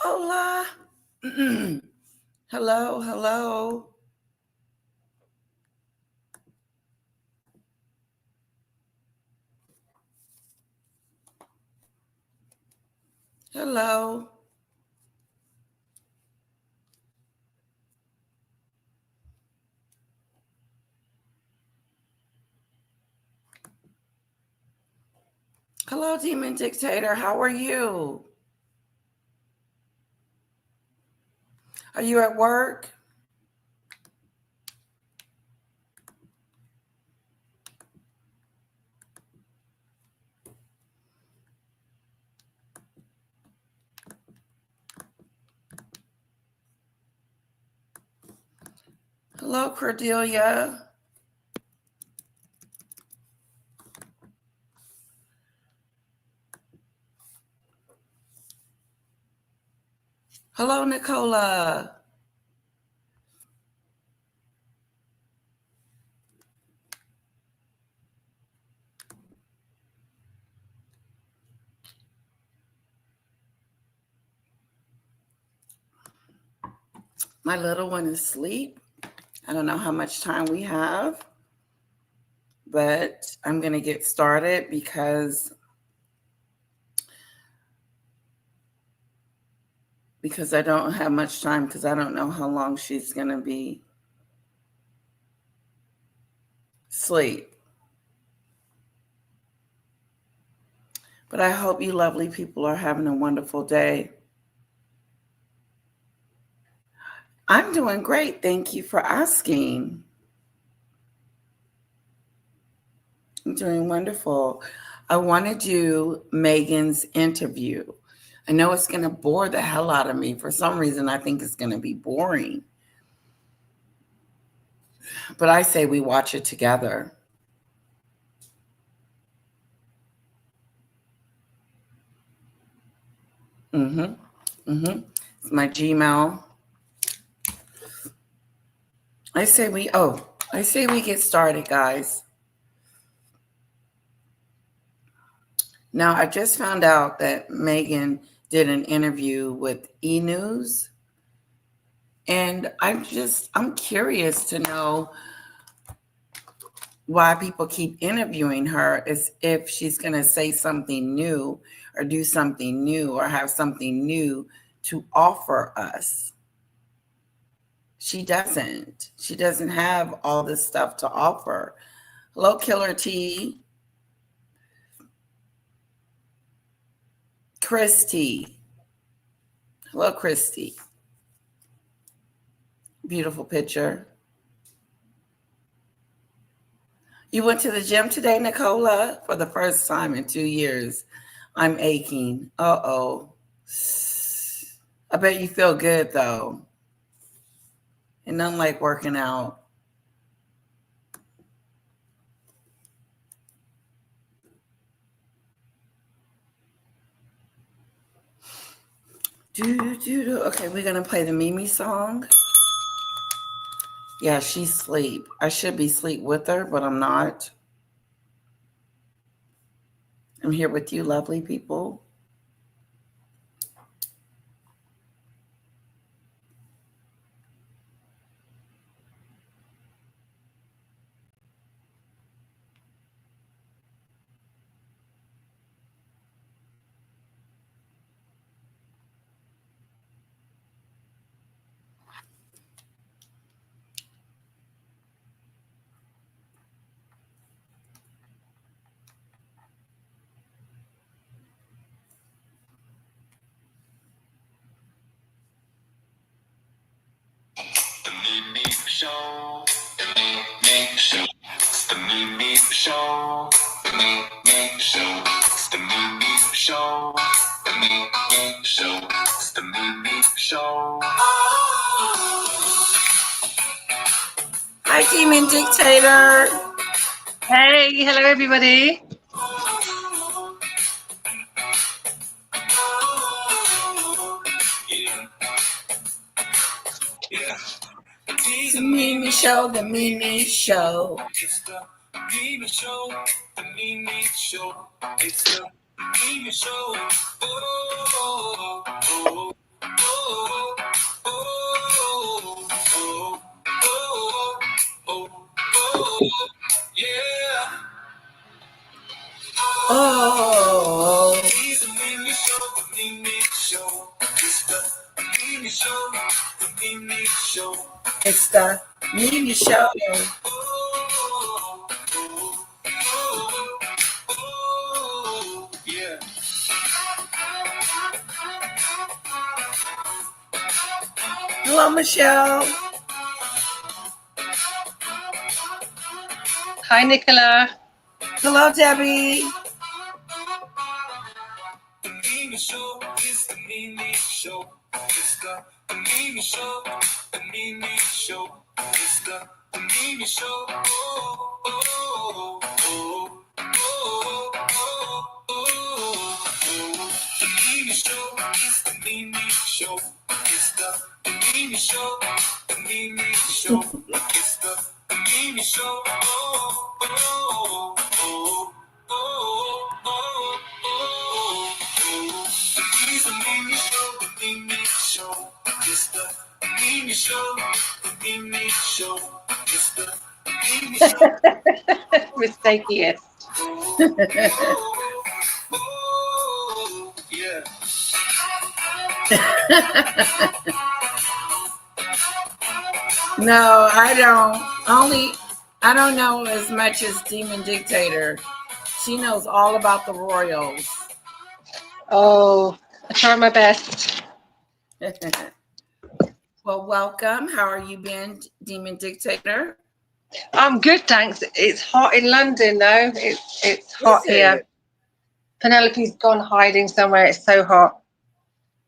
Hola. Hello, hello. Hello. Hello, Demon Dictator. How are you? Are you at work? Hello, Cordelia. Hello, Nicola. My little one is asleep. I don't know how much time we have, but I'm going to get started because I don't have much time because I don't know how long she's going to be asleep. But I hope you lovely people are having a wonderful day. I'm doing great. Thank you for asking. I'm doing wonderful. I want to do Meghan's interview. I know it's going to bore the hell out of me. For some reason, I think it's going to be boring. But I say we watch it together. It's my Gmail. I say we get started, guys. Now, I just found out that Meghan did an interview with E! News. And I'm curious to know why people keep interviewing her, as if she's going to say something new or do something new or have something new to offer us. She doesn't. She doesn't have all this stuff to offer. Hello, Killer T. Christy. Hello, Christy. Beautiful picture. You went to the gym today, Nicola? For the first time in 2 years. I'm aching. Uh-oh. I bet you feel good, though. And nothing like working out. Okay, we're going to play the Mimi song. Yeah, she's asleep. I should be asleep with her, but I'm not. I'm here with you, lovely people. The Mimi Show. The Mimi Show. It's the Mimi Show. The Mimi Show. It's the Mimi Show. The Mimi Show. It's the Mimi Show. Hi, Demon Dictator. Hey, hello everybody. The Mimi Show, the Mimi Show. It's the Mimi Show. The Mimi Show. It's the Mimi Show. Oh, oh, oh, oh. Mimi Show. It's the Mimi Show. The Mimi Show. It's the Mimi Show. Yeah. Hello, Michelle. Hi, Nicola. Hello, Debbie. The Mimi Show is the Mimi Show. It's the Mimi Show. The Mimi Show. It's the Mimi Show. Oh, oh, oh, oh, oh, oh, oh. The Mimi Show is the Mimi Show. It's the Mimi Show. The Mimi Show. It's the Mimi Show. Oh, oh, oh, oh, oh, oh. It's the Mimi Show, the Mimi Show. It's the Mimi Show, the Mimi Show. It's the Mimi Show. Mistakey. Yeah. No, I don't know as much as Demon Dictator. She knows all about the royals. Oh, I try my best. Well, welcome. How are you been, Demon Dictator? I'm good, thanks. It's hot in London, though. It's hot here. Penelope's gone hiding somewhere. It's so hot.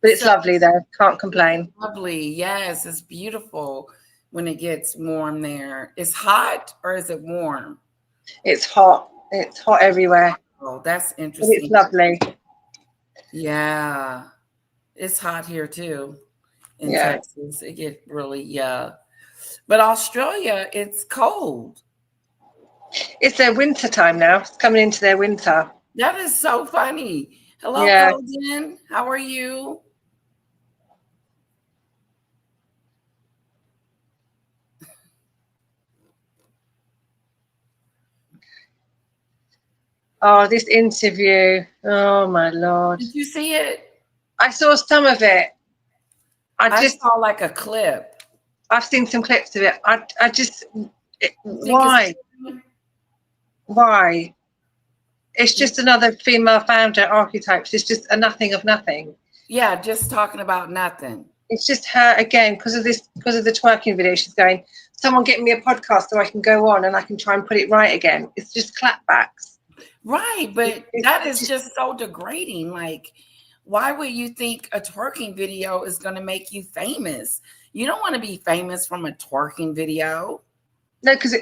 But it's lovely, though. Can't complain. Lovely. Yes, it's beautiful when it gets warm there. It's hot or is it warm? It's hot. It's hot everywhere. Oh, that's But interesting. it's lovely. Yeah. It's hot here too. In Yeah. Texas. It get really, But Australia, it's cold. It's their winter time now. It's coming into their winter. That is so funny. Hello, Yeah. Golden. How are you? Oh, this interview. Oh, my Lord. Did you see it? I saw some of it. I saw like a clip. I've seen some clips of it. Why? Why? It's just another female founder archetype. It's just a nothing of nothing. Yeah, just talking about nothing. It's just her again because of the twerking video. She's going, someone get me a podcast so I can go on and I can try and put it right again. It's just clapbacks. Right, but that is just so degrading. Like, why would you think a twerking video is going to make you famous? You don't want to be famous from a twerking video. No, because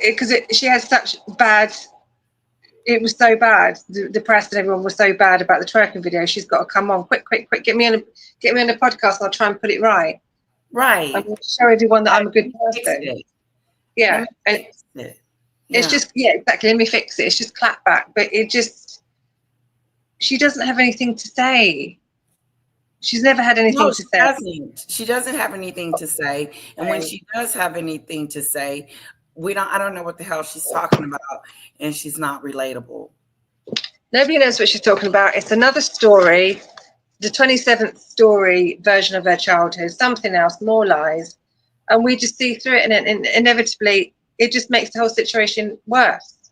she has such bad. It was so bad. The press and everyone was so bad about the twerking video. She's got to come on, quick, get me on a podcast. And I'll try and put it right. Right. I'm going to show everyone that I'm a good person. Yeah, and it's just exactly. Let me fix it. It's just clapback, but she doesn't have anything to say. She's never had anything to say. She doesn't have anything to say, and when she does have anything to say, I don't know what the hell she's talking about, and she's not relatable. Nobody knows what she's talking about. It's another story, the 27th story version of her childhood, something else, more lies, and we just see through it, and inevitably it just makes the whole situation worse.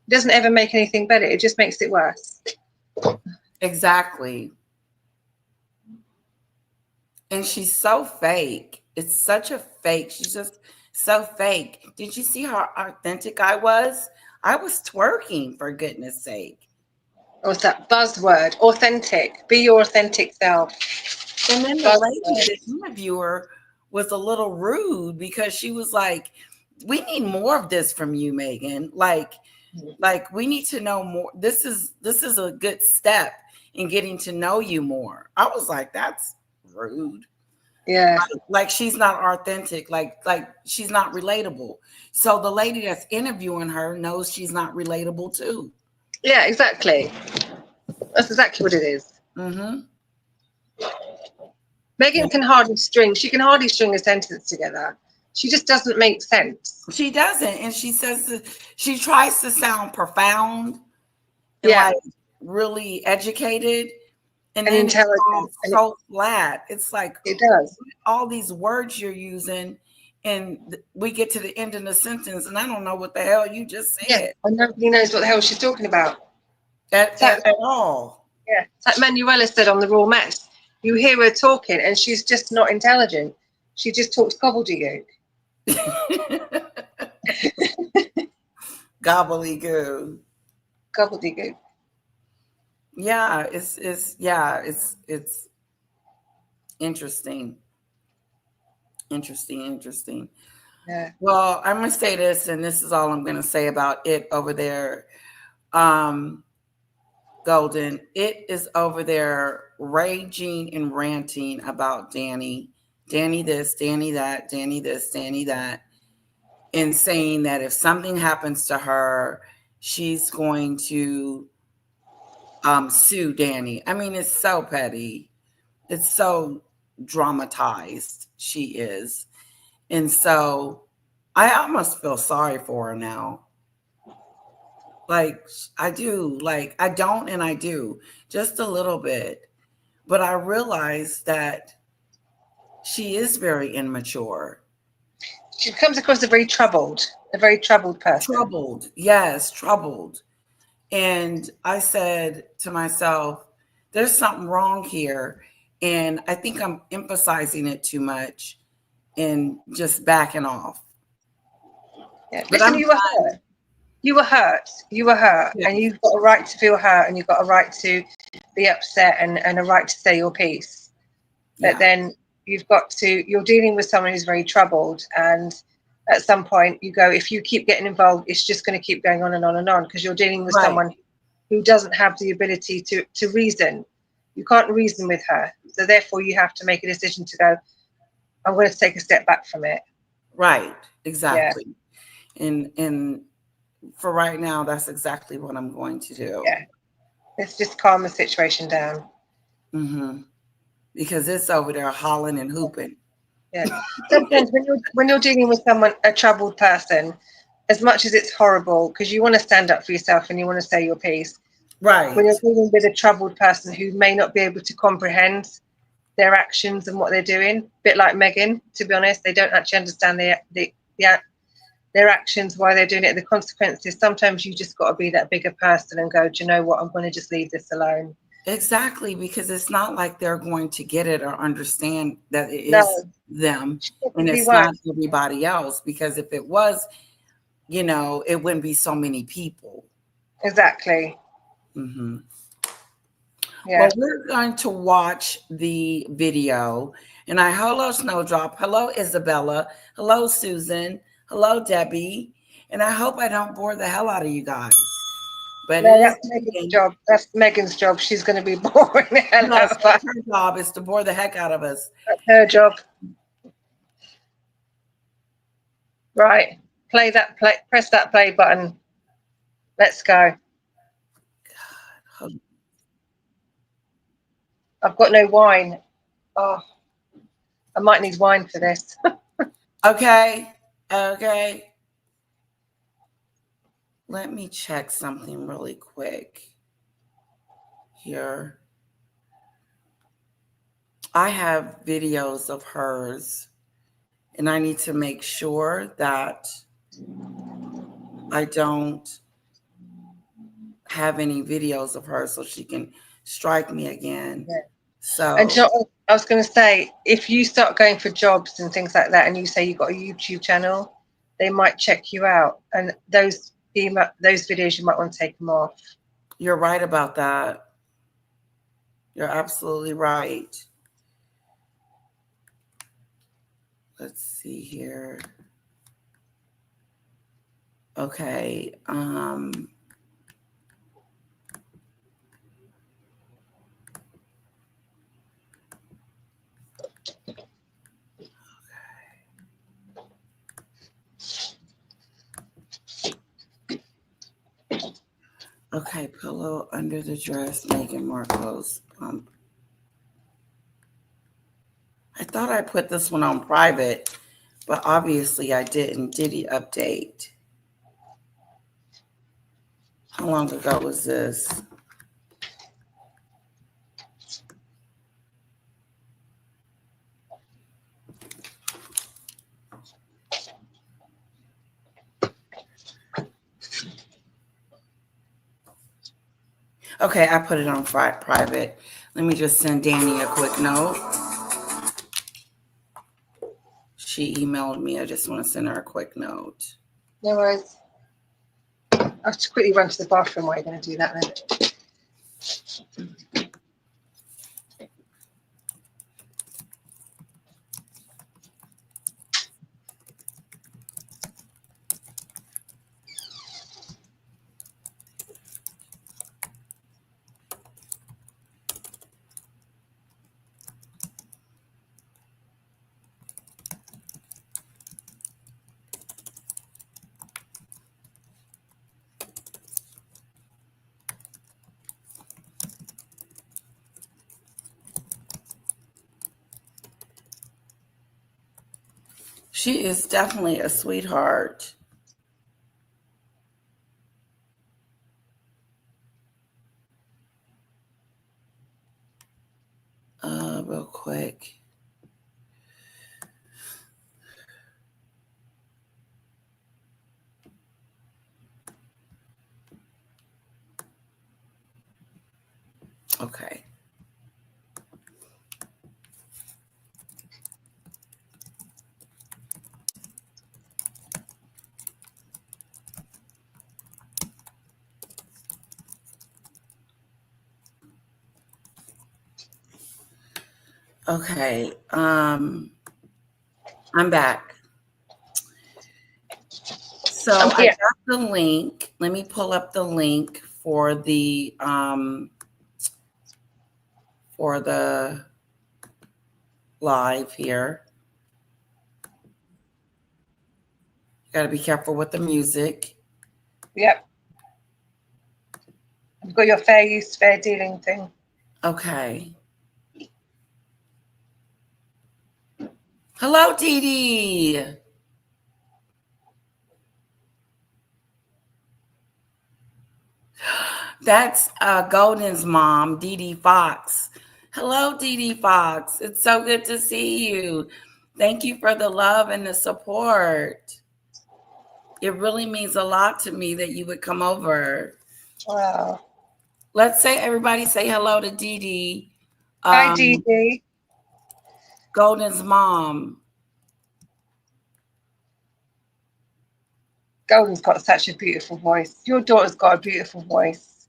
It doesn't ever make anything better. It just makes it worse. Exactly. And she's so fake. It's such a fake. She's just so fake. Did you see how authentic I was? I was twerking, for goodness sake. What's that buzzword? Authentic. Be your authentic self. And then the lady, the interviewer, was a little rude because she was like, we need more of this from you, Meghan. Like we need to know more. This is a good step in getting to know you more. I was like, that's rude. Yeah. Like she's not authentic, like she's not relatable. So the lady that's interviewing her knows she's not relatable too. Yeah, exactly. That's exactly what it is. Mm-hmm. Meghan can hardly string. She can hardly string a sentence together. She just doesn't make sense. She doesn't, and she says she tries to sound profound, and like really educated, And and then it falls intelligent. And so flat. It's like it does. all these words you're using, and we get to the end of the sentence, and I don't know what the hell you just Yeah. said And nobody knows what the hell she's talking about. at all. Yeah. It's like Manuela said on the Raw Mess. You hear her talking and she's just not intelligent. She just talks gobbledygook. Gobbledygook. Gobbledygook. Yeah, it's interesting. Interesting. Yeah. Well, I'm gonna say this, and this is all I'm gonna say about it over there. Golden, it is over there raging and ranting about Danny. Danny this, Danny that, Danny this, Danny that, and saying that if something happens to her, she's going to sue Danny. I mean, it's so petty. It's so dramatized. She is. And so I almost feel sorry for her now. Like I do. Like I don't and I do. Just a little bit. But I realize that she is very immature. She comes across a very troubled person. Troubled. Yes, troubled. And I said to myself, there's something wrong here. And I think I'm emphasizing it too much and just backing off. Yeah. But Listen, you were hurt. You were hurt. You were hurt. Yeah. And you've got a right to feel hurt and you've got a right to be upset and a right to say your piece. But then you've got to, you're dealing with someone who's very troubled. And at some point you go, if you keep getting involved, it's just going to keep going on and on and on because you're dealing with someone who doesn't have the ability to reason. You can't reason with her. So therefore you have to make a decision to go, I'm going to take a step back from it. Right. Exactly. Yeah. And for right now, that's exactly what I'm going to do. Yeah. Let's just calm the situation down. Mm-hmm. Because it's over there hollering and hooping. Yeah. Sometimes when you're dealing with someone, a troubled person, as much as it's horrible, because you want to stand up for yourself and you want to say your piece. Right. When you're dealing with a troubled person who may not be able to comprehend their actions and what they're doing, a bit like Meghan, to be honest, they don't actually understand their actions, why they're doing it, the consequences. Sometimes you just got to be that bigger person and go, do you know what? I'm going to just leave this alone. Exactly, because it's not like they're going to get it or understand that it is them and it's not everybody else. Because if it was, it wouldn't be so many people. Exactly. Mm-hmm. Yeah. Well, we're going to watch the video. And hello, Snowdrop. Hello, Isabella. Hello, Susan. Hello, Debbie. And I hope I don't bore the hell out of you guys. But no, that's Meghan's job. That's Meghan's job. She's going to be boring the hell out of us. Her job is to bore the heck out of us. That's her job. Right. Press that play button. Let's go. God. I've got no wine. Oh, I might need wine for this. Okay. Let me check something really quick here. I have videos of hers, and I need to make sure that I don't have any videos of her so she can strike me again. Yeah. So, and I was going to say, if you start going for jobs and things like that, and you say you've got a YouTube channel, they might check you out, and those videos you might want to take them off. You're right about that. You're absolutely right. Let's see here. Okay. Okay, pillow under the dress, Meghan Markle's pump. I thought I put this one on private, but obviously I didn't. Did he update? How long ago was this? Okay, I put it on private. Let me just send Danny a quick note. She emailed me. I just want to send her a quick note. No worries. I'll just quickly run to the bathroom while you're going to do that then. She is definitely a sweetheart. Real quick. Okay. Okay. I'm back. So I got the link. Let me pull up the link for the live here. Got to be careful with the music. Yep. You've got your fair use, fair dealing thing. Okay. Hello, Dee Dee. That's Golden's mom, Dee Dee Fox. Hello, Dee Dee Fox. It's so good to see you. Thank you for the love and the support. It really means a lot to me that you would come over. Wow. Let's everybody say hello to Dee Dee. Hi, Dee Dee. Golden's mom. Golden's got such a beautiful voice. Your daughter's got a beautiful voice.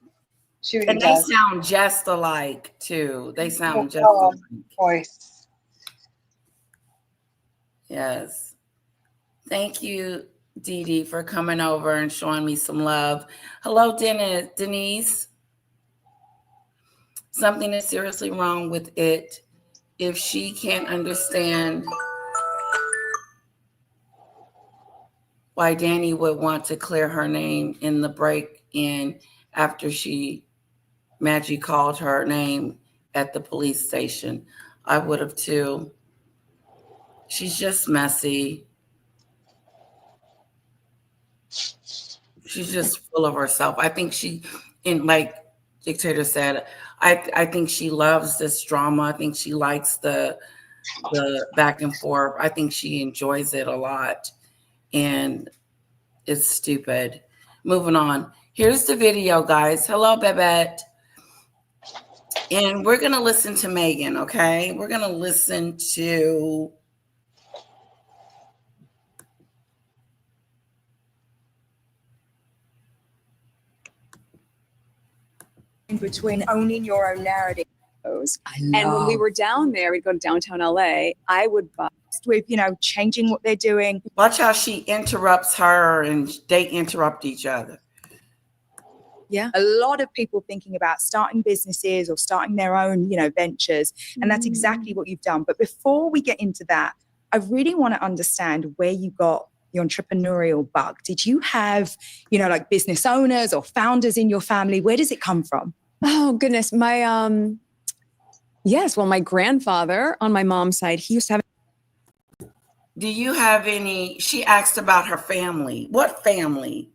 She really does. They sound just alike, too. They sound just alike. Voice. Yes. Thank you, Dee Dee, for coming over and showing me some love. Hello, Denise. Something is seriously wrong with it. If she can't understand why Danny would want to clear her name in the break-in after Maggie called her name at the police station. I would have too. She's just messy. She's just full of herself. I think like Dictator said, I think she loves this drama. I think she likes the back and forth. I think she enjoys it a lot. And it's stupid. Moving on. Here's the video, guys. Hello, Babette. And we're going to listen to Meghan, okay? We're going to listen to... between owning your own narrative. And when we were down there, we'd go to downtown LA, I would bust with, changing what they're doing. Watch how she interrupts her and they interrupt each other. Yeah. A lot of people thinking about starting businesses or starting their own, ventures. And that's exactly what you've done. But before we get into that, I really want to understand where you got the entrepreneurial bug. Did you have, like business owners or founders in your family? Where does it come from? Oh, goodness. My grandfather on my mom's side, he used to have. Do you have any? She asked about her family. What family?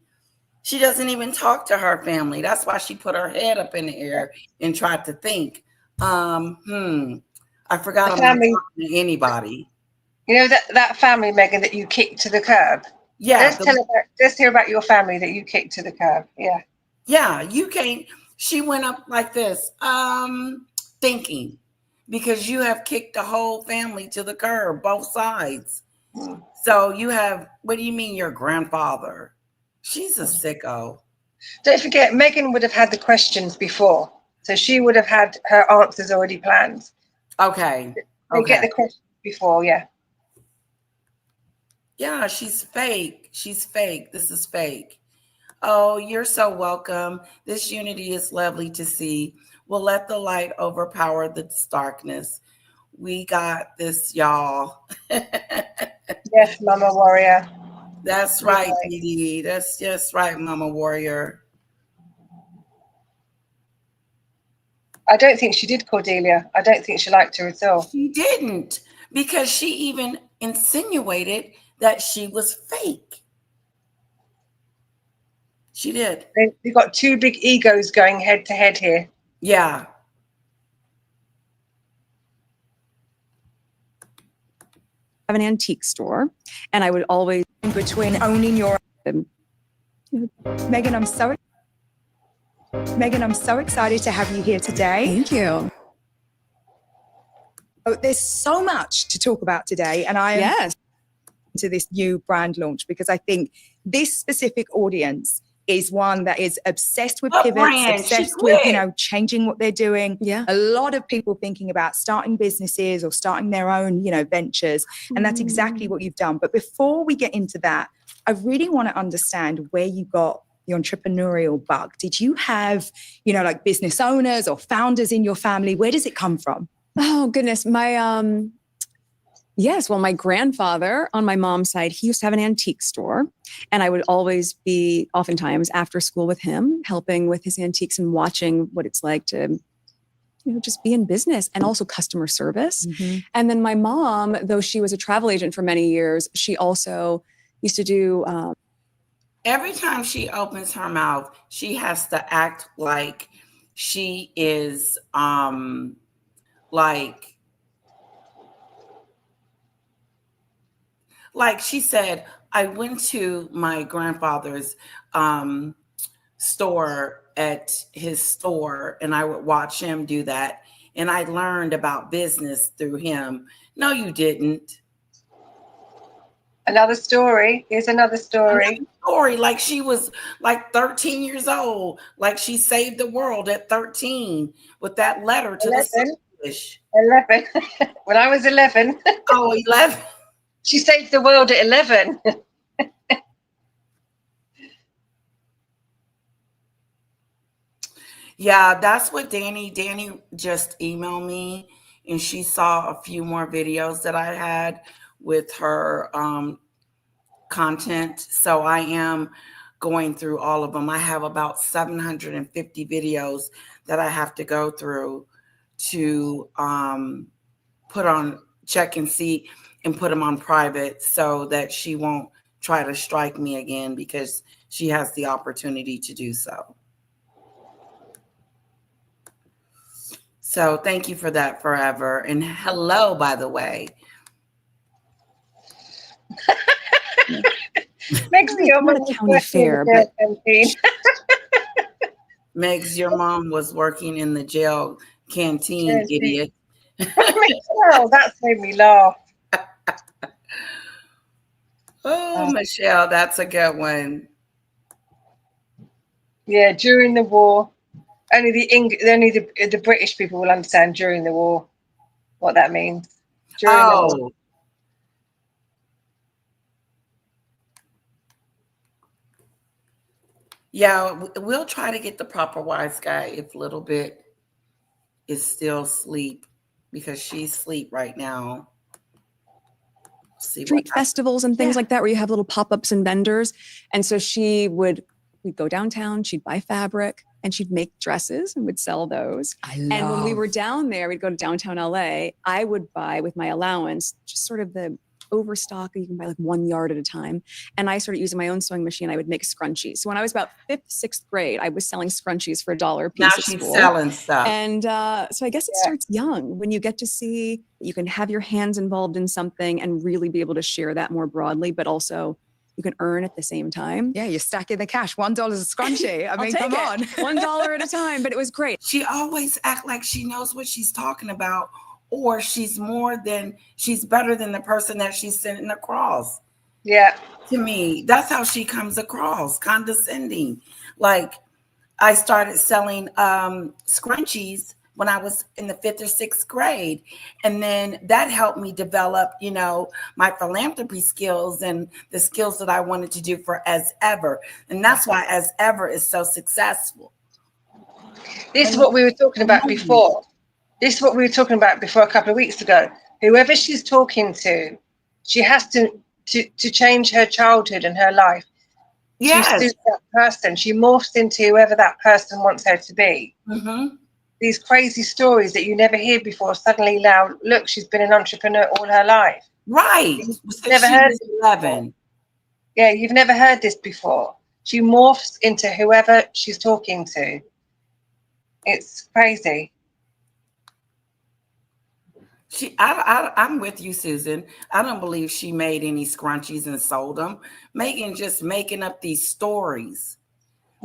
She doesn't even talk to her family. That's why she put her head up in the air and tried to think. I forgot I'm not talking to anybody. You know that family, Meghan, that you kicked to the curb? Yeah. Let's hear about your family that you kicked to the curb. Yeah. Yeah, you can't. She went up like this, thinking, because you have kicked the whole family to the curb, both sides. So you have, what do you mean your grandfather? She's a sicko. Don't forget, Meghan would have had the questions before. So she would have had her answers already planned. Okay. They get the questions before, yeah. Yeah, she's fake. She's fake. This is fake. Oh, you're so welcome. This unity is lovely to see. We'll let the light overpower the darkness. We got this, y'all. Yes, Mama Warrior. That's right, Dee Dee. That's just right, Mama Warrior. I don't think she did, Cordelia. I don't think she liked her at all. She didn't, because she even insinuated that she was fake. She did. They've got two big egos going head to head here. Yeah. Have an antique store, and I would always, in between owning your Meghan, I'm so excited to have you here today. Thank you. Oh, there's so much to talk about today, and I am to this new brand launch because I think this specific audience is one that is obsessed with pivots, obsessed with, changing what they're doing. Yeah. A lot of people thinking about starting businesses or starting their own, ventures. And that's exactly what you've done. But before we get into that, I really want to understand where you got the entrepreneurial bug. Did you have, like business owners or founders in your family? Where does it come from? Oh, goodness. My grandfather on my mom's side, he used to have an antique store, and I would always be oftentimes after school with him, helping with his antiques and watching what it's like to, just be in business and also customer service. Mm-hmm. And then my mom, though she was a travel agent for many years, she also used to do. Every time she opens her mouth, she has to act like she is like she said, I went to my grandfather's store at his store, and I would watch him do that. And I learned about business through him. No, you didn't. Another story. Here's another story. Like she was like 13 years old. Like she saved the world at 13 with that letter to 11. the English. 11. When I was 11. Oh, 11. She saved the world at 11. Yeah, that's what Danny just emailed me, and she saw a few more videos that I had with her content. So I am going through all of them. I have about 750 videos that I have to go through to check and see and put them on private so that she won't try to strike me again, because she has the opportunity to do so. So thank you for that, Forever. And hello, by the way. Megs, your mom was county fair, but Megs, your mom was working in the jail canteen, idiot. Michelle, that's made me laugh. Oh, Michelle, that's a good one. Yeah, during the war, only the British people will understand during the war what that means. During the war. Yeah, we'll try to get the proper wise guy if Little Bit is still asleep, because she's asleep right now. Street festivals and things like that, where you have little pop-ups and vendors. And so we'd go downtown, she'd buy fabric, and she'd make dresses and would sell those. And when we were down there, we'd go to downtown LA, I would buy with my allowance, just sort of the overstock. You can buy like 1 yard at a time. And I started using my own sewing machine. I would make scrunchies. So when I was about 5th, 6th grade, I was selling scrunchies for $1 a piece. Now she's selling stuff. And so I guess it starts young, when you get to see you can have your hands involved in something and really be able to share that more broadly, but also you can earn at the same time. Yeah, you're stacking the cash. $1 a scrunchie. I mean, I'll come take on. it. $1 at a time, but it was great. She always act like she knows what she's talking about, or she's better than the person that she's sitting across. Yeah. To me, that's how she comes across, condescending. Like, I started selling scrunchies when I was in the 5th or 6th grade. And then that helped me develop, my philanthropy skills and the skills that I wanted to do for As Ever. And that's why As Ever is so successful. This is what we were talking about before. This is what we were talking about before a couple of weeks ago. Whoever she's talking to, she has to change her childhood and her life. Yes. To suit that person. She morphs into whoever that person wants her to be. Mm-hmm. These crazy stories that you never hear before, suddenly now, look, she's been an entrepreneur all her life. Right. Never heard this 11. Yeah, you've never heard this before. She morphs into whoever she's talking to. It's crazy. I'm with you, Susan. I don't believe she made any scrunchies and sold them. Meghan just making up these stories.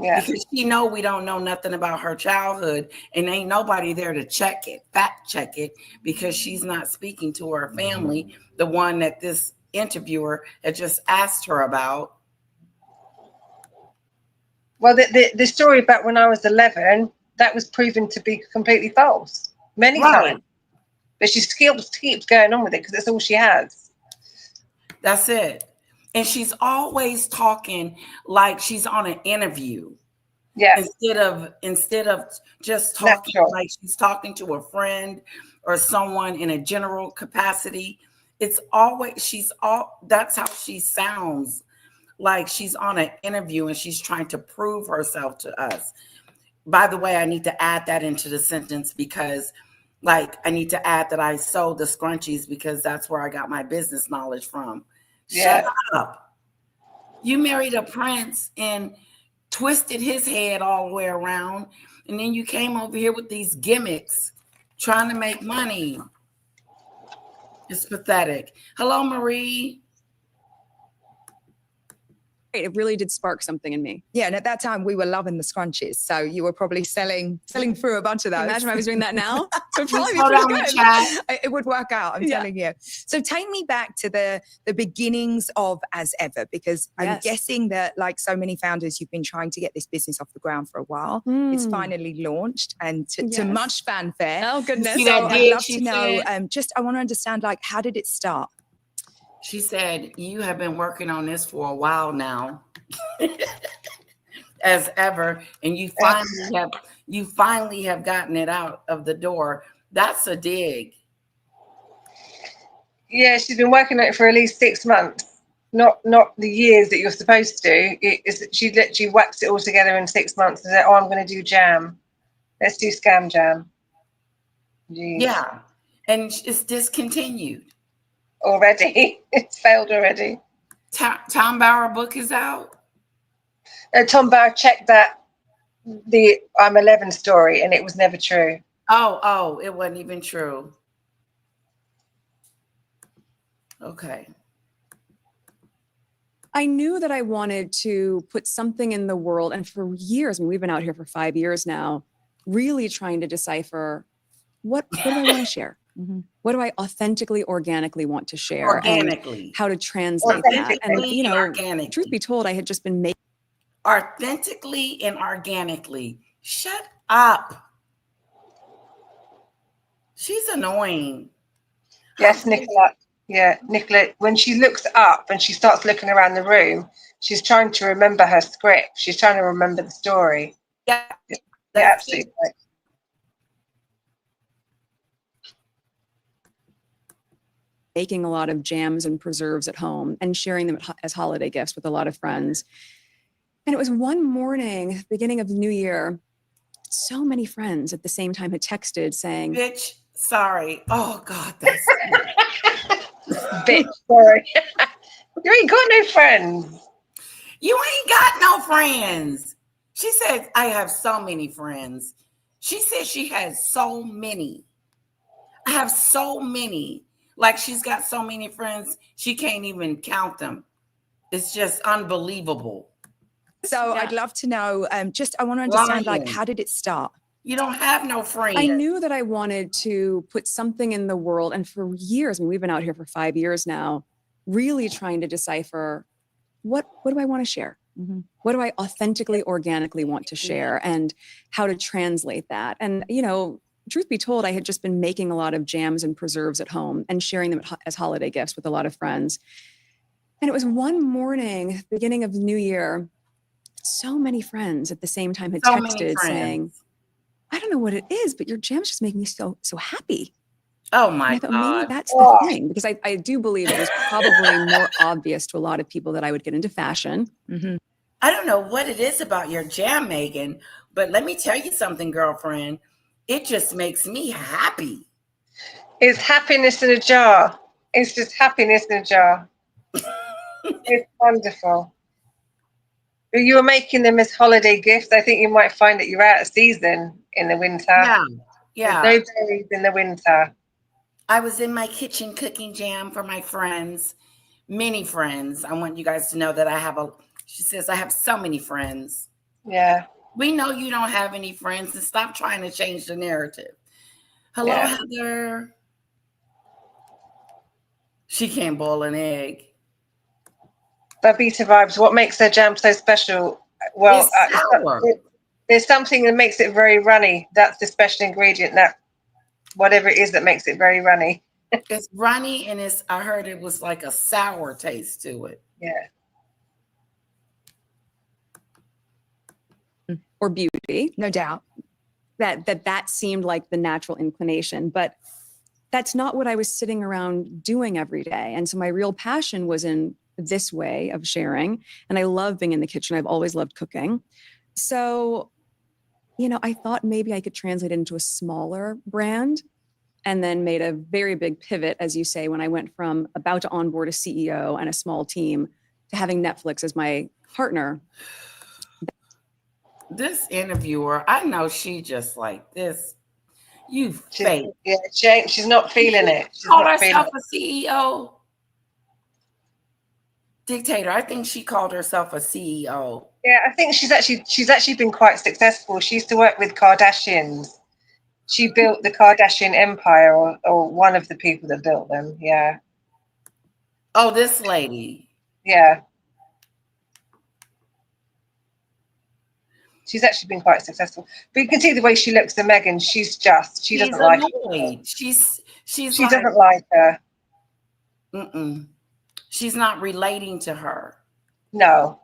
Yeah. Because she know we don't know nothing about her childhood, and ain't nobody there to fact check it, because she's not speaking to her family, the one that this interviewer had just asked her about. Well, the story about when I was 11, that was proven to be completely false many times. But she keeps going on with it because it's all she has. That's it. And she's always talking like she's on an interview. Yeah. Instead of just talking like she's talking to a friend or someone in a general capacity. It's always that's how she sounds, like she's on an interview and she's trying to prove herself to us. By the way, I need to add that into the sentence, because I need to add that I sold the scrunchies because that's where I got my business knowledge from. Yeah. Shut up. You married a prince and twisted his head all the way around, and then you came over here with these gimmicks trying to make money. It's pathetic. Hello, Marie. It really did spark something in me. Yeah, and at that time we were loving the scrunchies, so you were probably selling through a bunch of those. Imagine if I was doing that now. It would probably be pretty good. It would work out, I'm telling you. So take me back to the beginnings of As Ever, because I'm guessing that, like so many founders, you've been trying to get this business off the ground for a while. It's finally launched, and to much fanfare. Oh goodness! See So that I'd love she to know. said? I want to understand, how did it start? She said, you have been working on this for a while now, As Ever, and you finally have gotten it out of the door. That's a dig. Yeah, she's been working on it for at least 6 months. Not the years that you're supposed to. She literally whacks it all together in 6 months and said, I'm going to do jam. Let's do scam jam. Jeez. Yeah, and it's discontinued. Already. It's failed already. Tom Bauer book is out. Tom Bauer checked the I'm 11 story, and it was never true. Oh, it wasn't even true. Okay. I knew that I wanted to put something in the world, and for years, we've been out here for 5 years now, really trying to decipher what do I want to share? Mm-hmm. What do I authentically, organically want to share? Organically. And how to translate that. And, organically. Truth be told, I had just been making. Authentically and organically. Shut up. She's annoying. Yes, Nicola. Yeah, Nicola, when she looks up and she starts looking around the room, she's trying to remember her script. She's trying to remember the story. Yeah, absolutely right. Making a lot of jams and preserves at home and sharing them as holiday gifts with a lot of friends. And it was one morning, beginning of the new year, so many friends at the same time had texted saying, bitch, sorry. Oh, God, that's... bitch, sorry. You ain't got no friends. You ain't got no friends. She said, I have so many friends. She said she has so many. I have so many. Like, she's got so many friends, she can't even count them. It's just unbelievable. So Yeah. I'd love to know, I want to understand, like, Lying. how did it start? You don't have no friends. I knew that I wanted to put something in the world. And for years, I mean, we've been out here for 5 years now, really trying to decipher what do I want to share? What do I authentically, organically want to share, and how to translate that? And, you know, truth be told, I had just been making a lot of jams and preserves at home and sharing them as holiday gifts with a lot of friends. And it was one morning, beginning of the new year, so many friends at the same time had So many texted friends. saying, I don't know what it is, but your jams just make me so happy. Oh And my I thought God. maybe that's the thing, because I do believe it was probably more obvious to a lot of people that I would get into fashion. I don't know what it is about your jam, Megan, but let me tell you something, girlfriend. It just makes me happy. It's happiness in a jar. It's just happiness in a jar. It's wonderful. If you were making them as holiday gifts, I think you might find that you're out of season in the winter. Yeah. There's no berries in the winter. I was in my kitchen cooking jam for my friends, many friends. I want you guys to know that she says, I have so many friends. Yeah. We know you don't have any friends, and stop trying to change the narrative. Hello, Yeah. Heather. She can't boil an egg. Babita Vibes, what makes her jam so special? Well, It's sour. there's something that makes it very runny. That's the special ingredient, that whatever it is that makes it very runny. It's runny, and I heard it was like a sour taste to it. Yeah. Or beauty. No doubt. That seemed like the natural inclination, but that's not what I was sitting around doing every day. And so my real passion was in this way of sharing. And I love being in the kitchen. I've always loved cooking. So, you know, I thought maybe I could translate it into a smaller brand, and then made a very big pivot, as you say, when I went from about to onboard a CEO and a small team to having Netflix as my partner. This interviewer, I know she just like this. You fake. Yeah, she's not feeling it. She's Called not feeling herself it. a CEO. Dictator, I think she called herself a CEO. Yeah, I think she's actually been quite successful. She used to work with Kardashians. She built the Kardashian empire, or one of the people that built them. Yeah. Oh, this lady. Yeah. She's actually been quite successful. But you can see the way she looks at Meghan. She doesn't like her. She Doesn't like her. She's not relating to her. No.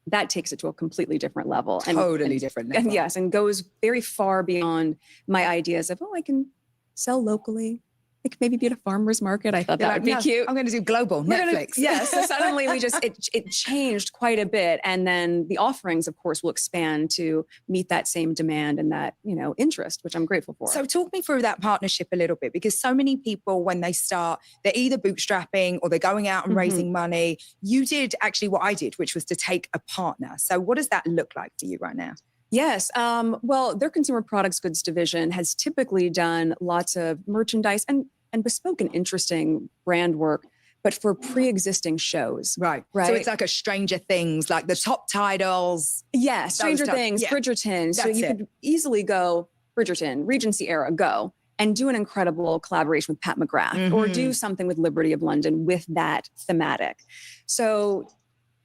That takes it to a completely different level. Totally different level. And yes, and goes very far beyond my ideas of, I can sell locally. I could maybe be at a farmer's market. I thought that would be cute. I'm going to do global Netflix. Yes. So suddenly it changed quite a bit. And then the offerings, of course, will expand to meet that same demand and that, interest, which I'm grateful for. So talk me through that partnership a little bit, because so many people, when they start, they're either bootstrapping or they're going out and raising money. You did actually what I did, which was to take a partner. So what does that look like to you right now? Yes. Well, their consumer products goods division has typically done lots of merchandise and bespoke and interesting brand work, but for pre-existing shows. Right. So it's like a Stranger Things, like the top titles. Yeah. Stranger Things, Bridgerton. So you could easily go Bridgerton, Regency era, go and do an incredible collaboration with Pat McGrath or do something with Liberty of London with that thematic. So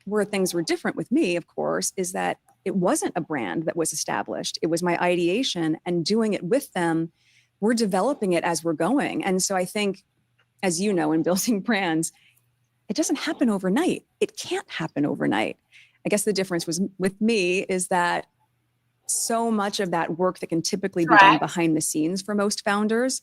where things were different with me, of course, is that it wasn't a brand that was established. It was my ideation and doing it with them. We're developing it as we're going. And so I think, as you know, in building brands, it doesn't happen overnight. It can't happen overnight. I guess the difference was with me is that so much of that work that can typically be done behind the scenes for most founders,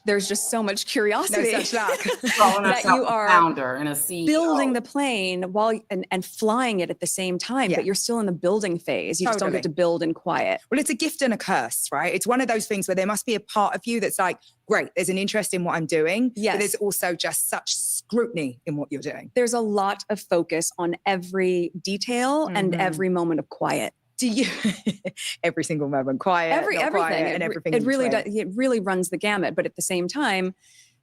there's just so much curiosity that you are a founder and a CEO. Building the plane while and flying it at the same time, but you're still in the building phase. You just don't get to build in quiet. Well, it's a gift and a curse, right? It's one of those things where there must be a part of you that's like, great, there's an interest in what I'm doing. Yes. But there's also just such scrutiny in what you're doing. There's a lot of focus on every detail and every moment of quiet. Do you every single moment quiet, everything quiet, and everything it really does, it really runs the gamut, but at the same time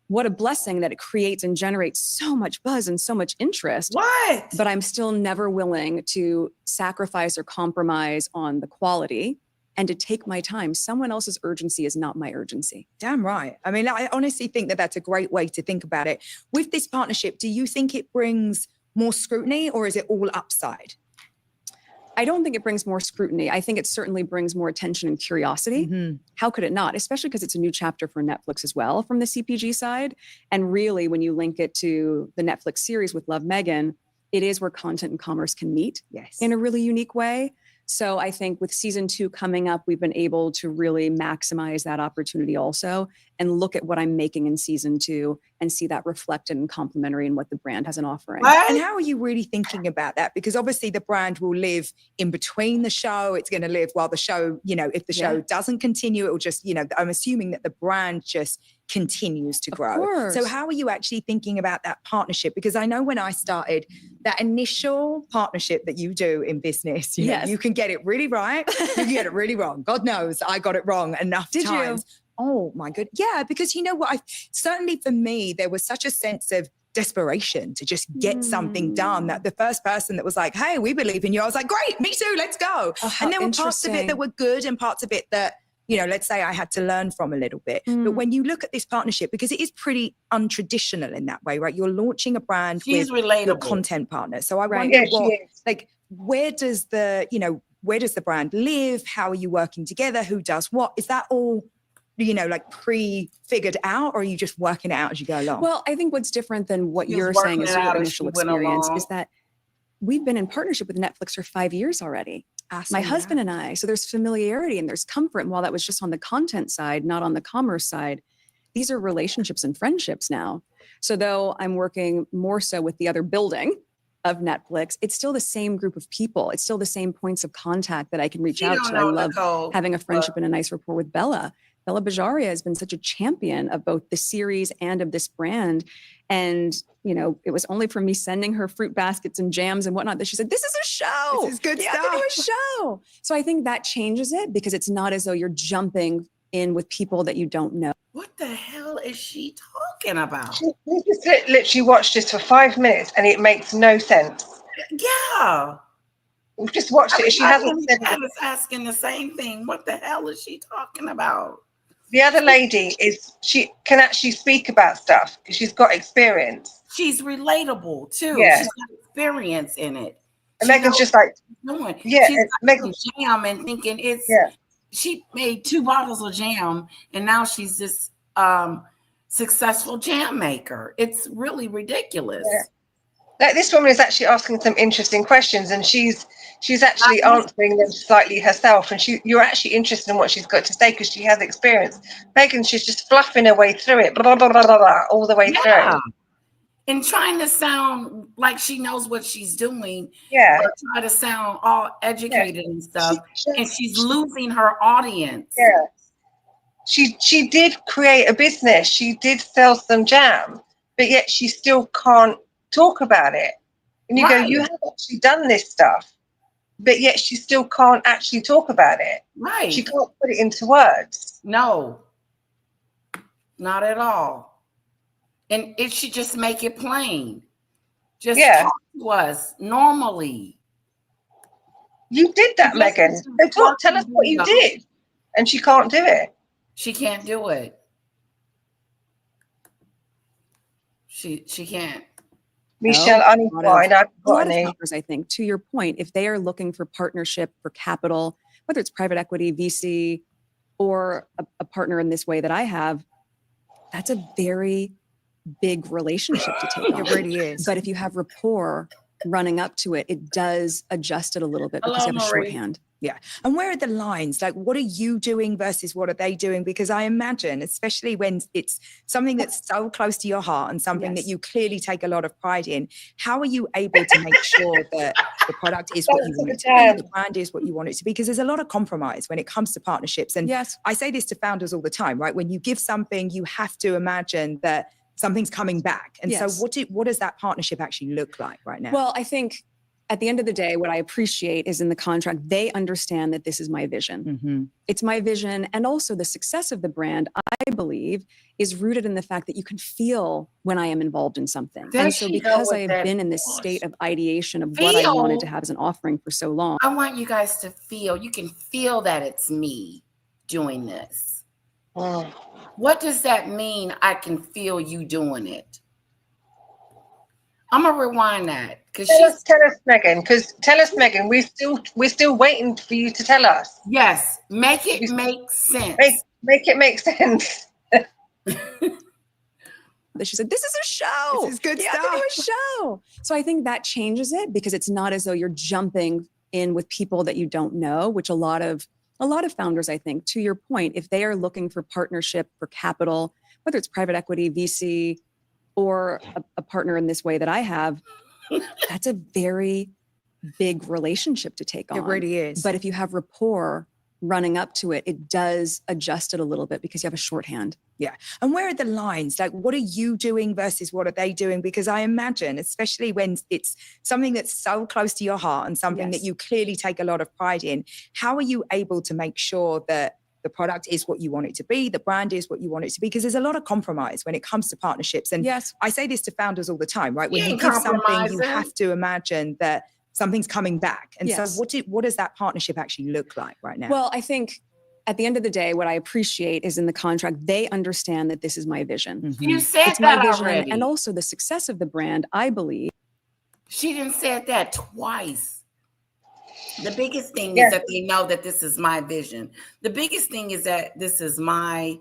what a blessing that it creates and generates so much buzz and so much interest. What? But I'm still never willing to sacrifice or compromise on the quality and to take my time. Someone else's urgency is not my urgency. Damn right. I mean, I honestly think that that's a great way to think about it. With this partnership, do you think it brings more scrutiny or is it all upside? I don't think it brings more scrutiny. I think it certainly brings more attention and curiosity. Mm-hmm. How could it not? Especially because it's a new chapter for Netflix as well from the CPG side. And really, when you link it to the Netflix series with Love, Meghan, it is where content and commerce can meet in a really unique way. So I think with season 2 coming up, we've been able to really maximize that opportunity also and look at what I'm making in season 2 and see that reflected and complementary in what the brand has an offering. What? And how are you really thinking about that? Because obviously the brand will live in between the show. It's going to live while the show, you know, if the show doesn't continue, it will just, you know, I'm assuming that the brand just continues to grow. Course. So how are you actually thinking about that partnership? Because I know when I started, that initial partnership that you do in business, you know, you can get it really right, you can get it really wrong. God knows I got it wrong enough times. Oh my good. Yeah, because you know what, certainly for me, there was such a sense of desperation to just get something done that the first person that was like, hey, we believe in you, I was like, great, me too, let's go. And there were parts of it that were good and parts of it that, you know, let's say I had to learn from a little bit. But when you look at this partnership, because it is pretty untraditional in that way, right? You're launching a brand with your content partner. So I wonder where does the brand live? How are you working together? Who does what? Is that all, you know, like pre-figured out, or are you just working it out as you go along? Well, I think what's different than what you're saying is your initial experience is that we've been in partnership with Netflix for 5 years already. My husband and I, so there's familiarity and there's comfort. And while that was just on the content side, not on the commerce side, these are relationships and friendships now. So though I'm working more so with the other building of Netflix, it's still the same group of people. It's still the same points of contact that I can reach out to. I love having a friendship and a nice rapport with Bella. Bella Bajaria has been such a champion of both the series and of this brand. And, you know, it was only from me sending her fruit baskets and jams and whatnot that she said, this is a show. This is good stuff. To do a show. So I think that changes it because it's not as though you're jumping in with people that you don't know. What the hell is she talking about? We just literally watched this for 5 minutes and it makes no sense. Yeah. We've just watched it. She hasn't said I was asking the same thing. What the hell is she talking about? The other lady she can actually speak about stuff because she's got experience. She's relatable too. Yeah. She's got experience in it. And Meghan's just like, she's making jam and thinking she made 2 bottles of jam and now she's this successful jam maker. It's really ridiculous. Yeah. Like this woman is actually asking some interesting questions and she's actually answering them slightly herself, and you're actually interested in what she's got to say because she has experience. Meghan, she's just fluffing her way through it, blah, blah, blah, blah, blah, all the way through. And trying to sound like she knows what she's doing. Yeah. Or try to sound all educated and stuff. And she's losing her audience. Yeah. She did create a business. She did sell some jam, but yet she still can't talk about it. And you go, you have actually done this stuff, but yet she still can't actually talk about it. Right. She can't put it into words. No, not at all. And it should just make it plain. Just talk to us normally. You did that, Meghan. Tell us what you did. And she can't do it. She can't do it. She can't. Michelle, I need wine. I've got any. I think, to your point, if they are looking for partnership, for capital, whether it's private equity, VC, or a partner in this way that I have, that's a very big relationship to take on. It really is. But if you have rapport running up to it, it does adjust it a little bit because you have a shorthand. Yeah. And where are the lines? Like, what are you doing versus what are they doing? Because I imagine, especially when it's something that's so close to your heart and something that you clearly take a lot of pride in, how are you able to make sure that the product is what you want it to be, the brand is what you want it to be? Because there's a lot of compromise when it comes to partnerships. And I say this to founders all the time, right? When you give something, you have to imagine that something's coming back. And so what does that partnership actually look like right now? Well, I think at the end of the day, what I appreciate is in the contract, they understand that this is my vision. It's my vision. And also the success of the brand, I believe, is rooted in the fact that you can feel when I am involved in something. There And so she go because I with have that been in this voice. state of ideation of what I wanted to have as an offering for so long. I want you guys to feel, you can feel that it's me doing this. What does that mean? I can feel you doing it. I'm gonna rewind that because tell us, Meghan. Because tell us, Meghan. We're still waiting for you to tell us. Yes, make it make sense. Make it make sense. She said, "This is a show. This is good stuff. To do a show." So I think that changes it because it's not as though you're jumping in with people that you don't know, which a lot of founders, I think, to your point, if they are looking for partnership, for capital, whether it's private equity, VC, or a partner in this way that I have, that's a very big relationship to take on. It really is. But if you have rapport running up to it, it does adjust it a little bit because you have a shorthand. Yeah. And where are the lines? Like, what are you doing versus what are they doing? Because I imagine, especially when it's something that's so close to your heart and something that you clearly take a lot of pride in, how are you able to make sure that the product is what you want it to be, the brand is what you want it to be? Because there's a lot of compromise when it comes to partnerships. And I say this to founders all the time, right? When you give something, you have to imagine that something's coming back. And so what does that partnership actually look like right now? Well, I think at the end of the day, what I appreciate is in the contract, they understand that this is my vision. You said it's my that vision. already. And also the success of the brand, I believe. She didn't say that twice. The biggest thing is that they know that this is my vision. The biggest thing is that this is my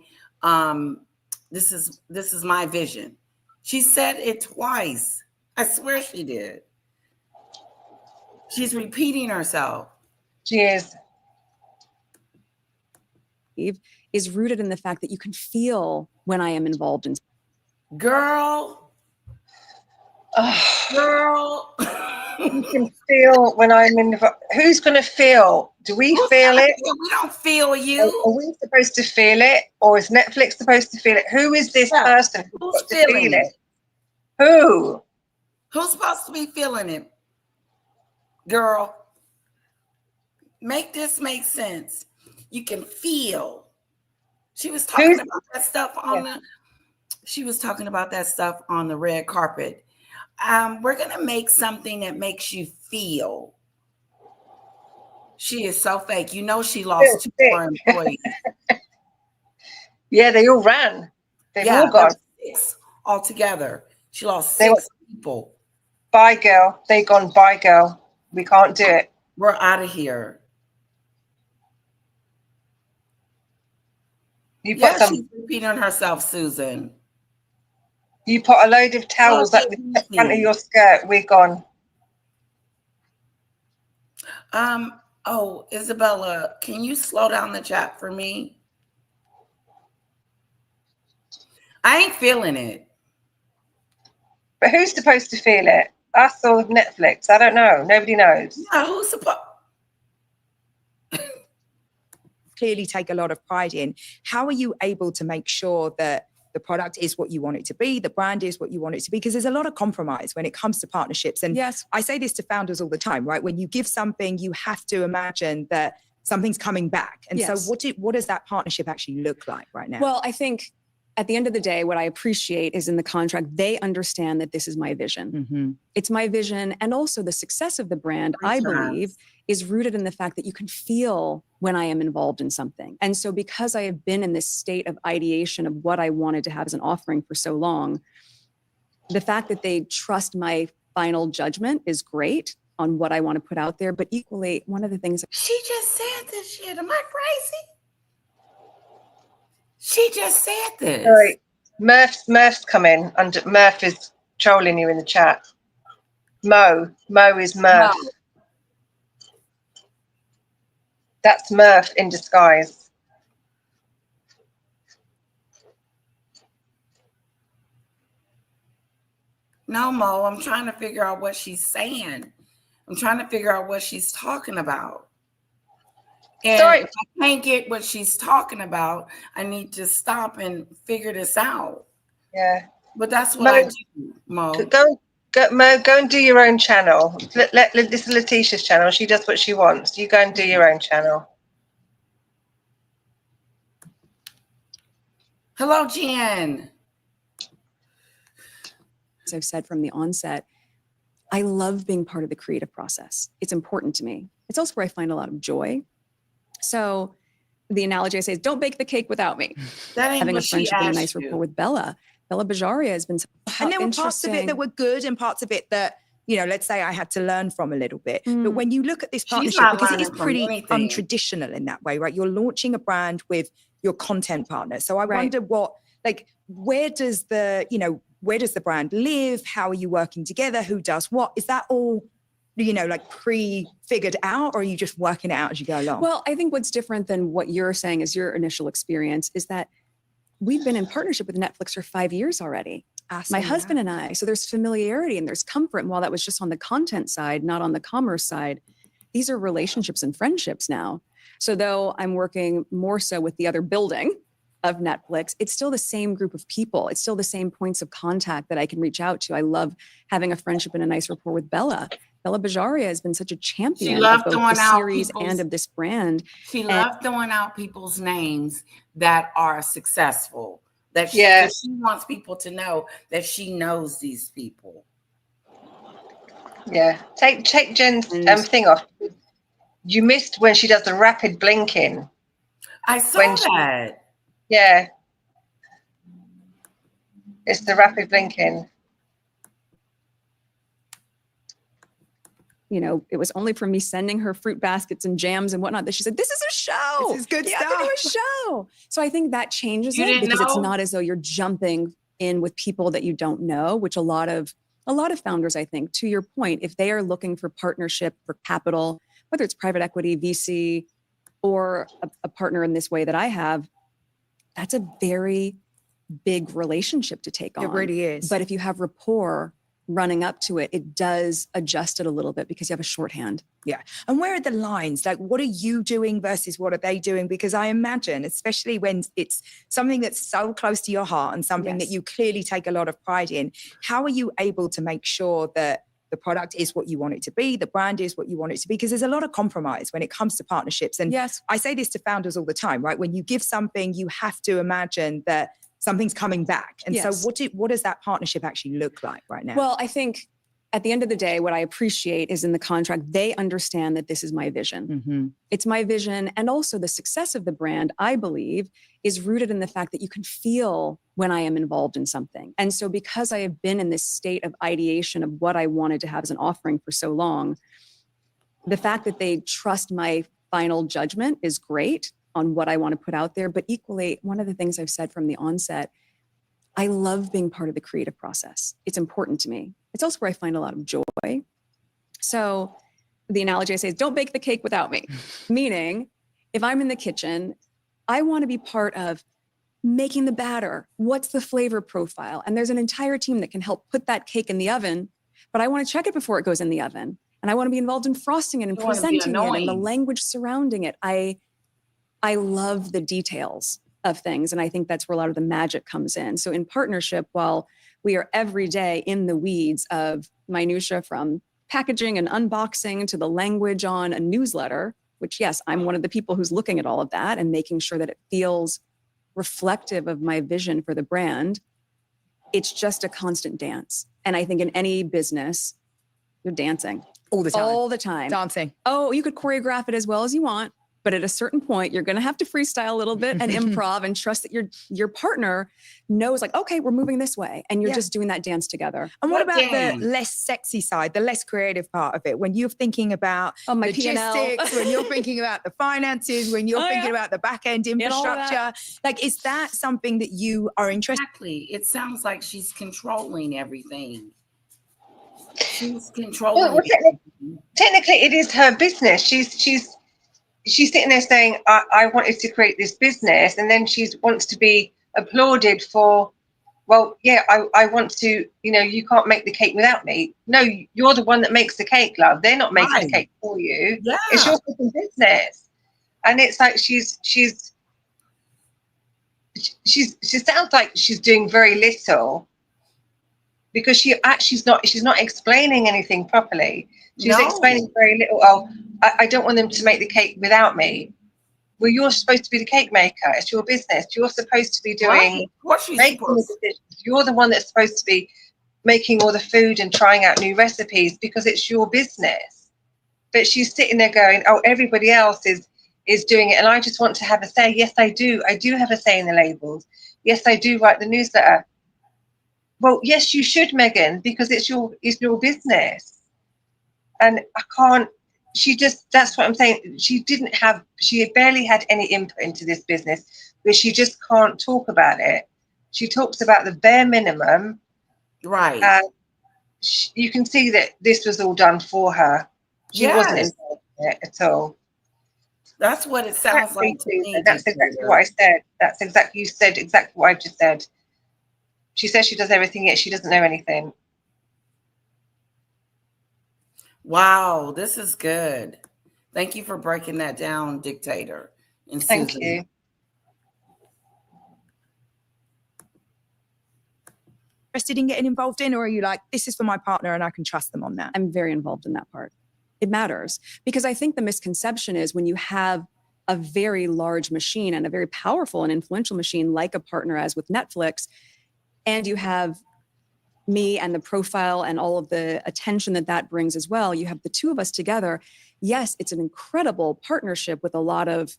this is my vision. She said it twice. I swear she did. She's repeating herself. She is rooted in the fact that you can feel when I am involved in. Girl. You can feel when I'm in. Who's going to feel? Do we feel it? We don't feel you. Are we supposed to feel it, or is Netflix supposed to feel it? Who is this person who's got to feel it? Who? Who's supposed to be feeling it? Girl, make this make sense. You can feel. She was talking about that stuff on she was talking about that stuff on the red carpet. We're gonna make something that makes you feel. She is so fake. You know she lost 2 more employees. Yeah, they all ran. They've all gone. 6 altogether. She lost 6 people. Bye, girl. They gone. Bye, girl. We can't do it. We're out of here. You put she's repeating herself, Susan. You put a load of towels at the front of your skirt. We're gone. Oh, Isabella, can you slow down the chat for me? I ain't feeling it. But who's supposed to feel it? Us or Netflix? I don't know. Nobody knows. Yeah, who's supposed? Clearly take a lot of pride in. How are you able to make sure that the product is what you want it to be, the brand is what you want it to be? Because there's a lot of compromise when it comes to partnerships. And I say this to founders all the time, right? When you give something, you have to imagine that something's coming back. And so what does that partnership actually look like right now? Well, I think at the end of the day, what I appreciate is in the contract, they understand that this is my vision. It's my vision. And also the success of the brand, I believe, is rooted in the fact that you can feel when I am involved in something. And so because I have been in this state of ideation of what I wanted to have as an offering for so long, the fact that they trust my final judgment is great on what I want to put out there. But equally, one of the things— She just said this shit. Am I crazy? She just said this. Sorry. Murph's coming. And Murph is trolling you in the chat. Mo is Murph. No. That's Murph in disguise. No, Mo, I'm trying to figure out what she's saying. I'm trying to figure out what she's talking about. And if I can't get what she's talking about, I need to stop and figure this out. Yeah. But that's what I do, Mo. Mo, go and do your own channel. This is Letitia's channel. She does what she wants. You go and do your own channel. Hello, Jen. As I've said from the onset, I love being part of the creative process. It's important to me. It's also where I find a lot of joy. So the analogy I say is, don't bake the cake without me. That ain't Having a what she friendship and a asked nice you. rapport with Bella. Bella Bajaria has been so And there were parts of it that were good and parts of it that, you know, let's say I had to learn from a little bit. But when you look at this partnership, not because it is learning from pretty anything. untraditional in that way, right? You're launching a brand with your content partner. So I wonder where does the brand live? How are you working together? Who does what? Is that all, you know, like pre-figured out, or are you just working it out as you go along? Well, I think what's different than what you're saying is your initial experience is that we've been in partnership with Netflix for 5 years already. My husband and I. So there's familiarity and there's comfort. And while that was just on the content side, not on the commerce side, these are relationships and friendships now. So though I'm working more so with the other building of Netflix, it's still the same group of people. It's still the same points of contact that I can reach out to. I love having a friendship and a nice rapport with Bella. Bella Bajaria has been such a champion of both the series and of this brand. She loved throwing out people's names that are successful. That she wants people to know that she knows these people. Yeah. Take Jen's thing off. You missed when she does the rapid blinking. I saw that. Yeah. It's the rapid blinking. You know, it was only from me sending her fruit baskets and jams and whatnot that she said, this is a show. This is good stuff. To do a show. So I think that changes it because it's not as though you're jumping in with people that you don't know, which a lot of founders, I think, to your point, if they are looking for partnership, for capital, whether it's private equity, VC, or a partner in this way that I have, that's a very big relationship to take on. It really is. But if you have rapport running up to it, it does adjust it a little bit because you have a shorthand. Yeah. And where are the lines? Like, what are you doing versus what are they doing? Because I imagine, especially when it's something that's so close to your heart and something that you clearly take a lot of pride in, how are you able to make sure that the product is what you want it to be, the brand is what you want it to be? Because there's a lot of compromise when it comes to partnerships. And I say this to founders all the time, right? When you give something, you have to imagine that something's coming back. And so what does that partnership actually look like right now? Well, I think at the end of the day, what I appreciate is in the contract, they understand that this is my vision. Mm-hmm. It's my vision. And also the success of the brand, I believe, is rooted in the fact that you can feel when I am involved in something. And so because I have been in this state of ideation of what I wanted to have as an offering for so long, the fact that they trust my final judgment is great on what I want to put out there. But equally, one of the things I've said from the onset, I love being part of the creative process. It's important to me. It's also where I find a lot of joy. So the analogy I say is, don't bake the cake without me. Meaning, if I'm in the kitchen, I want to be part of making the batter. What's the flavor profile? And there's an entire team that can help put that cake in the oven, but I want to check it before it goes in the oven. And I want to be involved in frosting it and presenting it and the language surrounding it. I love the details of things. And I think that's where a lot of the magic comes in. So in partnership, while we are every day in the weeds of minutia from packaging and unboxing to the language on a newsletter, which yes, I'm one of the people who's looking at all of that and making sure that it feels reflective of my vision for the brand. It's just a constant dance. And I think in any business, you're dancing. All the time. All the time. Dancing. Oh, you could choreograph it as well as you want. But at a certain point, you're going to have to freestyle a little bit and improv and trust that your partner knows, like, okay, we're moving this way. And you're just doing that dance together. And what about the less sexy side, the less creative part of it? When you're thinking about my logistics, when you're thinking about the finances, when you're thinking about the back end infrastructure, like, is that something that you are interested in? Exactly. It sounds like she's controlling everything. She's controlling. Well, technically, it is her business. She's sitting there saying, I wanted to create this business, and then she wants to be applauded for, well, yeah, I want to, you can't make the cake without me. No, you're the one that makes the cake, love. They're not making the cake for you. Yeah. It's your fucking business. And it's like she sounds like she's doing very little because she's not explaining anything properly. She's No. explaining very little. Oh, I don't want them to make the cake without me. Well, you're supposed to be the cake maker. It's your business. You're supposed to be doing, Right. Of course she's making the supposed. decisions. You're the one that's supposed to be making all the food and trying out new recipes because it's your business. But she's sitting there going, oh, everybody else is doing it, and I just want to have a say. Yes, I do. I do have a say in the labels. Yes, I do write the newsletter. Well, yes, you should, Meghan, because it's your business. And I can't. That's what I'm saying. She barely had any input into this business, but she just can't talk about it. She talks about the bare minimum. Right. You can see that this was all done for her. She wasn't Yes. involved in it at all. That's what it sounds like to me. That's exactly what I said. You said exactly what I just said. She says she does everything, yet she doesn't know anything. Wow, this is good. Thank you for breaking that down, Dictator. And Thank Susan. you. Interested in getting involved in, or are you like, this is for my partner and I can trust them on that? I'm very involved in that part. It matters because I think the misconception is when you have a very large machine and a very powerful and influential machine like a partner as with Netflix, and you have me and the profile and all of the attention that brings as well, you have the two of us together. Yes, it's an incredible partnership with a lot of,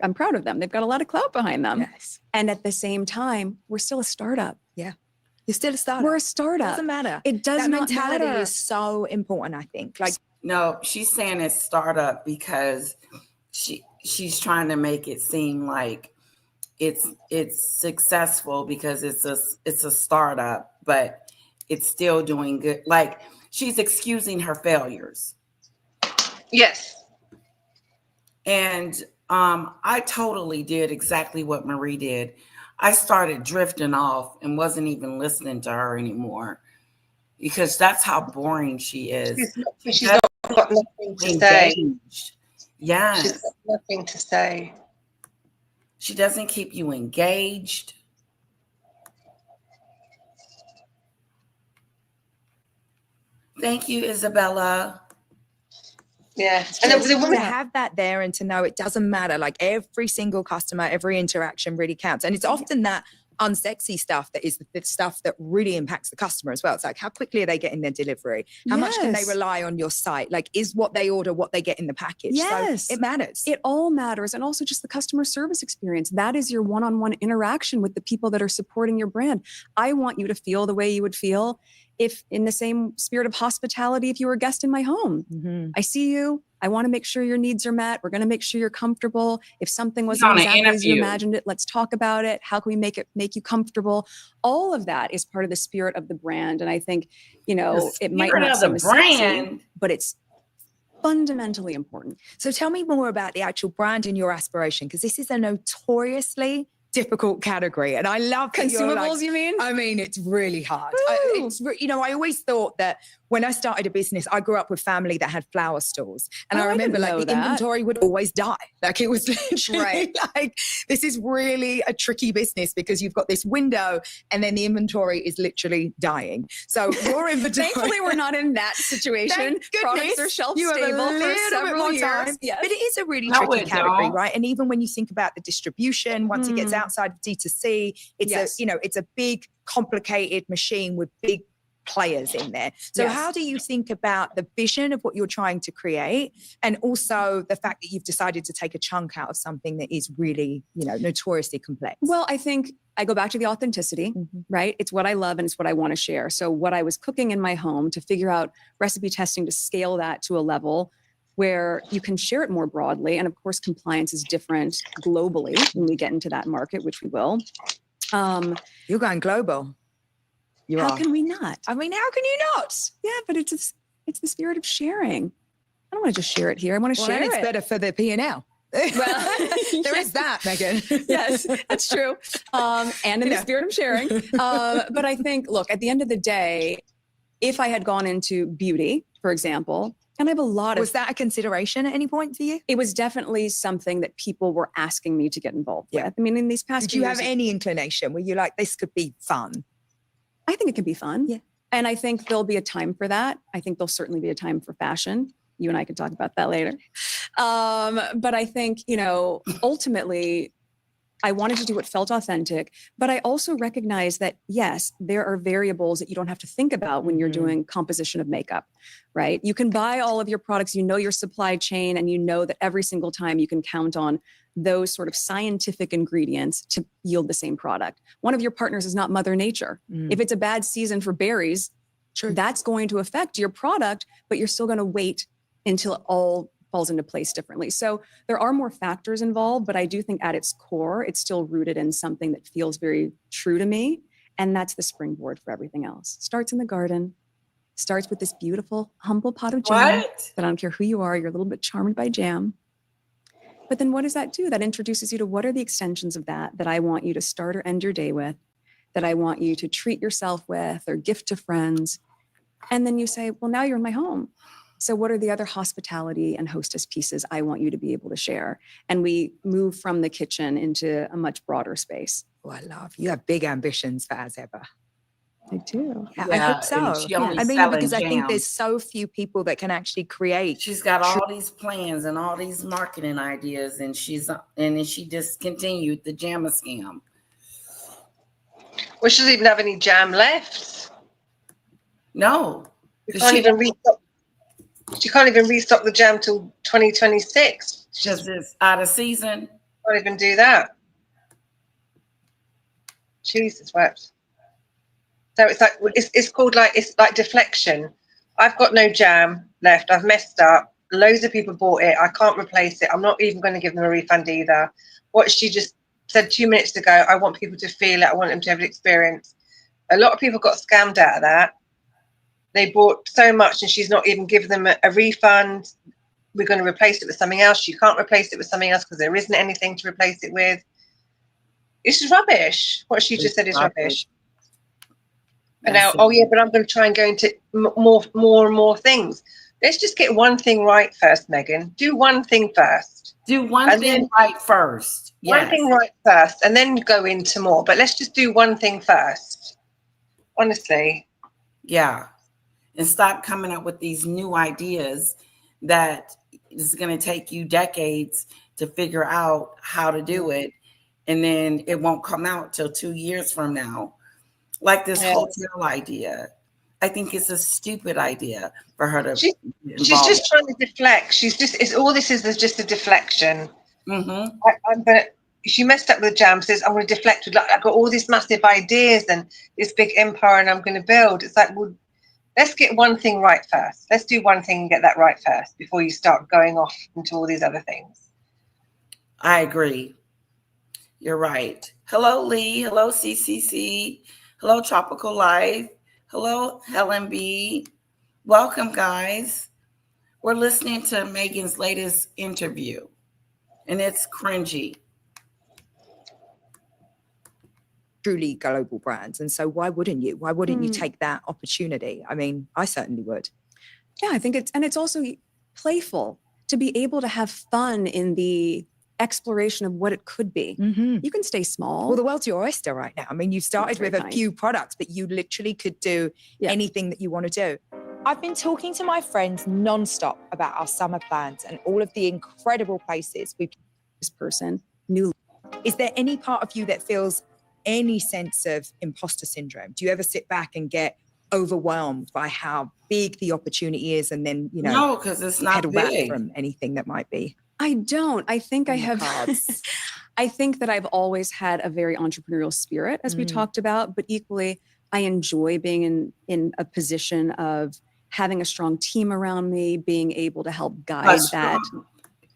I'm proud of them. They've got a lot of clout behind them. Yes. And at the same time, we're still a startup. Yeah. You're still a startup. We're a startup. Doesn't matter. It does that not mentality matter. is so important, I think. Like, No, she's saying it's startup because she's trying to make it seem like it's successful because it's a startup, but it's still doing good. Like she's excusing her failures. Yes. And I totally did exactly what Marie did. I started drifting off and wasn't even listening to her anymore because that's how boring she is. She's not got nothing to say. Yes. She's got nothing to say. She doesn't keep you engaged. Thank you, Isabella. Yeah. And the woman to have that there and to know it doesn't matter. Like every single customer, every interaction really counts. And it's often that unsexy stuff that is the stuff that really impacts the customer as well. It's like, how quickly are they getting their delivery? How much can they rely on your site? Like, is what they order what they get in the package? Yes. So it matters. It all matters. And also just the customer service experience. That is your one-on-one interaction with the people that are supporting your brand. I want you to feel the way you would feel if in the same spirit of hospitality, if you were a guest in my home. Mm-hmm. I see you. I want to make sure your needs are met. We're going to make sure you're comfortable. If something wasn't exactly as you imagined it, let's talk about it. How can we make you comfortable? All of that is part of the spirit of the brand. And I think, it might not seem sexy, but it's fundamentally important. So tell me more about the actual brand and your aspiration, because this is a notoriously difficult category. And I love consumables, you mean? I mean, it's really hard. I always thought that when I started a business, I grew up with family that had flower stores. And I remember the inventory would always die. Like it was literally like, this is really a tricky business because you've got this window and then the inventory is literally dying. So your inventory. Thankfully, we're not in that situation. Products are shelf stable for several years. Yes. But it is a really tricky category, right? And even when you think about the distribution, once it gets outside of D2C, it's a big, complicated machine with big players in there. So how do you think about the vision of what you're trying to create and also the fact that you've decided to take a chunk out of something that is really, notoriously complex? Well, I think I go back to the authenticity, right? It's what I love and it's what I want to share. So what I was cooking in my home to figure out recipe testing to scale that to a level where you can share it more broadly. And of course, compliance is different globally when we get into that market, which we will. You're going global. How can we not? I mean, how can you not? Yeah, but it's the spirit of sharing. I don't want to just share it here. I want to share it. It's better for the P&L. Well, there is that, Meghan. Yes, that's true. And in the spirit of sharing. But I think, look, at the end of the day, if I had gone into beauty, for example, and I have a lot of... Was that a consideration at any point for you? It was definitely something that people were asking me to get involved with. I mean, in these past Did you have any inclination? Were you like, this could be fun? I think it can be fun. Yeah. And I think there'll be a time for that. I think there'll certainly be a time for fashion. You and I can talk about that later. But I think, ultimately, I wanted to do what felt authentic, but I also recognize that, yes, there are variables that you don't have to think about when you're doing composition of makeup, right? You can buy all of your products, your supply chain, and you know that every single time you can count on those sort of scientific ingredients to yield the same product. One of your partners is not Mother Nature. If it's a bad season for berries, that's going to affect your product, but you're still going to wait until it all falls into place differently. So there are more factors involved, but I do think at its core, it's still rooted in something that feels very true to me. And that's the springboard for everything else. Starts in the garden, starts with this beautiful, humble pot of jam that I don't care who you are, you're a little bit charmed by jam. But then what does that do? That introduces you to what are the extensions of that I want you to start or end your day with, that I want you to treat yourself with or gift to friends. And then you say, well, now you're in my home. So what are the other hospitality and hostess pieces I want you to be able to share? And we move from the kitchen into a much broader space. Oh, I love you have big ambitions for As Ever. I do. Yeah, I hope so. She only I mean, selling because I think jams. there's so few people that can actually create. She's got all these plans and all these marketing ideas, and then she discontinued the Jamma scam. Well, she doesn't even have any jam left. No. We can't even restock. She can't even restock the jam till 2026. Just it's out of season. Can't even do that. Jesus wept. So it's like it's like deflection. I've got no jam left. I've messed up. Loads of people bought it. I can't replace it. I'm not even going to give them a refund either. What she just said 2 minutes ago, I want people to feel it. I want them to have an experience. A lot of people got scammed out of that. They bought so much and she's not even given them a refund. We're going to replace it with something else. You can't replace it with something else because there isn't anything to replace it with. It's just rubbish. What she just said is rubbish. And now, but I'm going to try and go into more and more things. Let's just get one thing right first, Meghan. Do one thing first. Do one thing right first. One thing right first, and then go into more. But let's just do one thing first. Honestly. Yeah. And stop coming up with these new ideas that is going to take you decades to figure out how to do it. And then it won't come out till 2 years from now. Like this hotel idea. I think it's a stupid idea for her to. She's just trying to deflect. All this is just a deflection. She messed up with the jam, says, I'm going to deflect with, I've got all these massive ideas and this big empire and I'm going to build. It's like, well, let's get one thing right first. Let's do one thing and get that right first before you start going off into all these other things. I agree. You're right. Hello, Lee. Hello, CCC. Hello, Tropical Life. Hello, Helen B. Welcome, guys. We're listening to Meghan's latest interview, and it's cringy. Truly global brands. And so why wouldn't you? Why wouldn't you take that opportunity? I mean, I certainly would. Yeah, I think it's also playful to be able to have fun in the exploration of what it could be. You can stay small. Well, the world's your oyster right now. I mean, you started with a few products, but you literally could do anything that you want to do. I've been talking to my friends nonstop about our summer plans and all of the incredible places we've. This person knew. Is there any part of you that feels any sense of imposter syndrome? Do you ever sit back and get overwhelmed by how big the opportunity is, and then no, because it's not pedal big. back from anything that might be? I don't. I think I have. I think that I've always had a very entrepreneurial spirit, as we talked about, but equally, I enjoy being in a position of having a strong team around me, being able to help guide that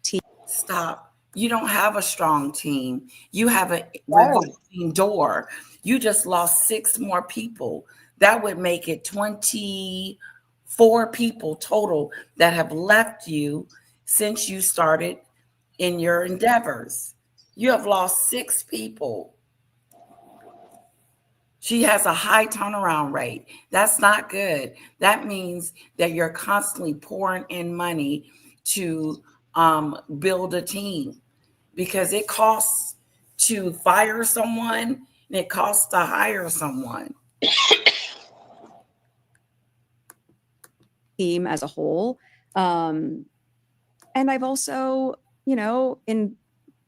team. Stop. You don't have a strong team. You have a revolving door. You just lost 6 more people. That would make it 24 people total that have left you since you started in your endeavors. You have lost 6 people. She has a high turnaround rate. That's not good. That means that you're constantly pouring in money to build a team, because it costs to fire someone and it costs to hire someone. team as a whole. And I've also, you know, in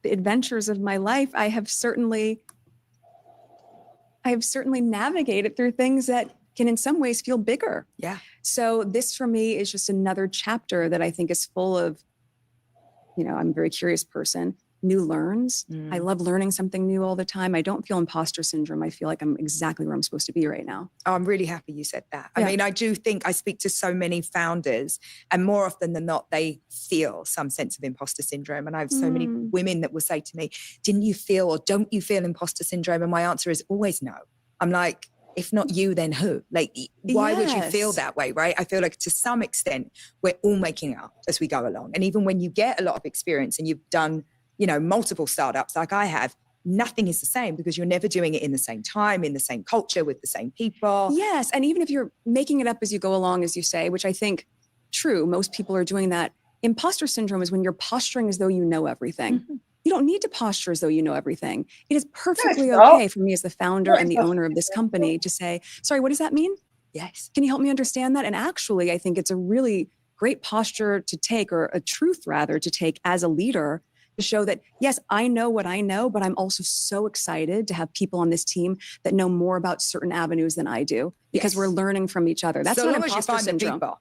the adventures of my life, I have certainly navigated through things that can in some ways feel bigger. Yeah. So this for me is just another chapter that I think is full of, you know, I'm a very curious person, new learns. I love learning something new all the time. I don't feel imposter syndrome. I feel like I'm exactly where I'm supposed to be right now. Oh, I'm really happy you said that. Yeah. I mean, I do think I speak to so many founders, and more often than not, they feel some sense of imposter syndrome. And I have so many women that will say to me, didn't you feel or don't you feel imposter syndrome? And my answer is always no. I'm like, if not you, then who? Like, why would you feel that way, right? I feel like to some extent, we're all making up as we go along. And even when you get a lot of experience and you've done, you know, multiple startups like I have, nothing is the same because you're never doing it in the same time, in the same culture, with the same people. Yes. And even if you're making it up as you go along, as you say, which I think true, most people are doing that. Imposter syndrome is when you're posturing as though you know everything. You don't need to posture as though you know everything. It is perfectly okay for me as the founder and the owner of this company to say, sorry, what does that mean? Yes. Can you help me understand that? And actually, I think it's a really great posture to take, or a truth rather, to take as a leader, to show that, yes, I know what I know, but I'm also so excited to have people on this team that know more about certain avenues than I do, because we're learning from each other. That's so not long as you imposter find syndrome. the people.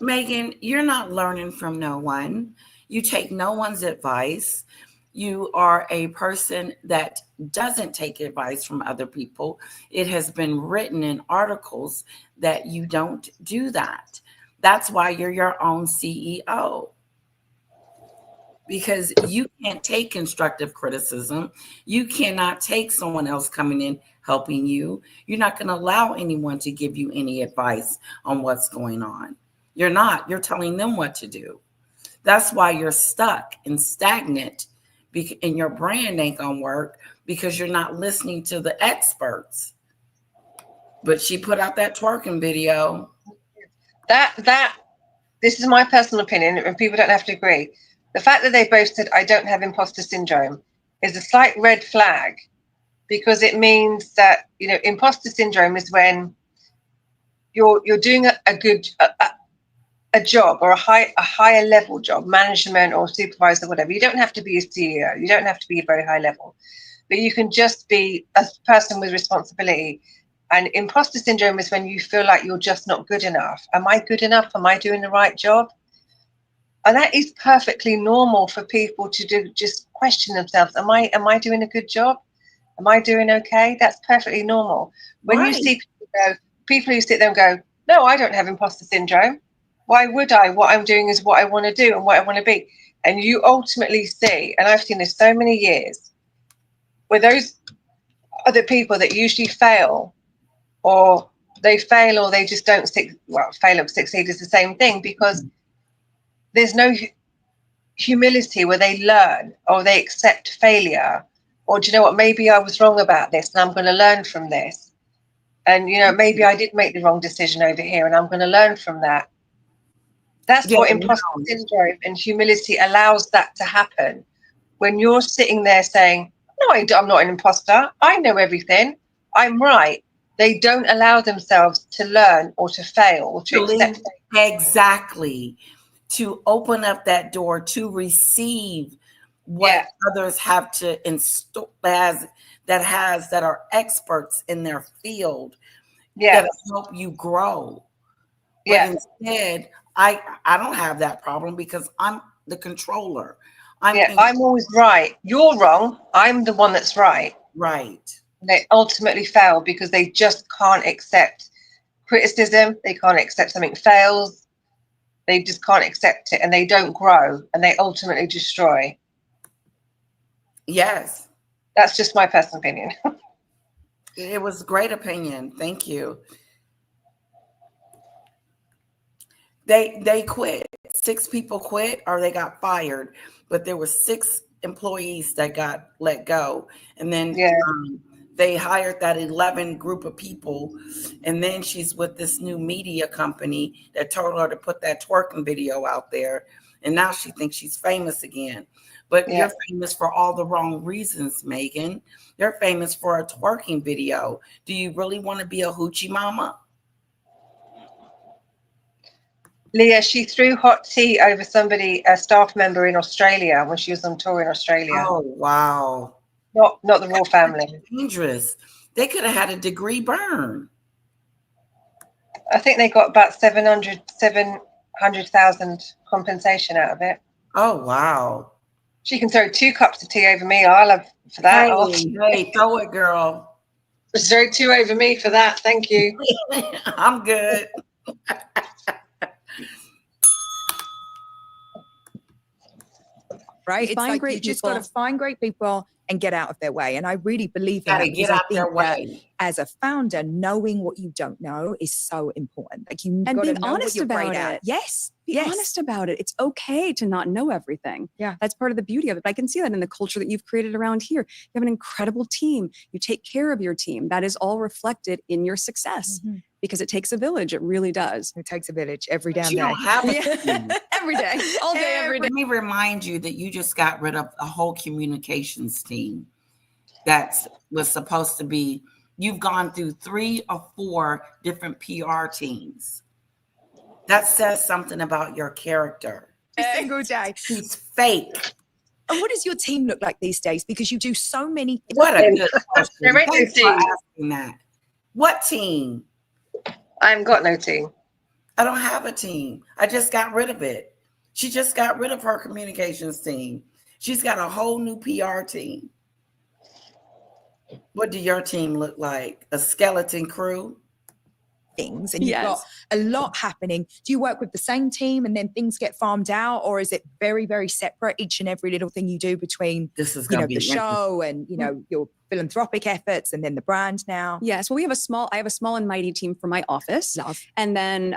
Meghan, you're not learning from no one. You take no one's advice. You are a person that doesn't take advice from other people. It has been written in articles that you don't do that. That's why you're your own CEO. Because you can't take constructive criticism. You cannot take someone else coming in helping you. You're not going to allow anyone to give you any advice on what's going on. You're not. You're telling them what to do. That's why you're stuck and stagnant, and your brand ain't going to work because you're not listening to the experts. But she put out that twerking video. This is my personal opinion, and people don't have to agree. The fact that they both said, I don't have imposter syndrome, is a slight red flag, because it means that, you know, imposter syndrome is when you're doing a good job, or a higher level job, management or supervisor, whatever. You don't have to be a CEO. You don't have to be a very high level, but you can just be a person with responsibility. And imposter syndrome is when you feel like you're just not good enough. Am I good enough? Am I doing the right job? And that is perfectly normal for people to do. Just question themselves. Am I doing a good job? Am I doing okay? That's perfectly normal. When you see people who sit there and go, no, I don't have imposter syndrome. Why would I? What I'm doing is what I want to do and what I want to be. And you ultimately see, and I've seen this so many years, where those are the people that usually fail, or they fail, or they just don't fail or succeed is the same thing, because there's no humility where they learn or they accept failure, or do you know what, maybe I was wrong about this and I'm going to learn from this. And, you know, maybe I did make the wrong decision over here and I'm going to learn from that. That's what imposter syndrome and humility allows that to happen. When you're sitting there saying, no, I'm not an imposter. I know everything. I'm right. They don't allow themselves to learn or to fail or to accept. Exactly. To open up that door to receive what others have to install, that are experts in their field, that help you grow. But instead, I don't have that problem because I'm the controller. I'm always right. You're wrong. I'm the one that's right. Right. They ultimately fail because they just can't accept criticism. They can't accept something fails. They just can't accept it, and they don't grow, and they ultimately destroy. Yes. That's just my personal opinion. It was a great opinion. Thank you. They quit. 6 people quit or they got fired, but there were 6 employees that got let go. And then they hired that 11 group of people. And then she's with this new media company that told her to put that twerking video out there. And now she thinks she's famous again. But Yeah. you're famous for all the wrong reasons, Meghan. You're famous for a twerking video. Do you really want to be a hoochie mama? Leah, she threw hot tea over somebody, a staff member in Australia when she was on tour in Australia. Oh, wow. Not the royal family. Dangerous. They could have had a degree burn. I think they got about 700,000 compensation out of it. Oh, wow. She can throw 2 cups of tea over me. I'll have for that. Hey, throw it, girl. Just throw 2 over me for that. Thank you. I'm good. Right? It's Find like great you just got to people. find great people and get out of their way. And I really believe in Gotta that, get because I out their think that way. as a founder, knowing what you don't know is so important. Like, you And got to being know what honest you're great about at. it. Yes. Be honest about it. It's okay to not know everything. Yeah. That's part of the beauty of it. But I can see that in the culture that you've created around here. You have an incredible team. You take care of your team. That is all reflected in your success because it takes a village. It really does. It takes a village every But damn you day. don't have a team. Every day, all day, every day. Let me remind you that you just got rid of a whole communications team that was supposed to be, you've gone through 3 or 4 different PR teams. That says something about your character. Every single day. She's fake. And what does your team look like these days? Because you do so many. What a good question. There ain't no Thanks for team. asking that. What team? I haven't got no team. I don't have a team. I just got rid of it. She just got rid of her communications team. She's got a whole new PR team. What do your team look like? A skeleton crew? Things, and you've got a lot happening. Do you work with the same team and then things get farmed out, or is it very, very separate, each and every little thing you do between This is you going know to be the show and your philanthropic efforts and then the brand now? Yes. Well, I have a small and mighty team for my office. Love. And then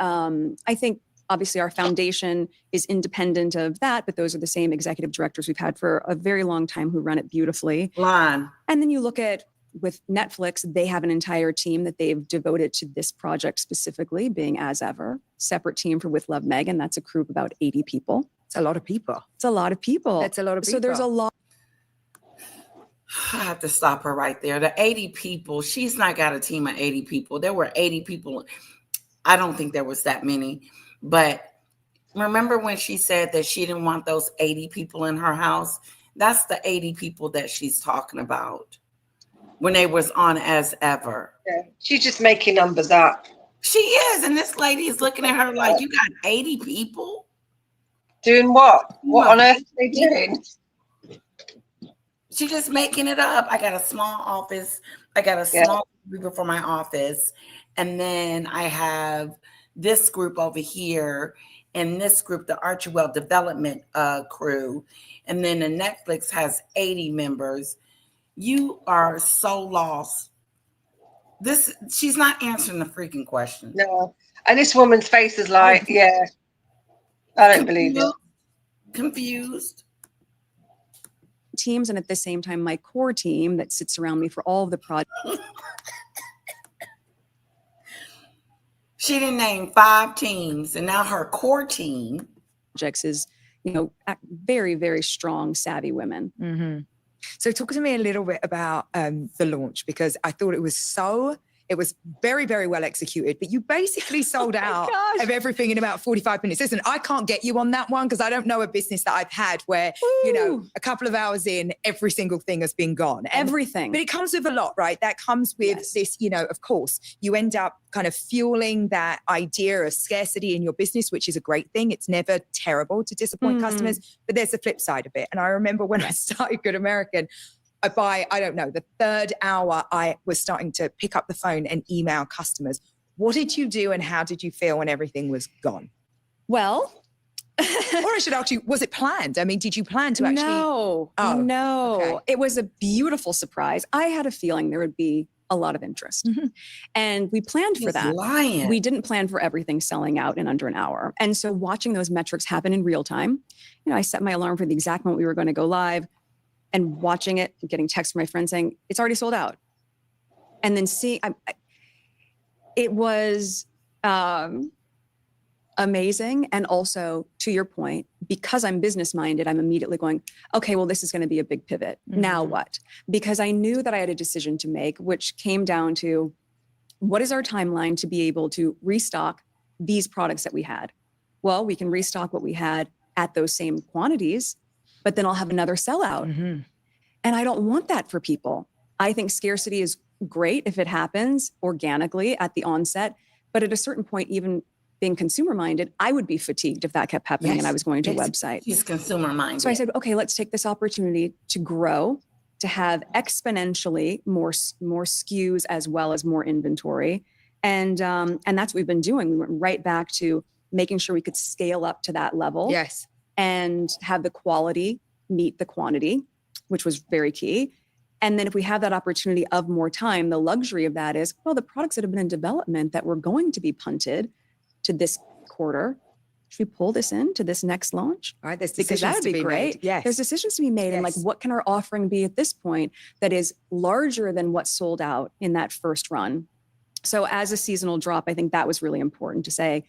I think obviously our foundation is independent of that, but those are the same executive directors we've had for a very long time who run it beautifully. Lon. And then you look at with Netflix, they have an entire team that they've devoted to this project specifically, being As Ever. Separate team for With Love Meghan. That's a group of about 80 people. It's a lot of people. It's a lot of people. That's a lot of people. So there's a lot. I have to stop her right there. The 80 people, she's not got a team of 80 people. There were 80 people. I don't think there was that many. But remember when she said that she didn't want those 80 people in her house? That's the 80 people that she's talking about when they was on As Ever. Yeah. She's just making numbers up. She is. And this lady is looking at her like, you got 80 people? Doing what? What on earth are they doing? She's just making it up. I got a small office. I got a small group for my office. And then I have this group over here and this group, the Archewell Development crew. And then the Netflix has 80 members. You are so lost. She's not answering the freaking question. No. And this woman's face is like, yeah, I don't believe it. Confused. Teams, and at the same time, my core team that sits around me for all of the projects. She didn't name 5 teams, and now her core team is, very, very strong, savvy women. Mm-hmm. So talk to me a little bit about the launch, because I thought it was very, very well executed, but you basically sold out of everything in about 45 minutes. Listen, I can't get you on that one because I don't know a business that I've had where, a couple of hours in, every single thing has been gone. Everything. But it comes with a lot, right? That comes with this, of course, you end up kind of fueling that idea of scarcity in your business, which is a great thing. It's never terrible to disappoint customers, but there's the flip side of it. And I remember when I started Good American, by, I don't know, the 3rd hour, I was starting to pick up the phone and email customers. What did you do and how did you feel when everything was gone? Well, or I should ask you, was it planned? I mean, did you plan to actually? No. Okay. It was a beautiful surprise. I had a feeling there would be a lot of interest. And we planned for that. Lying. We didn't plan for everything selling out in under an hour. And so watching those metrics happen in real time, I set my alarm for the exact moment we were going to go live. And watching it, getting texts from my friends saying, it's already sold out. And then it was amazing. And also, to your point, because I'm business minded, I'm immediately going, okay, well, this is going to be a big pivot. Now what? Because I knew that I had a decision to make, which came down to what is our timeline to be able to restock these products that we had? Well, we can restock what we had at those same quantities, but then I'll have another sellout. And I don't want that for people. I think scarcity is great if it happens organically at the onset, but at a certain point, even being consumer minded, I would be fatigued if that kept happening and I was going to a website. She's consumer minded. So I said, okay, let's take this opportunity to grow, to have exponentially more SKUs as well as more inventory. And that's what we've been doing. We went right back to making sure we could scale up to that level. Yes. And have the quality meet the quantity, which was very key. And then if we have that opportunity of more time, the luxury of that is, well, the products that have been in development that were going to be punted to this quarter, should we pull this in to this next launch? All right, there's Because that would be great. Yes. There's decisions to be made. And like, what can our offering be at this point that is larger than what sold out in that first run? So as a seasonal drop, I think that was really important to say,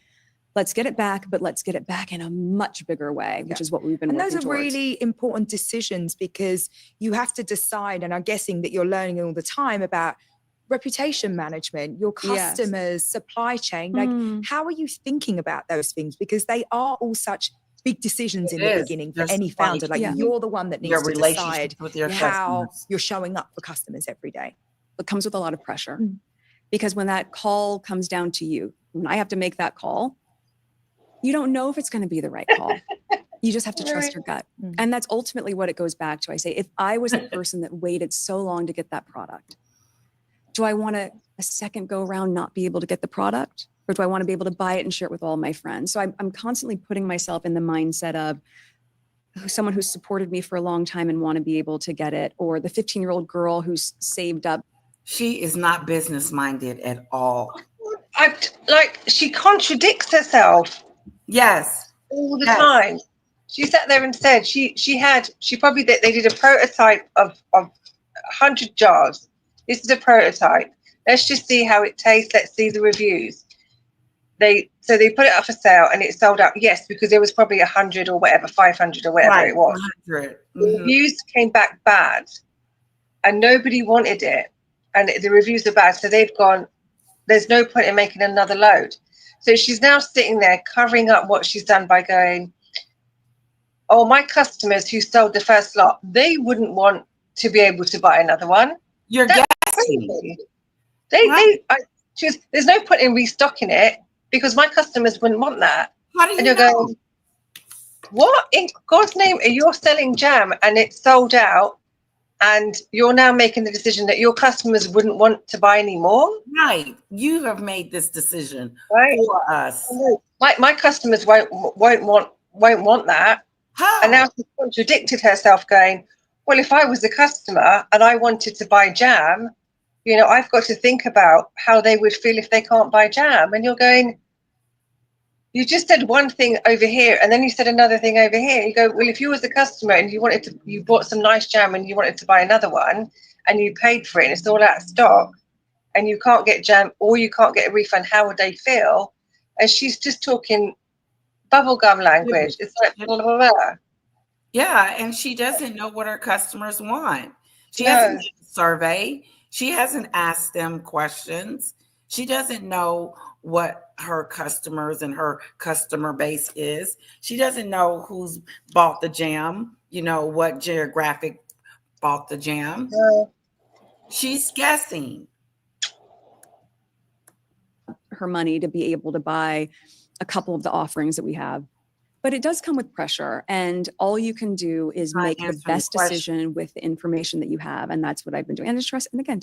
let's get it back, but let's get it back in a much bigger way, which is what we've been working towards. And those are really important decisions because you have to decide, and I'm guessing that you're learning all the time about reputation management, your customers, supply chain. Like, how are you thinking about those things? Because they are all such big decisions in the beginning for any founder. Like, you're the one that needs to decide with your how customers. you're showing up for customers every day. It comes with a lot of pressure because when that call comes down to you, when I have to make that call, you don't know if it's going to be the right call. You just have to trust your gut. And that's ultimately what it goes back to. I say, if I was the person that waited so long to get that product, do I want to a second go around not be able to get the product? Or do I want to be able to buy it and share it with all my friends? So I'm constantly putting myself in the mindset of someone who's supported me for a long time and want to be able to get it, or the 15-year-old girl who's saved up. She is not business minded at all. She contradicts herself. Yes. All the time. She sat there and said they did a prototype of 100 jars. This is a prototype. Let's just see how it tastes. Let's see the reviews. They put it up for sale and it sold out. Yes, because there was probably 100 or whatever, 500 or whatever it was. 100. The reviews came back bad and nobody wanted it. And the reviews are bad. So they've gone, there's no point in making another load. So she's now sitting there covering up what she's done by going, oh, my customers who sold the first lot, they wouldn't want to be able to buy another one. You're guessing. There's no point in restocking it because my customers wouldn't want that. How do you and you're know? going, what in God's name are you selling jam and it's sold out and you're now making the decision that your customers wouldn't want to buy any more? Right. You have made this decision for us. My customers won't want that. How? And now she contradicted herself going, well, if I was a customer and I wanted to buy jam, I've got to think about how they would feel if they can't buy jam. And you're going, you just said one thing over here and then you said another thing over here. You go, well, if you was a customer and you bought some nice jam and you wanted to buy another one and you paid for it and it's all out of stock and you can't get jam or you can't get a refund, how would they feel? And she's just talking bubblegum language. It's like blah, blah, blah. Yeah, and she doesn't know what her customers want. She hasn't done a survey. She hasn't asked them questions. She doesn't know what her customers and her customer base is. She doesn't know who's bought the jam, what geographic bought the jam. She's guessing. Her money to be able to buy a couple of the offerings that we have. But it does come with pressure, and all you can do is make the best decision with the information that you have, and that's what I've been doing. And to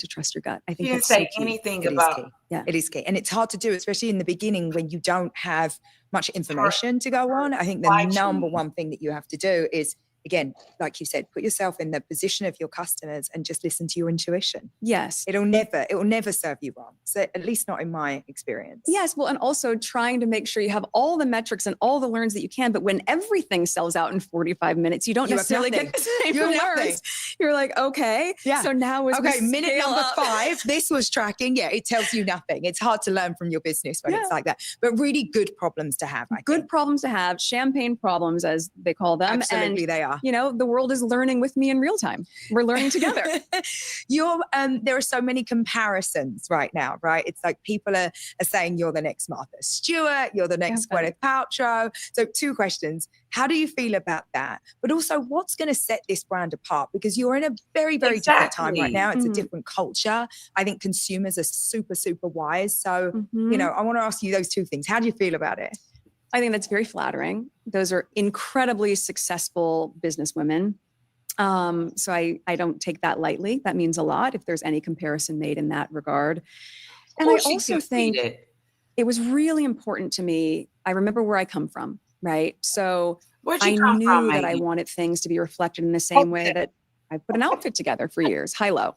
trust your gut. I think that's so key. Anything It about is key. Yeah, it is key, and it's hard to do, especially in the beginning when you don't have much information to go on. I think the number one thing that you have to do is again, like you said, put yourself in the position of your customers and just listen to your intuition. Yes. It will never serve you wrong. So at least not in my experience. Yes. Well, and also trying to make sure you have all the metrics and all the learns that you can. But when everything sells out in 45 minutes, you don't necessarily get the same rewards. You're like, okay. Yeah. So now is okay, minute number up. 5, this was tracking. Yeah, it tells you nothing. It's hard to learn from your business when it's like that. But really good problems to have, I think. Good problems to have, champagne problems, as they call them. Absolutely, and, they are. You know, the world is learning with me in real time. We're learning together. There are so many comparisons right now, right? It's like people are saying you're the next Martha Stewart, you're the next Gwyneth Paltrow. So 2 questions. How do you feel about that? But also, what's going to set this brand apart? Because you're in a very, very different time right now. It's a different culture. I think consumers are super, super wise. So, you know, I want to ask you those 2 things. How do you feel about it? I think that's very flattering. Those are incredibly successful businesswomen. So I don't take that lightly. That means a lot if there's any comparison made in that regard. And I also think it was really important to me. I remember where I come from, right? So I knew that I wanted things to be reflected in the same way that I put an outfit together for years, high-low.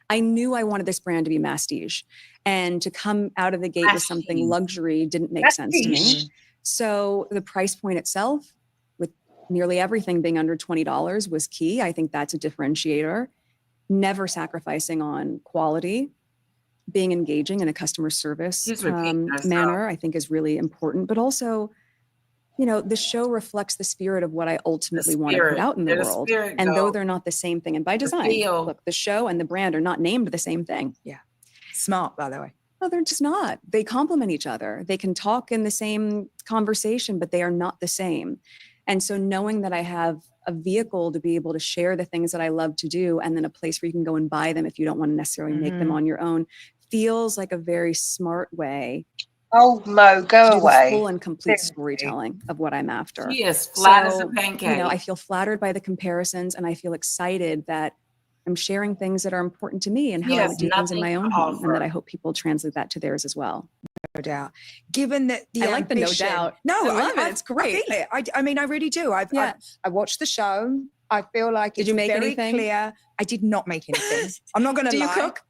I knew I wanted this brand to be mastige, and to come out of the gate with something luxury didn't make sense to me. So the price point itself, with nearly everything being under $20, was key. I think that's a differentiator. Never sacrificing on quality, being engaging in a customer service manner, I think is really important. But also, you know, the show reflects the spirit of what I ultimately want to put out in the world. And though they're not the same thing, and by design, look, the show and the brand are not named the same thing. Yeah. Smart, by the way. No, they're just not. They complement each other. They can talk in the same conversation, but they are not the same. And so knowing that I have a vehicle to be able to share the things that I love to do, and then a place where you can go and buy them if you don't want to necessarily make them on your own, feels like a very smart way. Oh, Mo, go away. The full and complete storytelling of what I'm after. She is flat as a pancake. You know, I feel flattered by the comparisons, and I feel excited that I'm sharing things that are important to me and how I would do things in my own home, and that I hope people translate that to theirs as well. No doubt. Given that I like the no doubt. No, I love it. It's great. I feel it. I mean, I really do. I watched the show. I feel like it's very clear. I did not make anything. I'm not going to lie. Do you cook?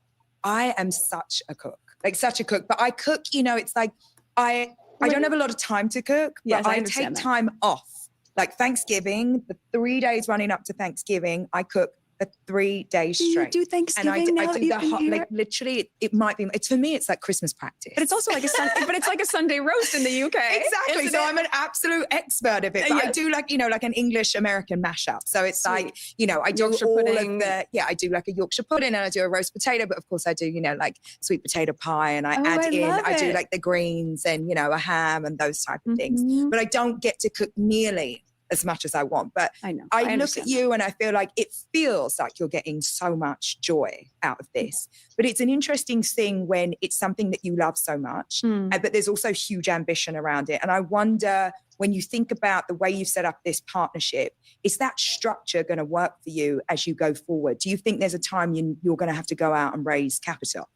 I am such a cook. Like such a cook. But I cook, you know, it's like I don't have a lot of time to cook, but I take time off. Like Thanksgiving, the 3 days running up to Thanksgiving, I cook for 3 days straight. You do Thanksgiving and I do the hot, like literally, it might be. It's for me, it's like Christmas practice. But it's also like it's like a Sunday roast in the UK. Exactly. So I'm an absolute expert of it. But I do like, you know, like an English American mashup. So it's like, you know, I do Yorkshire pudding. I do like a Yorkshire pudding, and I do a roast potato. But of course, I do, you know, like sweet potato pie, and I do like the greens and, you know, a ham and those type of things. But I don't get to cook nearly as much as I want. But I look at you and I feel like it feels like you're getting so much joy out of this. But it's an interesting thing when it's something that you love so much, but there's also huge ambition around it. And I wonder, when you think about the way you set up this partnership, is that structure going to work for you as you go forward? Do you think there's a time you're going to have to go out and raise capital?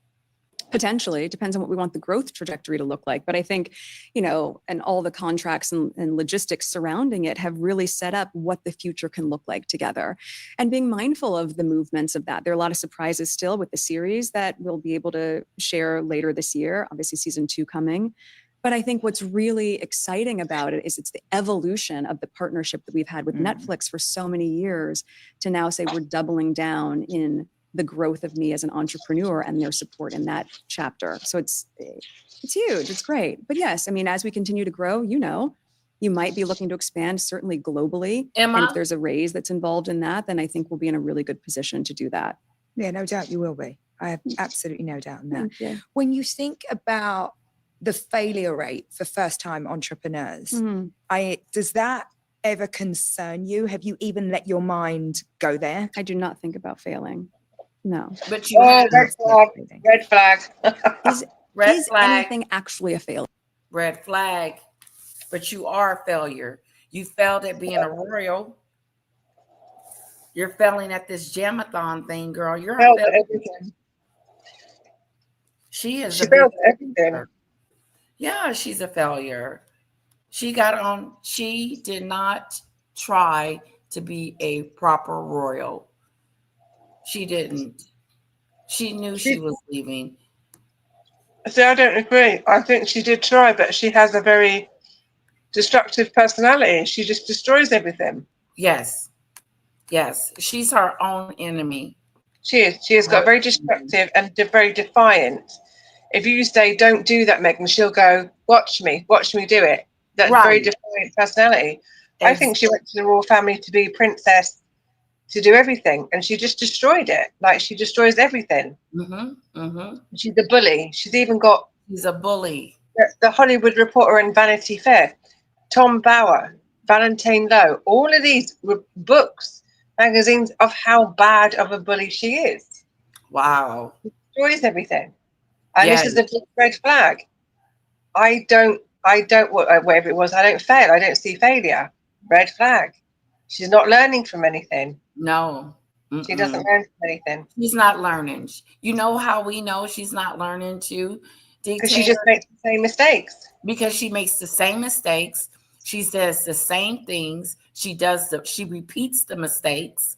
Potentially. It depends on what we want the growth trajectory to look like. But I think, you know, and all the contracts and logistics surrounding it have really set up what the future can look like together. And being mindful of the movements of that. There are a lot of surprises still with the series that we'll be able to share later this year, obviously season 2 coming. But I think what's really exciting about it is it's the evolution of the partnership that we've had with Netflix for so many years to now say we're doubling down in the growth of me as an entrepreneur and their support in that chapter. So it's huge. It's great. But yes, I mean, as we continue to grow, you know, you might be looking to expand certainly globally. And if there's a raise that's involved in that, then I think we'll be in a really good position to do that. Yeah, no doubt you will be. I have absolutely no doubt in that. Thank you. When you think about the failure rate for first-time entrepreneurs, does that ever concern you? Have you even let your mind go there? I do not think about failing. No. But you red flag. Is anything actually a failure? Red flag. But you are a failure. You failed at being a royal. You're failing at this jamathon thing, girl. You're a failure. She failed at everything. Yeah, she's a failure. She got on. She did not try to be a proper royal. She didn't. She knew she was leaving. See, I don't agree. I think she did try, but she has a very destructive personality. She just destroys everything. Yes. Yes. She's her own enemy. She is. She has got very destructive and very defiant. If you say, don't do that, Meghan, she'll go, watch me do it. That's very defiant personality. I think she went to the royal family to be princess, to do everything, and she just destroyed it. Like, she destroys everything. She's a bully. She's even got... She's a bully. The Hollywood Reporter and Vanity Fair, Tom Bauer, Valentine Lowe, all of these books, magazines of how bad of a bully she is. Wow. She destroys everything. And this is a big red flag. I don't, whatever it was, I don't fail. I don't see failure. Red flag. She's not learning from anything. No. She doesn't learn from anything. She's not learning. You know how we know she's not learning too? Because she just makes the same mistakes. Because she makes the same mistakes. She says the same things. She repeats the mistakes.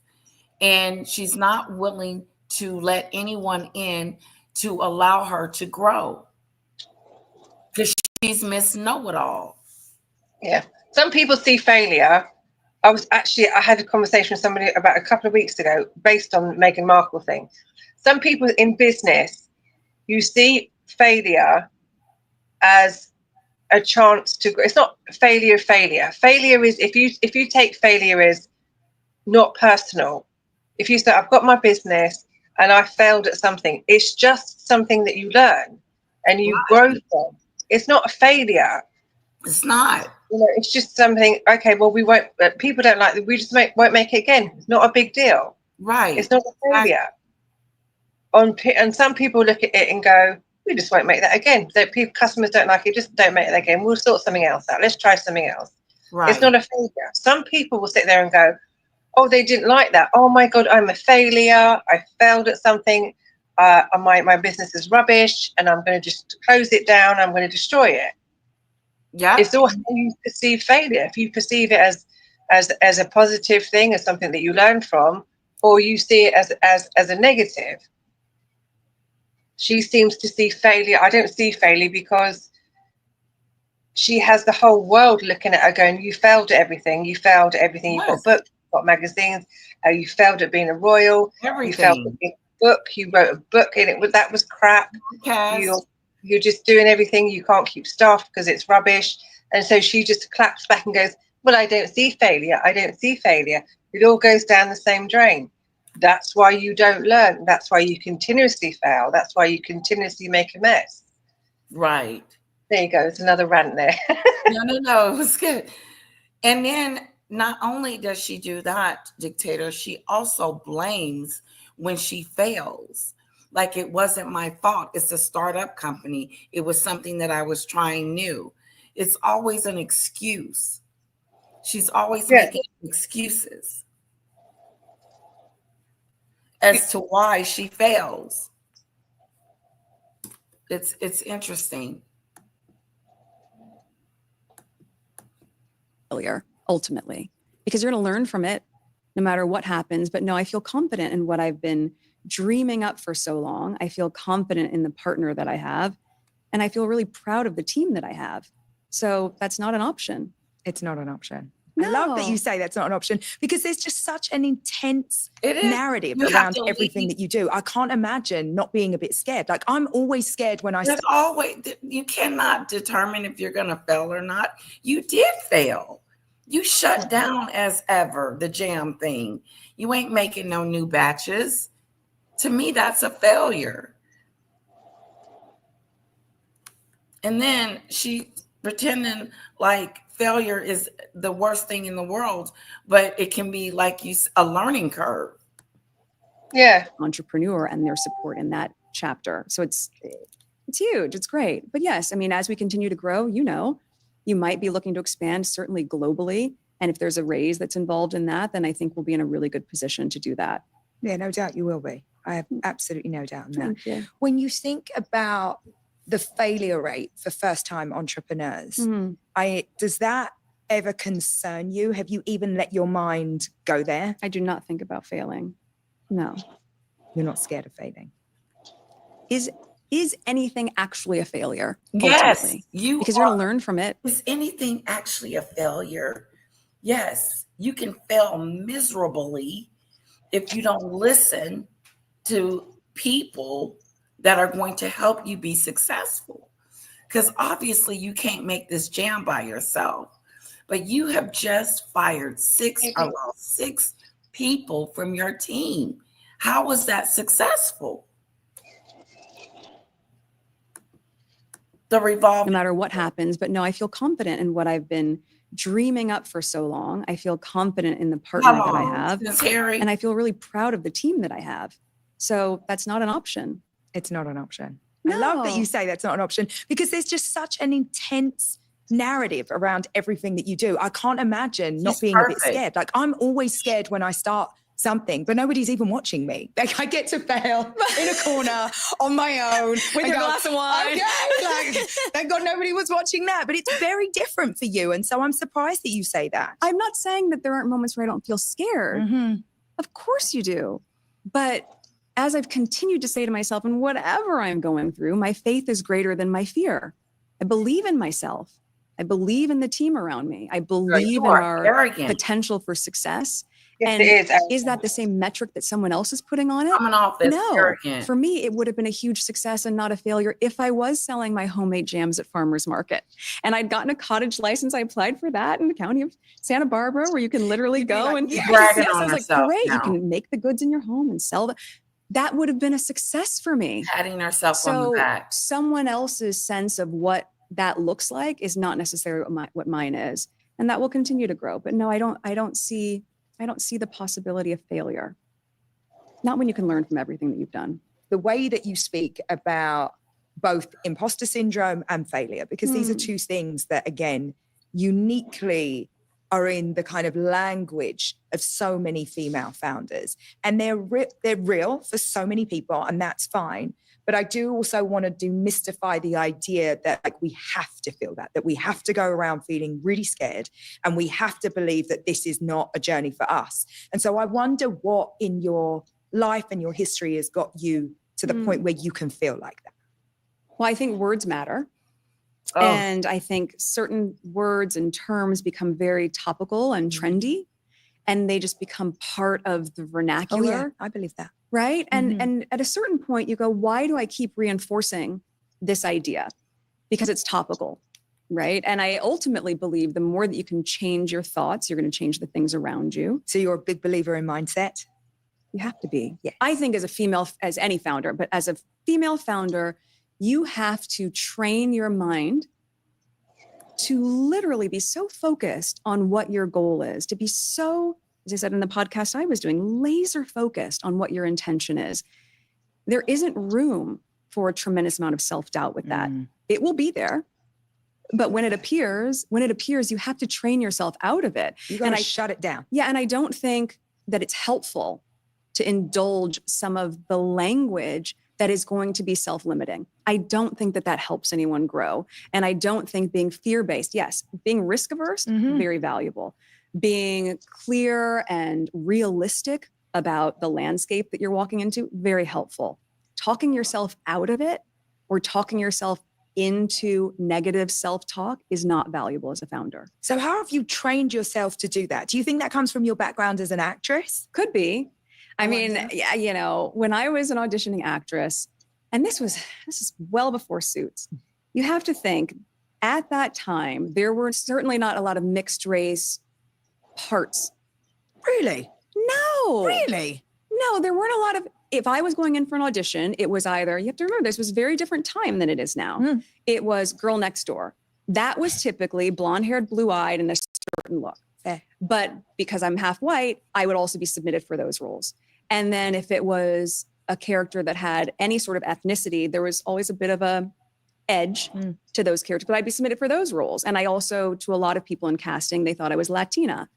And she's not willing to let anyone in to allow her to grow. Because she's Miss Know-It-All. Yeah. Some people see failure. I had a conversation with somebody about a couple of weeks ago based on Meghan Markle thing. Some people in business, you see failure as a chance to grow. It's not failure. Failure is if you take failure as not personal. If you say, I've got my business and I failed at something, it's just something that you learn and you grow from. It's not a failure. It's not. You know, it's just something. Okay, well, we won't. People don't like it. We just won't make it again. It's not a big deal. Right. It's not a failure. And some people look at it and go, "We just won't make that again." So customers don't like it. Just don't make it again. We'll sort something else out. Let's try something else. Right. It's not a failure. Some people will sit there and go, "Oh, they didn't like that. Oh my God, I'm a failure. I failed at something. My business is rubbish, and I'm going to just close it down. I'm going to destroy it." Yeah. It's all how you perceive failure. If you perceive it as a positive thing, as something that you learn from, or you see it as a negative. She seems to see failure. I don't see failure because she has the whole world looking at her going, you failed at everything. You failed at everything. You've got books, you've got magazines. You failed at being a royal. Everything. You failed at being a book. You wrote a book and that was crap. You're just doing everything. You can't keep staff because it's rubbish. And so she just claps back and goes, well, I don't see failure. I don't see failure. It all goes down the same drain. That's why you don't learn. That's why you continuously fail. That's why you continuously make a mess. Right. There you go. It's another rant there. No. It was good. And then not only does she do that, dictator, she also blames when she fails. Like, it wasn't my fault. It's a startup company. It was something that I was trying new. It's always an excuse. She's always making excuses as to why she fails. It's interesting. Failure, ultimately, because you're going to learn from it no matter what happens. But no, I feel confident in what I've been dreaming up for so long. I feel confident in the partner that I have, and I feel really proud of the team that I have. So that's not an option. It's not an option. No. I love that you say that's not an option, because there's just such an intense narrative around everything that you do. I can't imagine not being a bit scared. Like, I'm always scared when you cannot determine if you're going to fail or not. You did fail. You shut down as ever, the jam thing. You ain't making no new batches. To me, that's a failure. And then she pretending like failure is the worst thing in the world, but it can be, like a learning curve. Yeah. Entrepreneur and their support in that chapter. So it's huge. It's great. But yes, I mean, as we continue to grow, you might be looking to expand, certainly globally. And if there's a raise that's involved in that, then I think we'll be in a really good position to do that. Yeah, no doubt you will be. I have absolutely no doubt in that. Thank you. When you think about the failure rate for first-time entrepreneurs, does that ever concern you? Have you even let your mind go there? I do not think about failing. No. You're not scared of failing. Is anything actually a failure? Yes, Ultimately? you Because you're are. going to learn from it. Is anything actually a failure? Yes, you can fail miserably if you don't listen to people that are going to help you be successful. Because obviously you can't make this jam by yourself. But you have just fired six people from your team. How was that successful? The revolving. No matter what happens. But no, I feel confident in what I've been dreaming up for so long. I feel confident in the partner that I have. And I feel really proud of the team that I have. So that's not an option. It's not an option. No. I love that you say that's not an option, because there's just such an intense narrative around everything that you do. I can't imagine not being a bit scared. Like, I'm always scared when I start something, but nobody's even watching me. Like, I get to fail in a corner on my own with your glass of wine. Okay, like, thank God nobody was watching that. But it's very different for you, and so I'm surprised that you say that. I'm not saying that there aren't moments where I don't feel scared. Mm-hmm. Of course you do, but as I've continued to say to myself, and whatever I'm going through, my faith is greater than my fear. I believe in myself. I believe in the team around me. I believe in our potential for success. Yes, and it is that the same metric that someone else is putting on it? Coming off as no. arrogant. For me, it would have been a huge success and not a failure if I was selling my homemade jams at farmers market. And I'd gotten a cottage license. I applied for that in the county of Santa Barbara, where you can literally go and bragging on I was like, herself great, now. you can make the goods in your home and sell them. That would have been a success for me. Patting herself on the back. Someone else's sense of what that looks like is not necessarily what mine is. And that will continue to grow. But no, I don't see the possibility of failure. Not when you can learn from everything that you've done. The way that you speak about both imposter syndrome and failure, because these are two things that, again, uniquely are in the kind of language of so many female founders. And they're real for so many people, and that's fine. But I do also want to demystify the idea that, like, we have to feel that we have to go around feeling really scared, and we have to believe that this is not a journey for us. And so I wonder what in your life and your history has got you to the point where you can feel like that. Well, I think words matter. Oh. And I think certain words and terms become very topical and trendy, and they just become part of the vernacular. Oh, yeah, I believe that. Right. And at a certain point you go, why do I keep reinforcing this idea? Because it's topical. Right. And I ultimately believe the more that you can change your thoughts, you're going to change the things around you. So you're a big believer in mindset? You have to be. Yes. I think as a female, as any founder, but as a female founder, you have to train your mind to literally be so focused on what your goal is, to be so, as I said in the podcast I was doing, laser focused on what your intention is. There isn't room for a tremendous amount of self-doubt with that. It will be there. But when it appears, you have to train yourself out of it. You got to shut it down. Yeah. And I don't think that it's helpful to indulge some of the language that is going to be self-limiting. I don't think that that helps anyone grow. And I don't think being fear-based, yes, being risk-averse, very valuable. Being clear and realistic about the landscape that you're walking into, very helpful. Talking yourself out of it or talking yourself into negative self-talk is not valuable as a founder. So how have you trained yourself to do that? Do you think that comes from your background as an actress? Could be. I mean, yeah, you know, when I was an auditioning actress, and this is well before Suits, you have to think at that time, there were certainly not a lot of mixed race parts. Really? No. Really? No, there weren't a lot of, if I was going in for an audition, it was either, you have to remember, this was a very different time than it is now. It was girl next door. That was typically blonde-haired, blue-eyed, and a certain look. But because I'm half white, I would also be submitted for those roles. And then if it was a character that had any sort of ethnicity, there was always a bit of a edge to those characters, but I'd be submitted for those roles. And I also, to a lot of people in casting, they thought I was Latina.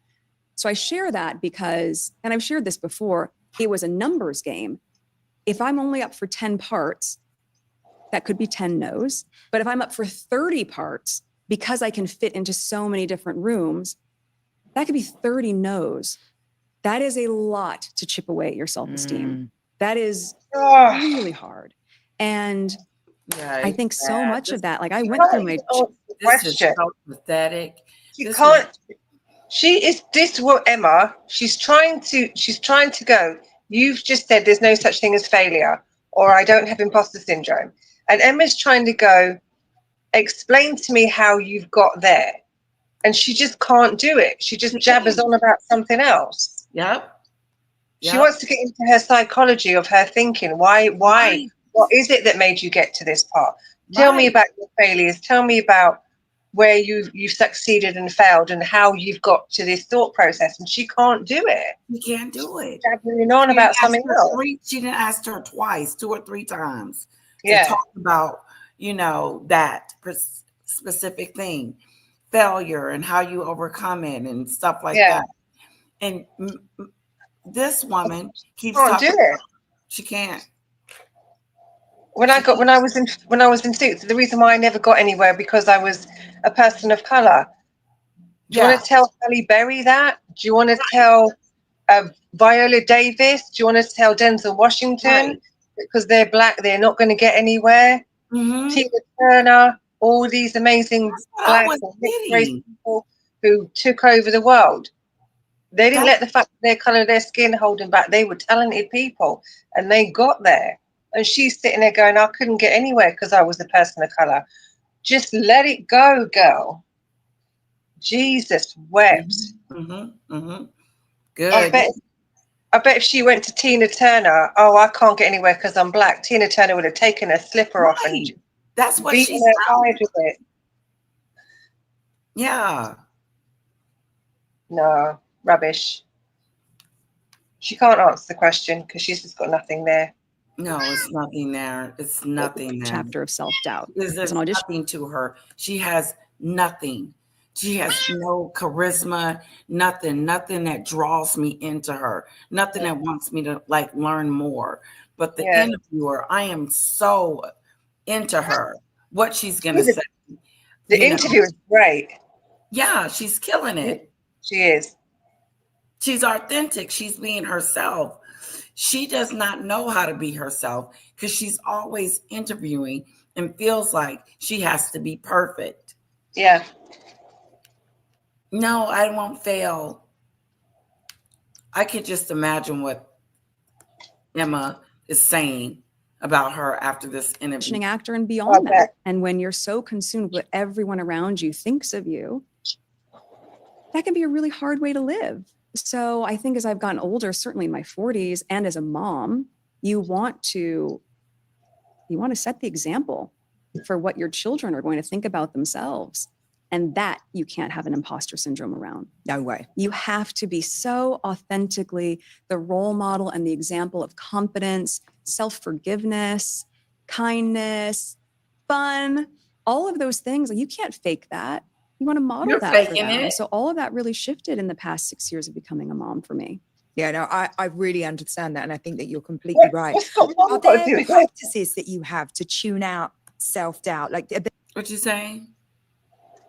So I share that because, and I've shared this before, it was a numbers game. If I'm only up for 10 parts, that could be 10 no's. But if I'm up for 30 parts, because I can fit into so many different rooms, that could be 30 no's. That is a lot to chip away at your self-esteem. That is really hard. And I think so much of that, like I went through my this is so pathetic. You can't. She is this what Emma? She's trying to go. You've just said there's no such thing as failure, or I don't have imposter syndrome, and Emma's trying to go. Explain to me how you've got there, and she just can't do it. She just jabbers on about something else. Yep. She wants to get into her psychology of her thinking. Why? What is it that made you get to this part? Tell me about your failures. Tell me about where you've succeeded and failed and how you've got to this thought process. And she can't do it. She can't do it. Jabbering on about something else. She didn't ask her twice, 2 or 3 times to talk about, that specific thing, failure and how you overcome it and stuff like that. And this woman keeps talking. She can't. When I was in Suits, the reason why I never got anywhere because I was a person of color. Do you want to tell Halle Berry that? Do you want to tell Viola Davis? Do you want to tell Denzel Washington? Because they're black, they're not going to get anywhere. Tina Turner, all these amazing black and mixed race people who took over the world. They didn't let the fact of their color of their skin hold them back. They were talented people, and they got there. And she's sitting there going, I couldn't get anywhere because I was a person of color. Just let it go, girl. Jesus wept. Good. I bet if she went to Tina Turner, I can't get anywhere because I'm black. Tina Turner would have taken her slipper off and that's what beaten she's her hide with it. Yeah. No, rubbish. She can't answer the question because she's just got nothing there. No, it's nothing there. It's nothing there. Chapter of self-doubt. There's nothing to her. She has nothing. She has no charisma, nothing that draws me into her, nothing that wants me to learn more. But the interviewer, I am so into her, what she's going to say. The interview is great. Yeah, she's killing it. She is. She's authentic. She's being herself. She does not know how to be herself because she's always interviewing and feels like she has to be perfect. Yeah. No, I won't fail. I could just imagine what Emma is saying about her after this interview. Actor and beyond that. And when you're so consumed with what everyone around you thinks of you, that can be a really hard way to live. So I think as I've gotten older, certainly in my 40s and as a mom, you want to set the example for what your children are going to think about themselves. And that you can't have an imposter syndrome around. No way. You have to be so authentically the role model and the example of confidence, self-forgiveness, kindness, fun, all of those things. You can't fake that. You want to model that for them. So all of that really shifted in the past 6 years of becoming a mom for me. Yeah, no, I really understand that. And I think that you're completely right. Are there practices that you have to tune out self-doubt? What you saying?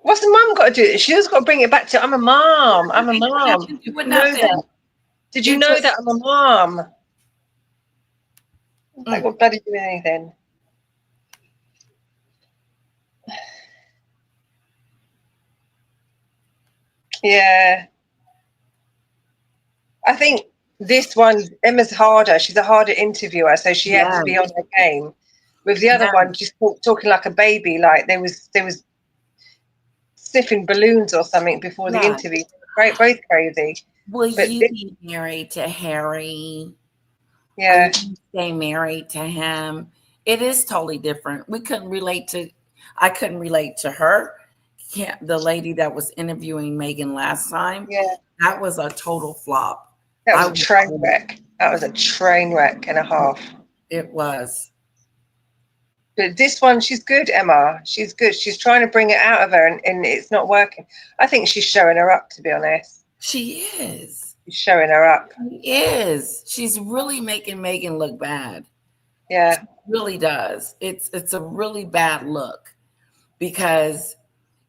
What's the mom got to do? She just got to bring it back to, I'm a mom. I'm a mom. Did you know that I'm a mom? I got bloody do anything. Yeah. I think this one, Emma's harder. She's a harder interviewer, so she had to be on her game. With the other one, just talking like a baby, like there was sniffing balloons or something before the interview. Both crazy. Will you be married to Harry? Yeah. Stay married to him. It is totally different. I couldn't relate to her. The lady that was interviewing Meghan last time. Yeah. That was a total flop. That was a train wreck. That was a train wreck and a half. It was. But this one, she's good, Emma. She's good. She's trying to bring it out of her, and it's not working. I think she's showing her up, to be honest. She is. She's showing her up. She is. She's really making Meghan look bad. Yeah. She really does. It's a really bad look because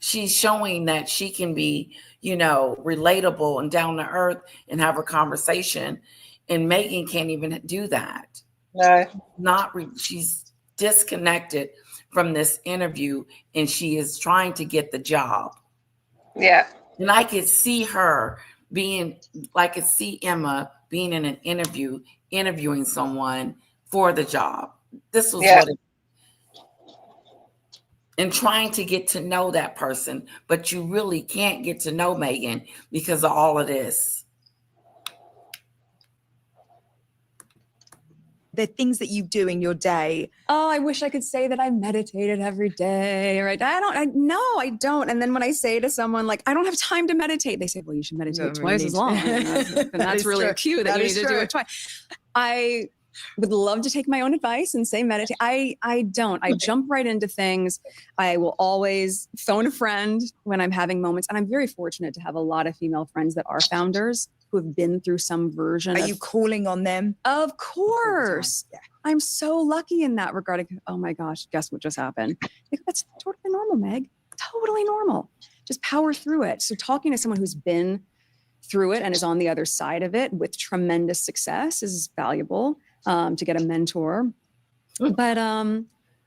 she's showing that she can be, you know, relatable and down to earth and have a conversation. And Meghan can't even do that. No. She's disconnected from this interview, and she is trying to get the job. Yeah. And I could see her I could see Emma being in an interview, interviewing someone for the job. This was what and trying to get to know that person, but you really can't get to know Meghan because of all of this. The things that you do in your day. Oh, I wish I could say that I meditated every day. Right? No, I don't. And then when I say to someone like, I don't have time to meditate, they say, well, you should meditate twice as long. And that's really a cue that you need to do it twice. I would love to take my own advice and say meditate. I don't. I jump right into things. I will always phone a friend when I'm having moments. And I'm very fortunate to have a lot of female friends that are founders who have been through some version. Are you calling on them? Of course. Yeah. I'm so lucky in that regard. Oh my gosh, guess what just happened? That's totally normal, Meg. Totally normal. Just power through it. So talking to someone who's been through it and is on the other side of it with tremendous success is valuable. To get a mentor. But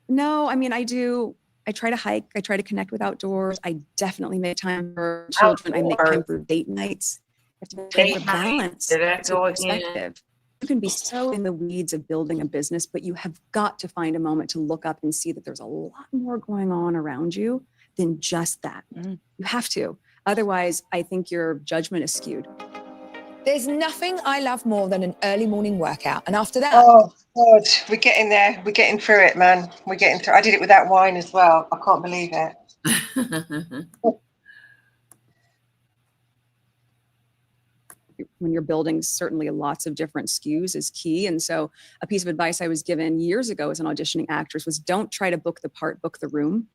no, I mean, I try to hike. I try to connect with outdoors. I definitely make time for children. I make time for date nights. I have to make time for balance. Perspective. You can be so in the weeds of building a business, but you have got to find a moment to look up and see that there's a lot more going on around you than just that. You have to. Otherwise, I think your judgment is skewed. There's nothing I love more than an early morning workout. And after that... Oh, God, we're getting there. We're getting through it, man. We're getting through. I did it without wine as well. I can't believe it. When you're building certainly lots of different SKUs is key. And so a piece of advice I was given years ago as an auditioning actress was don't try to book the part, book the room.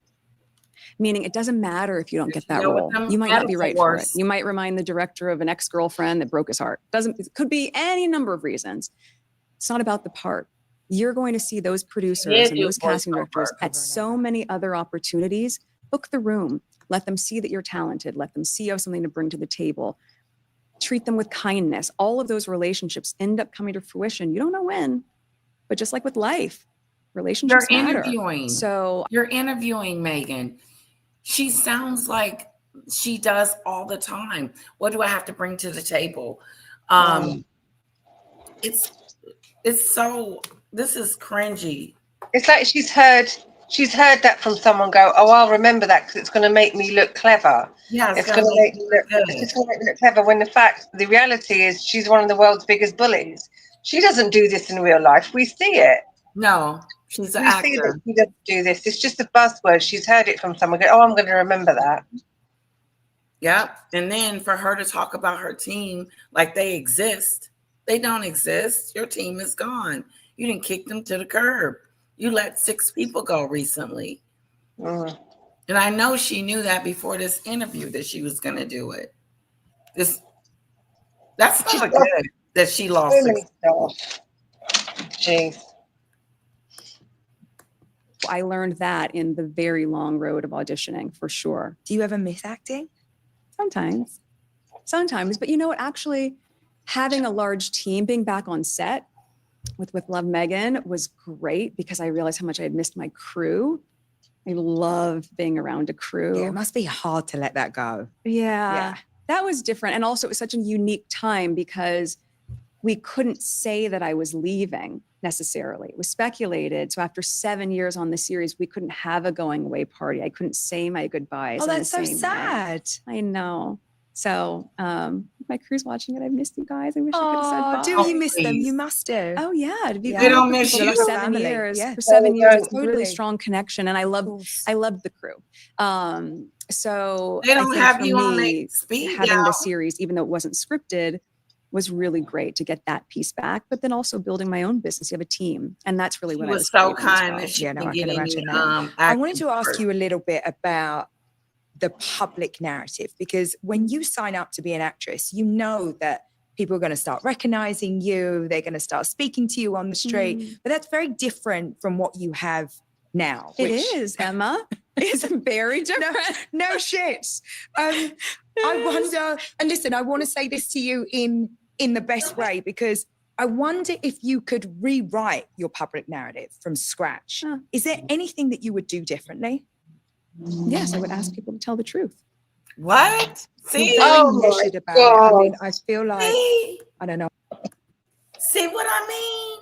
Meaning it doesn't matter if you don't get that role. You might not be right for it. You might remind the director of an ex-girlfriend that broke his heart. It could be any number of reasons. It's not about the part. You're going to see those producers and those casting directors at so many other opportunities. Book the room. Let them see that you're talented. Let them see you have something to bring to the table. Treat them with kindness. All of those relationships end up coming to fruition. You don't know when, but just like with life, relationships matter. You're interviewing Meghan. She sounds like she does all the time. What do I have to bring to the table? This is cringy. It's like she's heard that from someone go, oh, I'll remember that because it's going to make me look clever. Yeah, it's going to make me look clever. When the reality is she's one of the world's biggest bullies. She doesn't do this in real life. We see it. No. She's an actor. See that she doesn't do this. It's just a buzzword. She's heard it from someone. Go, oh, I'm going to remember that. Yep. And then for her to talk about her team like they exist, they don't exist. Your team is gone. You didn't kick them to the curb. You let 6 people go recently. And I know she knew that before this interview that she was going to do it. That's not good that she lost it. Jeez. I learned that in the very long road of auditioning, for sure. Do you ever miss acting? Sometimes. But you know what? Actually, having a large team, being back on set with Love Meghan was great because I realized how much I had missed my crew. I love being around a crew. Yeah, it must be hard to let that go. Yeah. That was different. And also it was such a unique time because we couldn't say that I was leaving necessarily. It was speculated. So after 7 years on the series, we couldn't have a going away party. I couldn't say my goodbyes. Oh, that's so sad. I know. So my crew's watching it. I've missed you guys. I wish I could have said bye. Do you miss them? You must do. Oh yeah. To be they don't miss you. For 7 years. For 7 years, it's a really strong connection. And I loved the crew. So they don't have you on the speed having the series, even though it wasn't scripted, was really great to get that piece back, but then also building my own business. You have a team, and that's really what I was so kind. I can imagine that. I wanted to ask you a little bit about the public narrative, because when you sign up to be an actress, you know that people are going to start recognizing you. They're going to start speaking to you on the street, but that's very different from what you have now. It is, Emma. is very different. No shit. I wonder, and listen, I want to say this to you in the best way, because I wonder if you could rewrite your public narrative from scratch. Is there anything that you would do differently? Yes, I would ask people to tell the truth. What? See? You're very Oh my measured about it. I mean, God. I feel like, See? I don't know. See what I mean?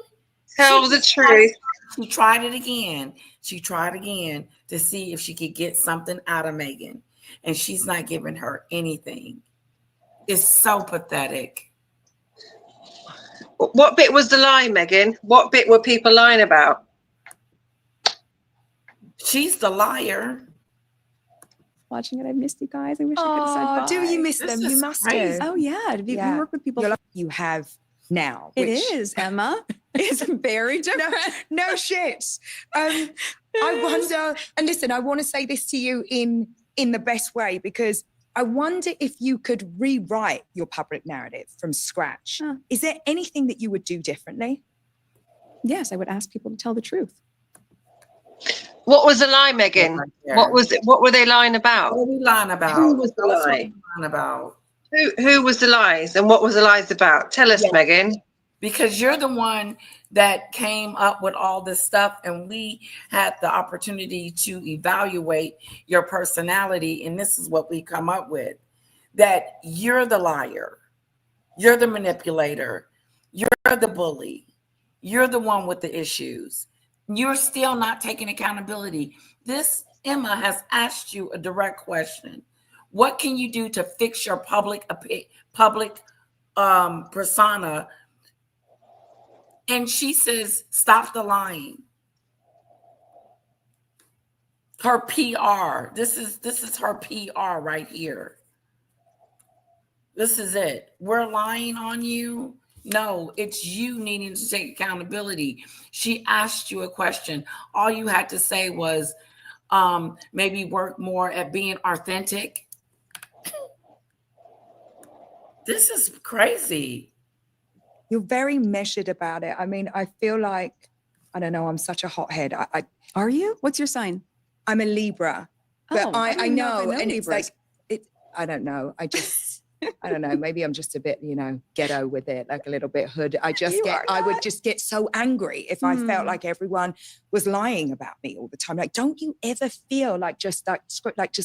Tell the truth. She tried it again. She tried again to see if she could get something out of Meghan. And she's not giving her anything. It's so pathetic. What bit was the lie, Meghan? What bit were people lying about? She's the liar. Watching it, I missed you guys. I wish I could have said bye. Oh, do you miss This them? You is must crazy. do. Oh yeah, you Yeah. work with people. You have now. It which- is, Emma. It's very different. No shit. I wonder, and listen, I want to say this to you in the best way, because I wonder if you could rewrite your public narrative from scratch. Is there anything that you would do differently? Yes, I would ask people to tell the truth. What was the lie, Meghan? What was it? What were they lying about? What are we lying about? Who was the Tell us what lie? we're lying about. Who was the lies, and what was the lies about? Tell us, Meghan. Because you're the one that came up with all this stuff, and we had the opportunity to evaluate your personality, and this is what we come up with: that you're the liar, you're the manipulator, you're the bully, you're the one with the issues. You're still not taking accountability. This Emma has asked you a direct question: what can you do to fix your public persona? And she says, stop the lying. Her PR. This is her PR right here. This is it. We're lying on you. No, it's you needing to take accountability. She asked you a question. All you had to say was maybe work more at being authentic. This is crazy. You're very measured about it. I mean, I feel like, I don't know, I'm such a hothead. Are you? What's your sign? I'm a Libra, but Oh, I don't know if know, and it's Libras. like, I don't know. I don't know. Maybe I'm just a bit, ghetto with it, like a little bit hood. I would just get so angry if I felt like everyone was lying about me all the time. Like, don't you ever feel like just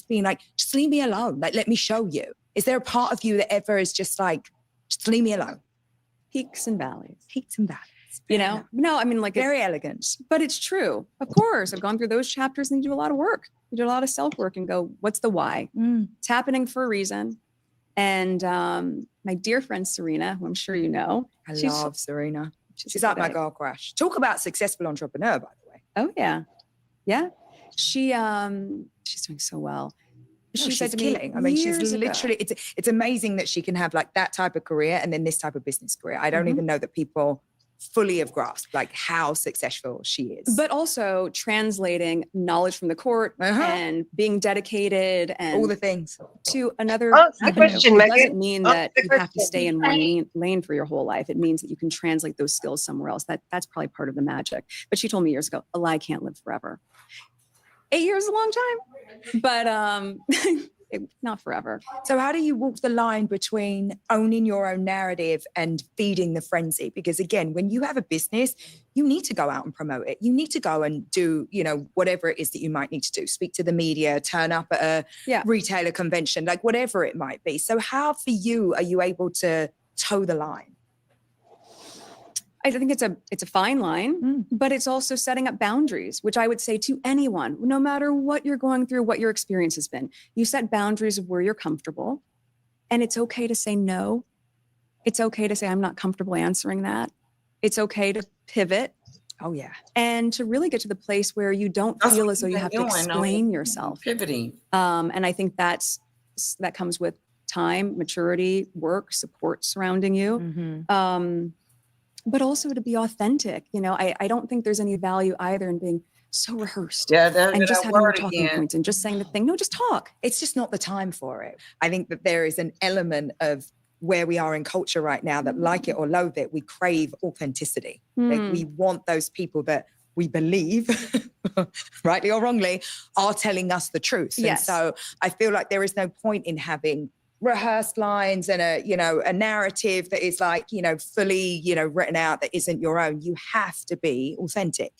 being like, just leave me alone. Like, let me show you. Is there a part of you that ever is just like, just leave me alone? Peaks and valleys. Peaks and valleys. No, I mean, like, Very elegant. but it's true. Of course, I've gone through those chapters, and you do a lot of work. You do a lot of self work and go, what's the why? It's happening for a reason. And my dear friend Serena, who I'm sure you know, I love Serena. She's a like my good egg. girl crush. Talk about successful entrepreneur, by the way. Oh yeah, yeah. She's doing so well. She said killing. I mean, she's literally. It's amazing that she can have like that type of career and then this type of business career. I don't even know that people fully have grasped like how successful she is. But also translating knowledge from the court and being dedicated and all the things to another Answer the avenue. question, It Meghan. doesn't mean Answer that the you have to question. stay in one lane for your whole life. It means that you can translate those skills somewhere else. That's probably part of the magic. But she told me years ago, a lie can't live forever. 8 years is a long time, but not forever. So how do you walk the line between owning your own narrative and feeding the frenzy? Because again, when you have a business, you need to go out and promote it. You need to go and do, whatever it is that you might need to do. Speak to the media, turn up at a retailer convention, like whatever it might be. So how for you are you able to toe the line? I think it's a fine line, but it's also setting up boundaries, which I would say to anyone, no matter what you're going through, what your experience has been. You set boundaries of where you're comfortable, and it's okay to say no. It's okay to say, I'm not comfortable answering that. It's okay to pivot. Oh, yeah. And to really get to the place where you don't feel as though you have to explain yourself. Pivoting. And I think that comes with time, maturity, work, support surrounding you. But also to be authentic. I don't think there's any value either in being so rehearsed and just having your talking points and just saying the thing. No, just talk. It's just not the time for it. I think that there is an element of where we are in culture right now that, like it or loathe it, we crave authenticity. Like we want those people that we believe, rightly or wrongly, are telling us the truth. Yes. And so I feel like there is no point in having rehearsed lines and a narrative that is like, fully, written out that isn't your own. You have to be authentic.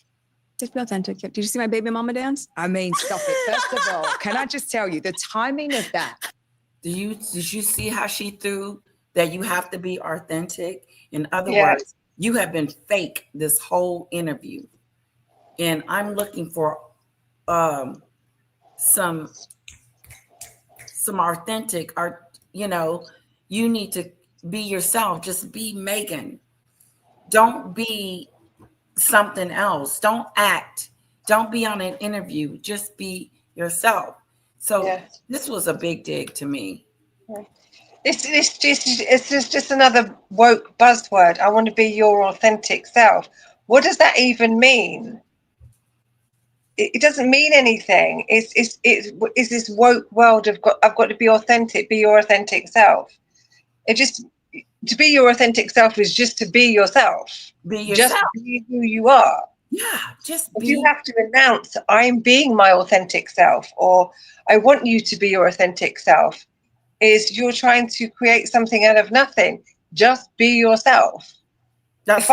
Just be authentic. Did you see my baby mama dance? I mean, stop it. First of all, can I just tell you the timing of that? Did you see how she threw that you have to be authentic? In other words, you have been fake this whole interview. And I'm looking for some authentic art, you need to be yourself. Just be Meghan. Don't be something else. Don't act. Don't be on an interview. Just be yourself. So this was a big dig to me. It's just another woke buzzword. I want to be your authentic self. What does that even mean? It doesn't mean anything. It's this woke world of I've got to be authentic. Be your authentic self. To be your authentic self is just to be yourself. Be yourself. Just be who you are. Yeah, just if be. you have to announce, I'm being my authentic self, or I want you to be your authentic self, is you're trying to create something out of nothing. Just be yourself. If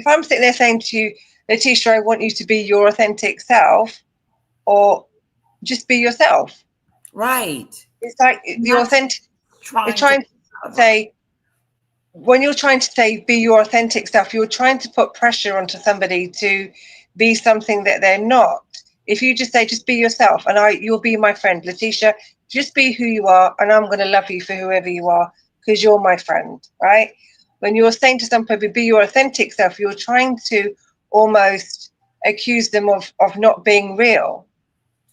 I'm sitting there saying to you, Letitia, I want you to be your authentic self, or just be yourself. Right. It's like the authentic. You're trying to say, when you're trying to say be your authentic self, you're trying to put pressure onto somebody to be something that they're not. If you just say, just be yourself, and you'll be my friend, Letitia, just be who you are, and I'm going to love you for whoever you are, because you're my friend, right? When you're saying to somebody, be your authentic self, you're trying to almost accuse them of not being real,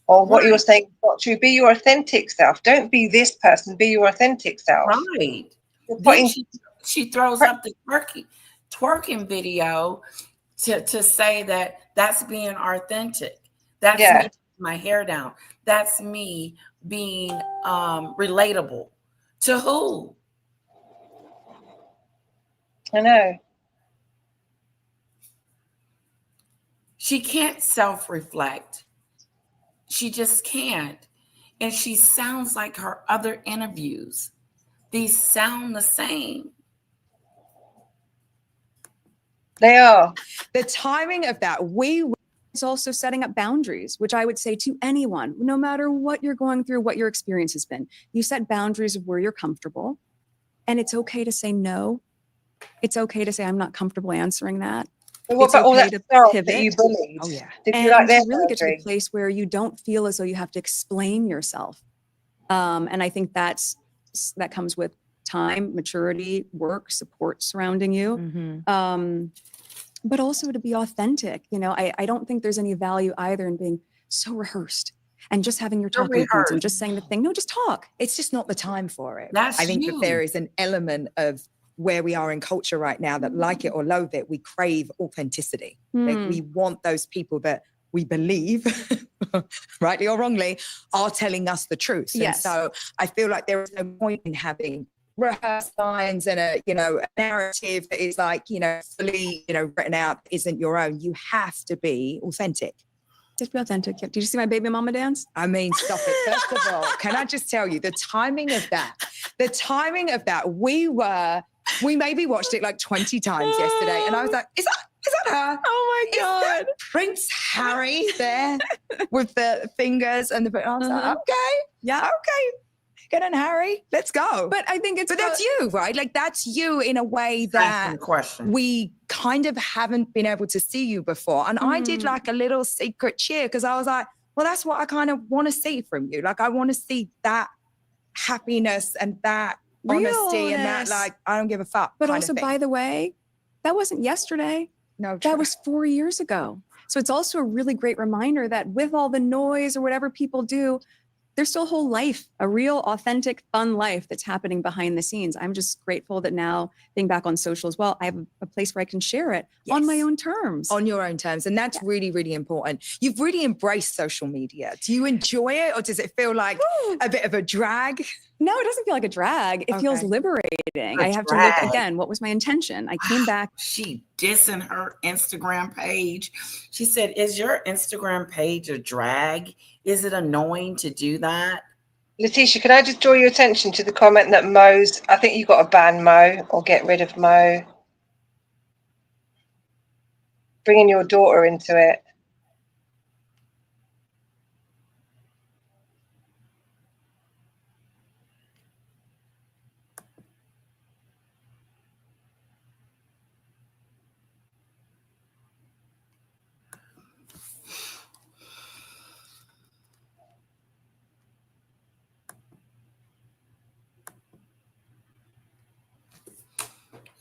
or what you're saying is not true. Be your authentic self. Don't be this person. Be your authentic self. Right. Then she throws up the twerking video to say that that's being authentic. That's me taking my hair down. That's me being relatable. To who? I know. She can't self-reflect. She just can't. And she sounds like her other interviews. These sound the same. They are. The timing of that, it's also setting up boundaries, which I would say to anyone, no matter what you're going through, what your experience has been, you set boundaries of where you're comfortable. And it's okay to say no. It's okay to say, I'm not comfortable answering that. But what about all that stuff that you bullied? Oh, yeah. Did you and to really get to the place where you don't feel as though you have to explain yourself. And I think that comes with time, maturity, work, support surrounding you. Mm-hmm. But also to be authentic. I don't think there's any value either in being so rehearsed and just having your talking points and just saying the thing. No, just talk. It's just not the time for it. I think that there is an element of where we are in culture right now that, like it or loathe it, we crave authenticity. Like, we want those people that we believe, rightly or wrongly, are telling us the truth. Yes. And so I feel like there is no point in having rehearsed lines and a narrative that is like, fully, written out, isn't your own. You have to be authentic. Just be authentic. Did you see my baby mama dance? I mean, stop it. First of all, can I just tell you the timing of that, we maybe watched it like 20 times yesterday. And I was like, is that her? Oh my God. Is that Prince Harry there with the fingers and the, I was like, okay. Yeah. Okay. Get on, Harry. Let's go. But I think that's you, right? Like, that's you in a way that we kind of haven't been able to see you before. And I did like a little secret cheer because I was like, well, that's what I kind of want to see from you. Like, I want to see that happiness and that honesty and that, like, I don't give a fuck. But also, by the way, that wasn't yesterday. No, that was 4 years ago. So it's also a really great reminder that with all the noise or whatever people do, there's still a whole life, a real, authentic, fun life that's happening behind the scenes. I'm just grateful that now, being back on social as well, I have a place where I can share it on my own terms. On your own terms. And that's really, really important. You've really embraced social media. Do you enjoy it, or does it feel like a bit of a drag? No, it doesn't feel like a drag. It feels liberating. I have to look again. What was my intention? I came back. She dissing her Instagram page. She said, is your Instagram page a drag? Is it annoying to do that? Letitia, can I just draw your attention to the comment that Mo's, I think you've got to ban Mo or get rid of Mo. Bringing your daughter into it.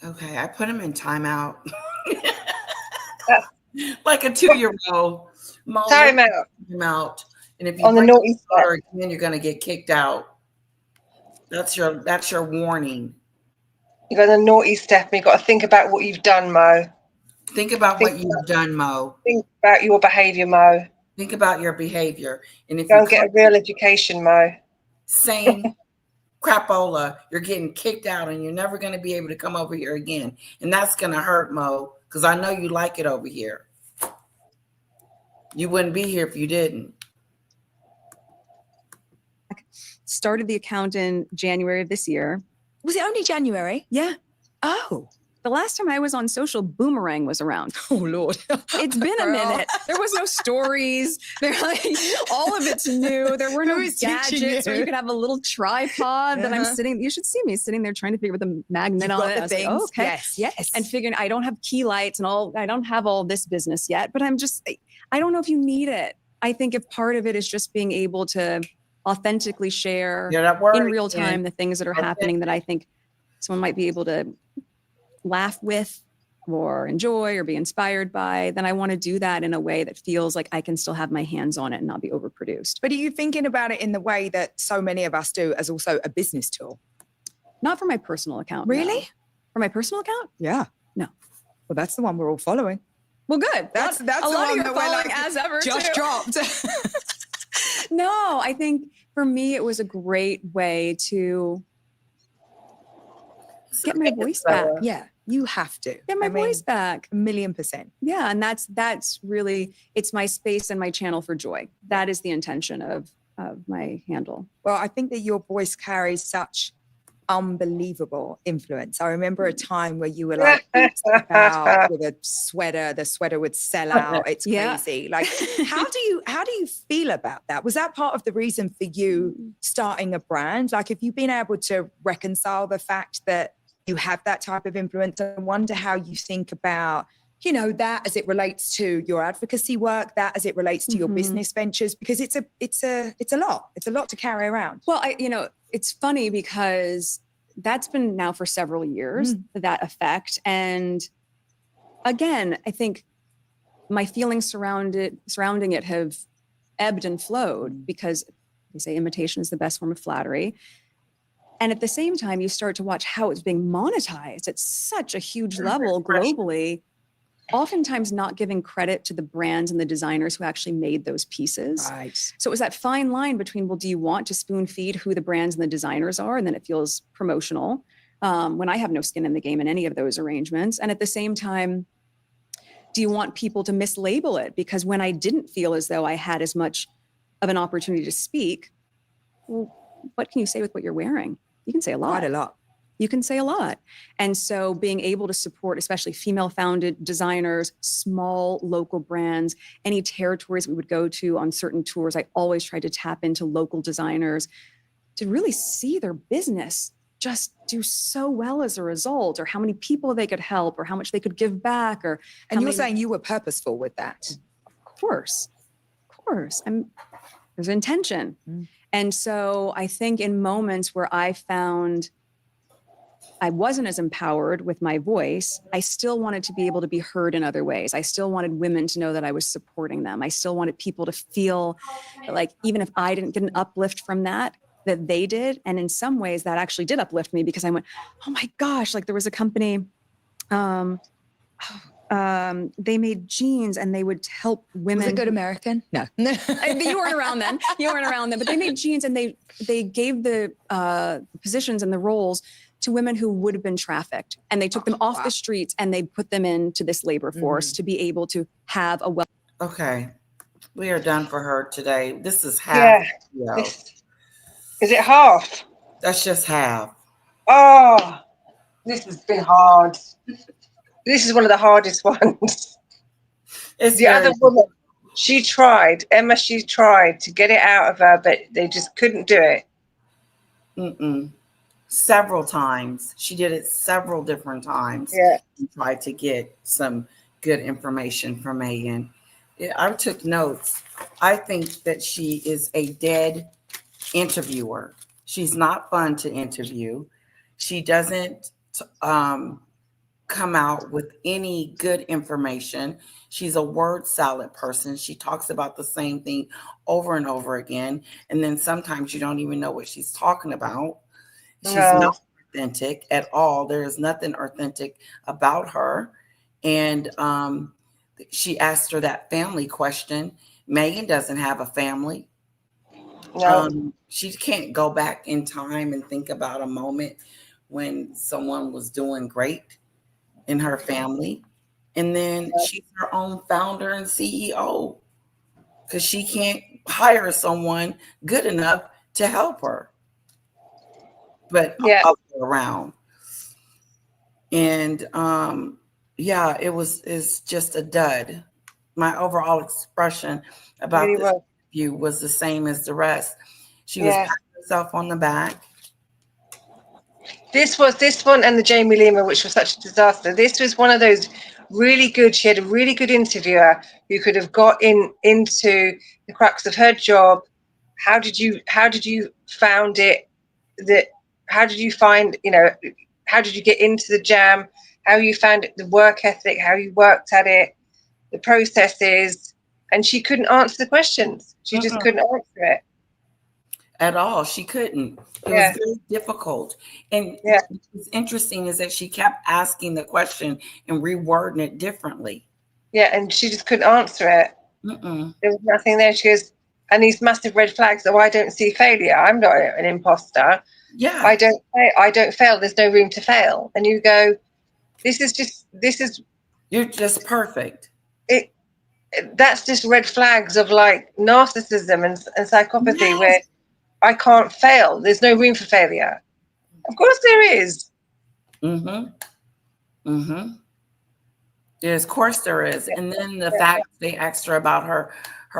Okay, I put him in timeout. Like a 2-year-old. Timeout. And if you On the bring naughty your daughter again, you're going to get kicked out. That's your warning. You got a naughty step, and you've got to think about what you've done, Mo. Think about what you've done, Mo. Think about your behaviour, Mo. Think about your behavior. And if Go you and get a real education, Mo. Same crapola, you're getting kicked out and you're never going to be able to come over here again. And that's going to hurt, Mo, because I know you like it over here. You wouldn't be here if you didn't. Started the account in January of this year. Was it only January? Yeah. Oh. The last time I was on social, Boomerang was around. Oh, Lord. It's been a minute. There was no stories. All of it's new. There were no gadgets where you could have a little tripod that I'm sitting. You should see me sitting there trying to figure with a magnet on it. I was like, oh, okay. Yes, yes. And figuring I don't have key lights and all. I don't have all this business yet, but I don't know if you need it. I think if part of it is just being able to authentically share in real time the things that are happening that I think someone might be able to laugh with or enjoy or be inspired by, then I want to do that in a way that feels like I can still have my hands on it and not be overproduced. But are you thinking about it in the way that so many of us do as also a business tool? Not for my personal account. Really? No. For my personal account? Yeah. No. Well, that's the one we're all following. Well, good. That's a the lot one of that you we're following like, as ever just too. dropped. No, I think for me, it was a great way to get my voice back. Yeah, you have to. Get my voice back. 1,000,000%. Yeah, and that's really, it's my space and my channel for joy. That is the intention of my handle. Well, I think that your voice carries such unbelievable influence. I remember a time where you were like, step out with a sweater, the sweater would sell out. It's crazy. Like, how do you feel about that? Was that part of the reason for you starting a brand? Like, have you been able to reconcile the fact that you have that type of influence? I wonder how you think about, you know, that as it relates to your advocacy work, that as it relates to your business ventures, because it's a lot to carry around. Well, it's funny because that's been now for several years, that effect. And again, I think my feelings surrounding it have ebbed and flowed because they say imitation is the best form of flattery. And at the same time, you start to watch how it's being monetized at such a huge level globally, oftentimes not giving credit to the brands and the designers who actually made those pieces. Right. So it was that fine line between, well, do you want to spoon feed who the brands and the designers are? And then it feels promotional when I have no skin in the game in any of those arrangements. And at the same time, do you want people to mislabel it? Because when I didn't feel as though I had as much of an opportunity to speak, well, what can you say with what you're wearing? You can say a lot. Quite a lot. You can say a lot. And so being able to support, especially female-founded designers, small local brands, any territories we would go to on certain tours, I always tried to tap into local designers to really see their business just do so well as a result, or how many people they could help, or how much they could give back. And you're saying you were purposeful with that? Of course. There's intention. And so I think in moments where I found I wasn't as empowered with my voice, I still wanted to be able to be heard in other ways. I still wanted women to know that I was supporting them. I still wanted people to feel like even if I didn't get an uplift from that they did. And in some ways that actually did uplift me because I went, oh my gosh, like there was a company, they made jeans and they would help women. Was it Good American? No. You weren't around then. But they made jeans and they gave the positions and the roles to women who would have been trafficked, and they took them off the streets and they put them into this labor force to be able to have a well. Okay, we are done for her today. This is half. Yeah. Is it half? That's just half. Oh, this has been hard. This is one of the hardest ones. It's the other woman, she tried to get it out of her, but they just couldn't do it. Several times. She did it several different times. Yeah. And tried to get some good information from Meghan. I took notes. I think that she is a dead interviewer. She's not fun to interview. She doesn't come out with any good information. She's a word salad person. She talks about the same thing over and over again. And then sometimes you don't even know what she's talking about. She's not authentic at all. There is nothing authentic about her. And she asked her that family question. Meghan doesn't have a family. No. She can't go back in time and think about a moment when someone was doing great in her family. And then she's her own founder and CEO because she can't hire someone good enough to help her. But I'll go around. And it's just a dud. My overall expression about this interview was the same as the rest. She was patting herself on the back. This one and the Jamie Lima, which was such a disaster. This was one of those really good. She had a really good interviewer who could have got into the crux of her job. How did you found it? How did you find, how did you get into the jam? How you found it, the work ethic, how you worked at it, the processes, and she couldn't answer the questions. She just couldn't answer it. At all. She couldn't. It was very difficult. And what's interesting is that she kept asking the question and rewording it differently. Yeah, and she just couldn't answer it. There was nothing there. She goes, and these massive red flags. Oh, I don't see failure. I'm not an imposter. Yeah. I don't fail. There's no room to fail. And you go, you're just perfect. That's just red flags of like narcissism and psychopathy where I can't fail. There's no room for failure. Of course there is. Yes, of course there is. And then the fact they asked her about her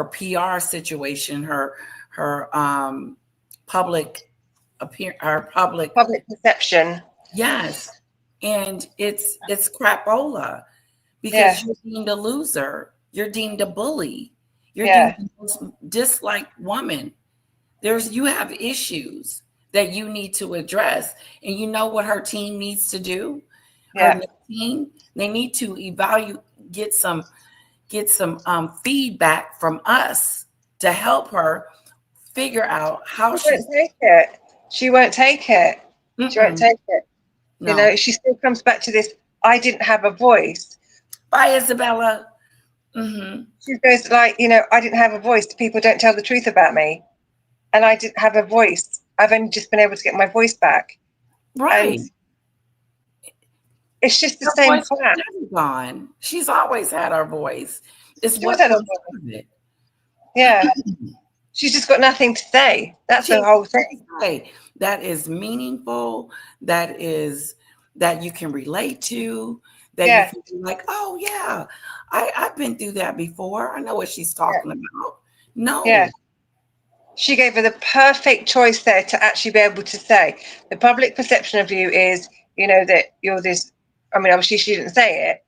PR situation, her public perception. Yes. And it's crapola because you're deemed a loser. You're deemed a bully. You're deemed the most disliked woman. You have issues that you need to address. And you know what her team needs to do? Her team, they need to get some feedback from us to help her figure out how she won't take it. She won't take it. She won't take it. No. She still comes back to this. I didn't have a voice. Bye, Isabella. She goes like, I didn't have a voice. People don't tell the truth about me. And I didn't have a voice. I've only just been able to get my voice back. Right. And it's just the same crap. Gone. She's always had her voice. It's what it. Yeah. She's just got nothing to say. That's the whole thing. That is meaningful. That you can relate to. That you can be like, oh yeah, I've been through that before. I know what she's talking about. No. Yeah. She gave her the perfect choice there to actually be able to say, the public perception of you is, that you're this, obviously she didn't say it,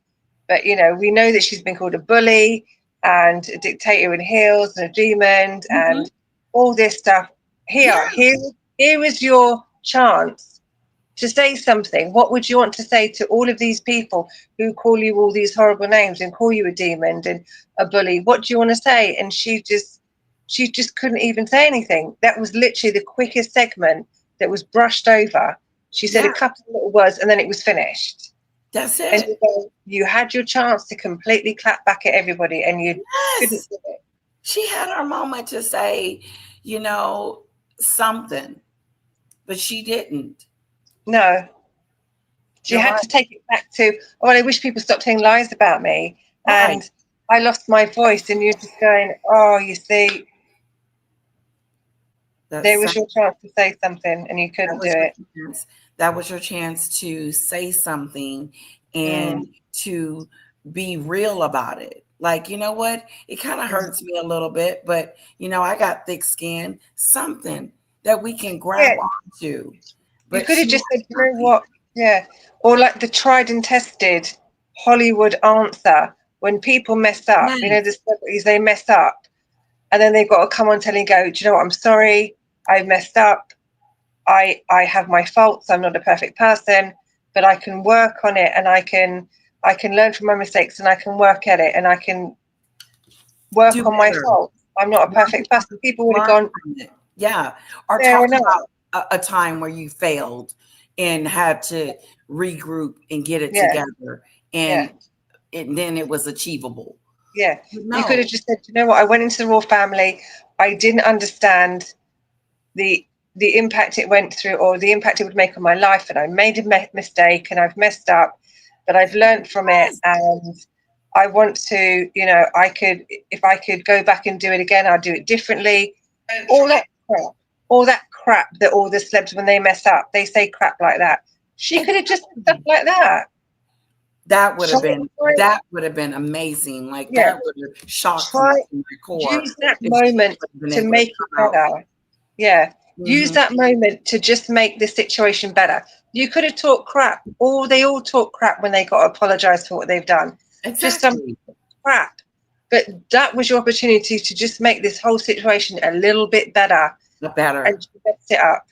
but, we know that she's been called a bully and a dictator in heels and a demon and all this stuff. Here is your chance to say something. What would you want to say to all of these people who call you all these horrible names and call you a demon and a bully? What do you want to say? And she just couldn't even say anything. That was literally the quickest segment that was brushed over. She said a couple of little words and then it was finished. That's it. And you had your chance to completely clap back at everybody and you couldn't do it. She had her moment to say, something, but she didn't. No. She had to take it back to, oh, I wish people stopped telling lies about me. Right. And I lost my voice. And you're just going, oh, you see, there was your chance to say something and you couldn't do it. That was your chance to say something and to be real about it. Like, you know what? It kind of hurts me a little bit, but you know, I got thick skin, something that we can grab onto. But you could have just said, you know what? Yeah. Or like the tried and tested Hollywood answer when people mess up, you know, the celebrities, they mess up and then they've got to come on telling you, go, do you know what? I'm sorry. I messed up. I have my faults. I'm not a perfect person, but I can work on it and I can learn from my mistakes and I can work at it and I can work on my faults. I'm not a perfect person. People would have gone, yeah. Or talk about a time where you failed and had to regroup and get it together and then it was achievable. Yeah. No. You could have just said, you know what, I went into the royal family. I didn't understand the impact it went through or the impact it would make on my life. And I made a mistake and I've messed up, but I've learned from it. And I want to, you know, if I could go back and do it again, I'd do it differently. All that crap that all the celebs, when they mess up, they say crap like that. She could have just said stuff like that. That would have been amazing. Like that would have shocked me to my core. Use that moment to make it better. Yeah. Use that moment to just make the situation better. You could have talked crap, or they all talk crap when they got to apologize for what they've done. Just some crap. But that was your opportunity to just make this whole situation a little bit better. And you messed it up.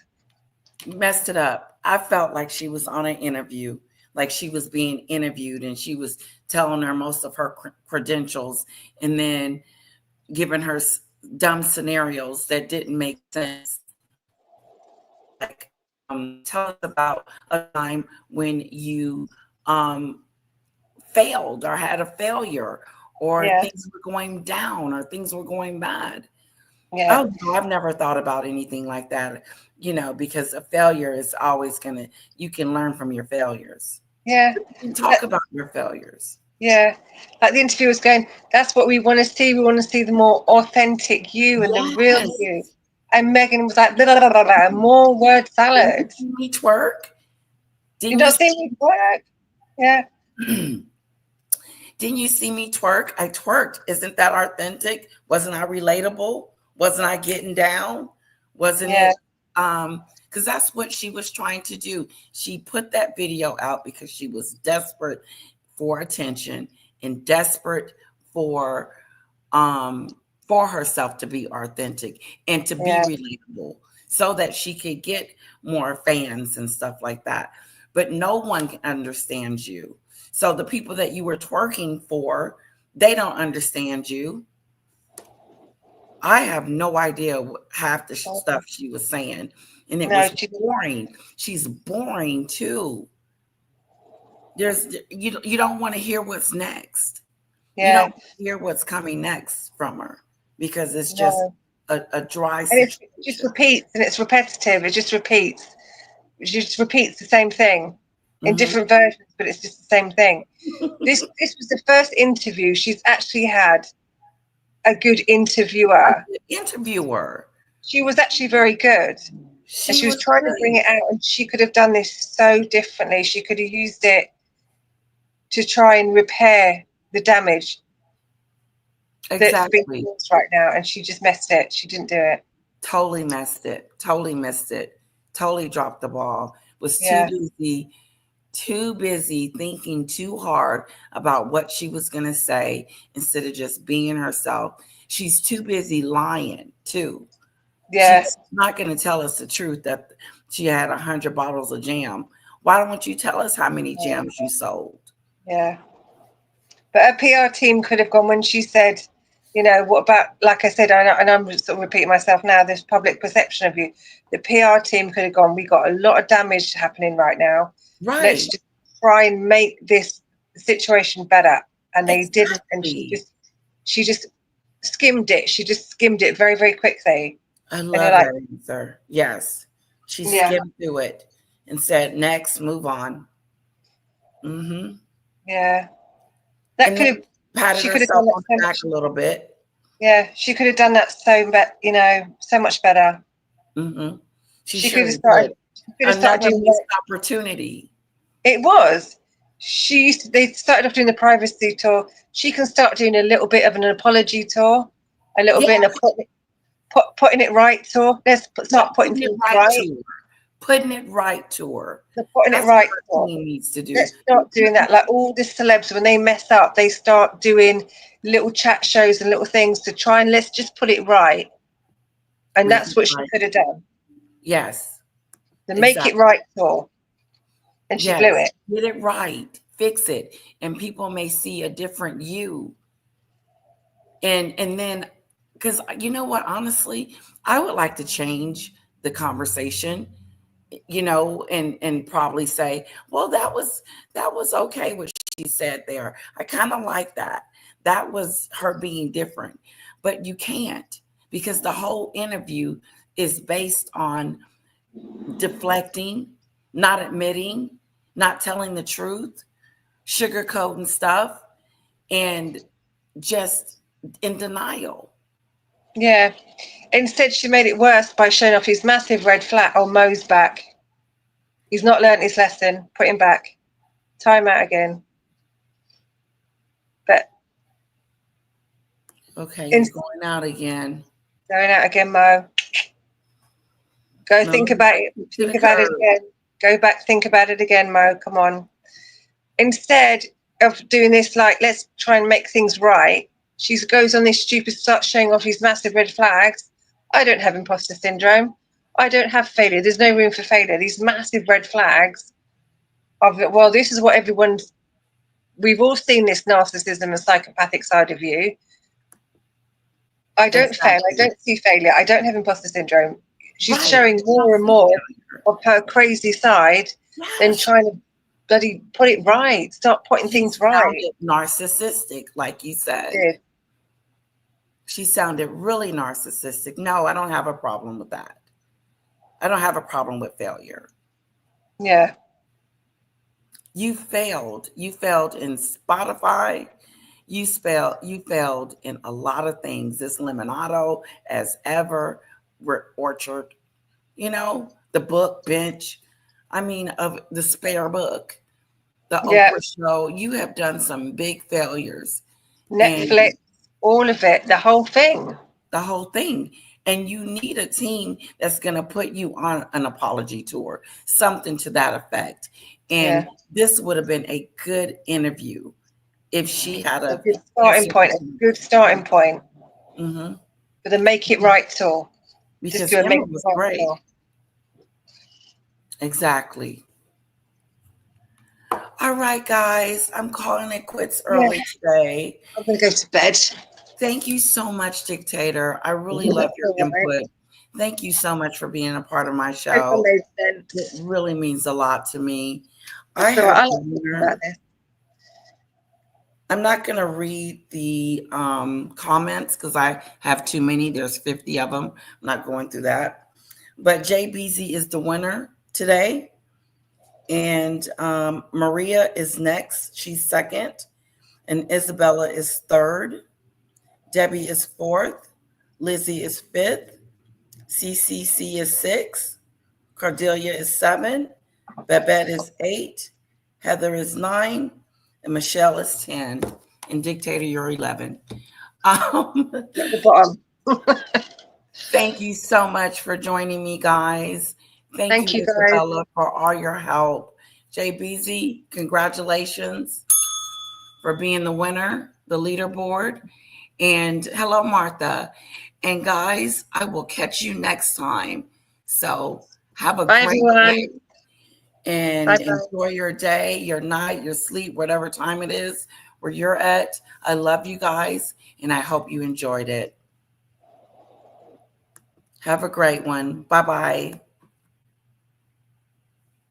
Messed it up. I felt like she was on an interview, like she was being interviewed and she was telling her most of her credentials and then giving her dumb scenarios that didn't make sense. Like, tell us about a time when you failed or had a failure or things were going down or things were going bad. Yeah. Oh, no, I've never thought about anything like that, you know, because a failure is always you can learn from your failures. Yeah. You can talk about your failures. Yeah. Like the interview was going, that's what we want to see. We want to see the more authentic you and the real you. And Meghan was like, blah, blah, blah, blah, more word salad. Didn't you see me twerk? Did not see me twerk? Yeah. Didn't you see me twerk? I twerked. Isn't that authentic? Wasn't I relatable? Wasn't I getting down? Wasn't it? Because that's what she was trying to do. She put that video out because she was desperate for attention and desperate for herself to be authentic and to be relatable so that she could get more fans and stuff like that. But no one understands you. So the people that you were twerking for, they don't understand you. I have no idea half the stuff she was saying. And it was boring. She's boring too. You don't want to hear what's next. You don't hear what's coming next from her because it's just a dry situation. It just repeats and it's repetitive. It just repeats. It just repeats the same thing in different versions, but it's just the same thing. This was the first interview she's actually had a good interviewer. She was actually very good. She was trying to bring it out and she could have done this so differently. She could have used it to try and repair the damage that's being caused right now. And she just messed it. She didn't do it. Totally messed it. Totally missed it. Totally dropped the ball. Was too busy thinking too hard about what she was going to say instead of just being herself. She's too busy lying too. Yes. She's not going to tell us the truth that she had 100 bottles of jam. Why don't you tell us how many jams you sold? Yeah. But her PR team could have gone when she said, you know, what about, like I said, and I'm sort of repeating myself now, this public perception of you. The PR team could have gone, we got a lot of damage happening right now. Right. Let's just try and make this situation better. And they didn't. And she just skimmed it. She just skimmed it very, very quickly. I love that answer. Yes. She skimmed through it and said, next, move on. Mm-hmm. Yeah. That And could then have, patted she could have herself done on that the so back a little bit. yeah, she could have done that so much better. Mm-hmm. She She could have surely did. started, she could have started Another doing missed that. opportunity. It was. They started off doing the privacy tour. She can start doing a little bit of an apology tour, a little bit in a putting it right tour. Let's start putting Putting it things right right. to her. Putting it right to her. The putting it That's right what our tour. team needs to do. Let's start doing that. Like all the celebs, when they mess up, they start doing little chat shows and little things to try and let's just put it right. And Make that's it what she right. could have done. Yes. The Make It Right tour. And she blew Yes. it. Get it right. Fix it. And people may see a different you. And then, because you know what, honestly, I would like to change the conversation, and probably say, well, that was okay what she said there. I kind of like that. That was her being different. But you can't, because the whole interview is based on deflecting, not admitting, not telling the truth, sugarcoating stuff, and just in denial. Yeah. Instead, she made it worse by showing off his massive red flag on Mo's back. He's not learnt his lesson. Put him back. Time out again. But Okay, he's going out again. going out again, Mo. Go No, think about it. to Think the about it curb. again. Go back, think about it again, Mo. Come on. Instead of doing this, like, let's try and make things right, she goes on this stupid start showing off these massive red flags. I don't have imposter syndrome. I don't have failure. There's no room for failure. These massive red flags of, well, this is what we've all seen this narcissism and psychopathic side of you. I don't fail. I don't see failure. I don't have imposter syndrome. She's showing more and more of her crazy side than trying to bloody put it right. Start putting things right. Narcissistic, like you said. Did. She sounded really narcissistic. No, I don't have a problem with that. I don't have a problem with failure. Yeah. You failed. You failed in Spotify. You failed in a lot of things. This Lemonado, as ever, Orchard, the book bench. I mean, of the spare book, the Oprah show. You have done some big failures. Netflix, all of it, the whole thing. The whole thing. And you need a team that's going to put you on an apology tour, something to that effect. And this would have been a good interview if she had a good starting point. A good starting point. Mm-hmm. For the Make It Right tour. Because Emma was great. Tour. Exactly. All right, guys. I'm calling it quits early today. I'm going to go to bed. Thank you so much, Dictator. I really love your input. Thank you so much for being a part of my show. It really means a lot to me. I'm not going to read the comments because I have too many. There's 50 of them. I'm not going through that. But JBZ is the winner today. And Maria is next. She's second. And Isabella is third. Debbie is fourth. Lizzie is fifth. CCC is sixth. Cordelia is 7. Babette is 8. Heather is 9. And Michelle is 10. And Dictator, you're 11. At the bottom. Thank you so much for joining me, guys. Thank you, Isabella, for all your help. JBZ, congratulations for being the winner, the leaderboard. And hello, Martha. And guys, I will catch you next time. So have a great day. And enjoy your day, your night, your sleep, whatever time it is where you're at. I love you guys, and I hope you enjoyed it. Have a great one. Bye-bye.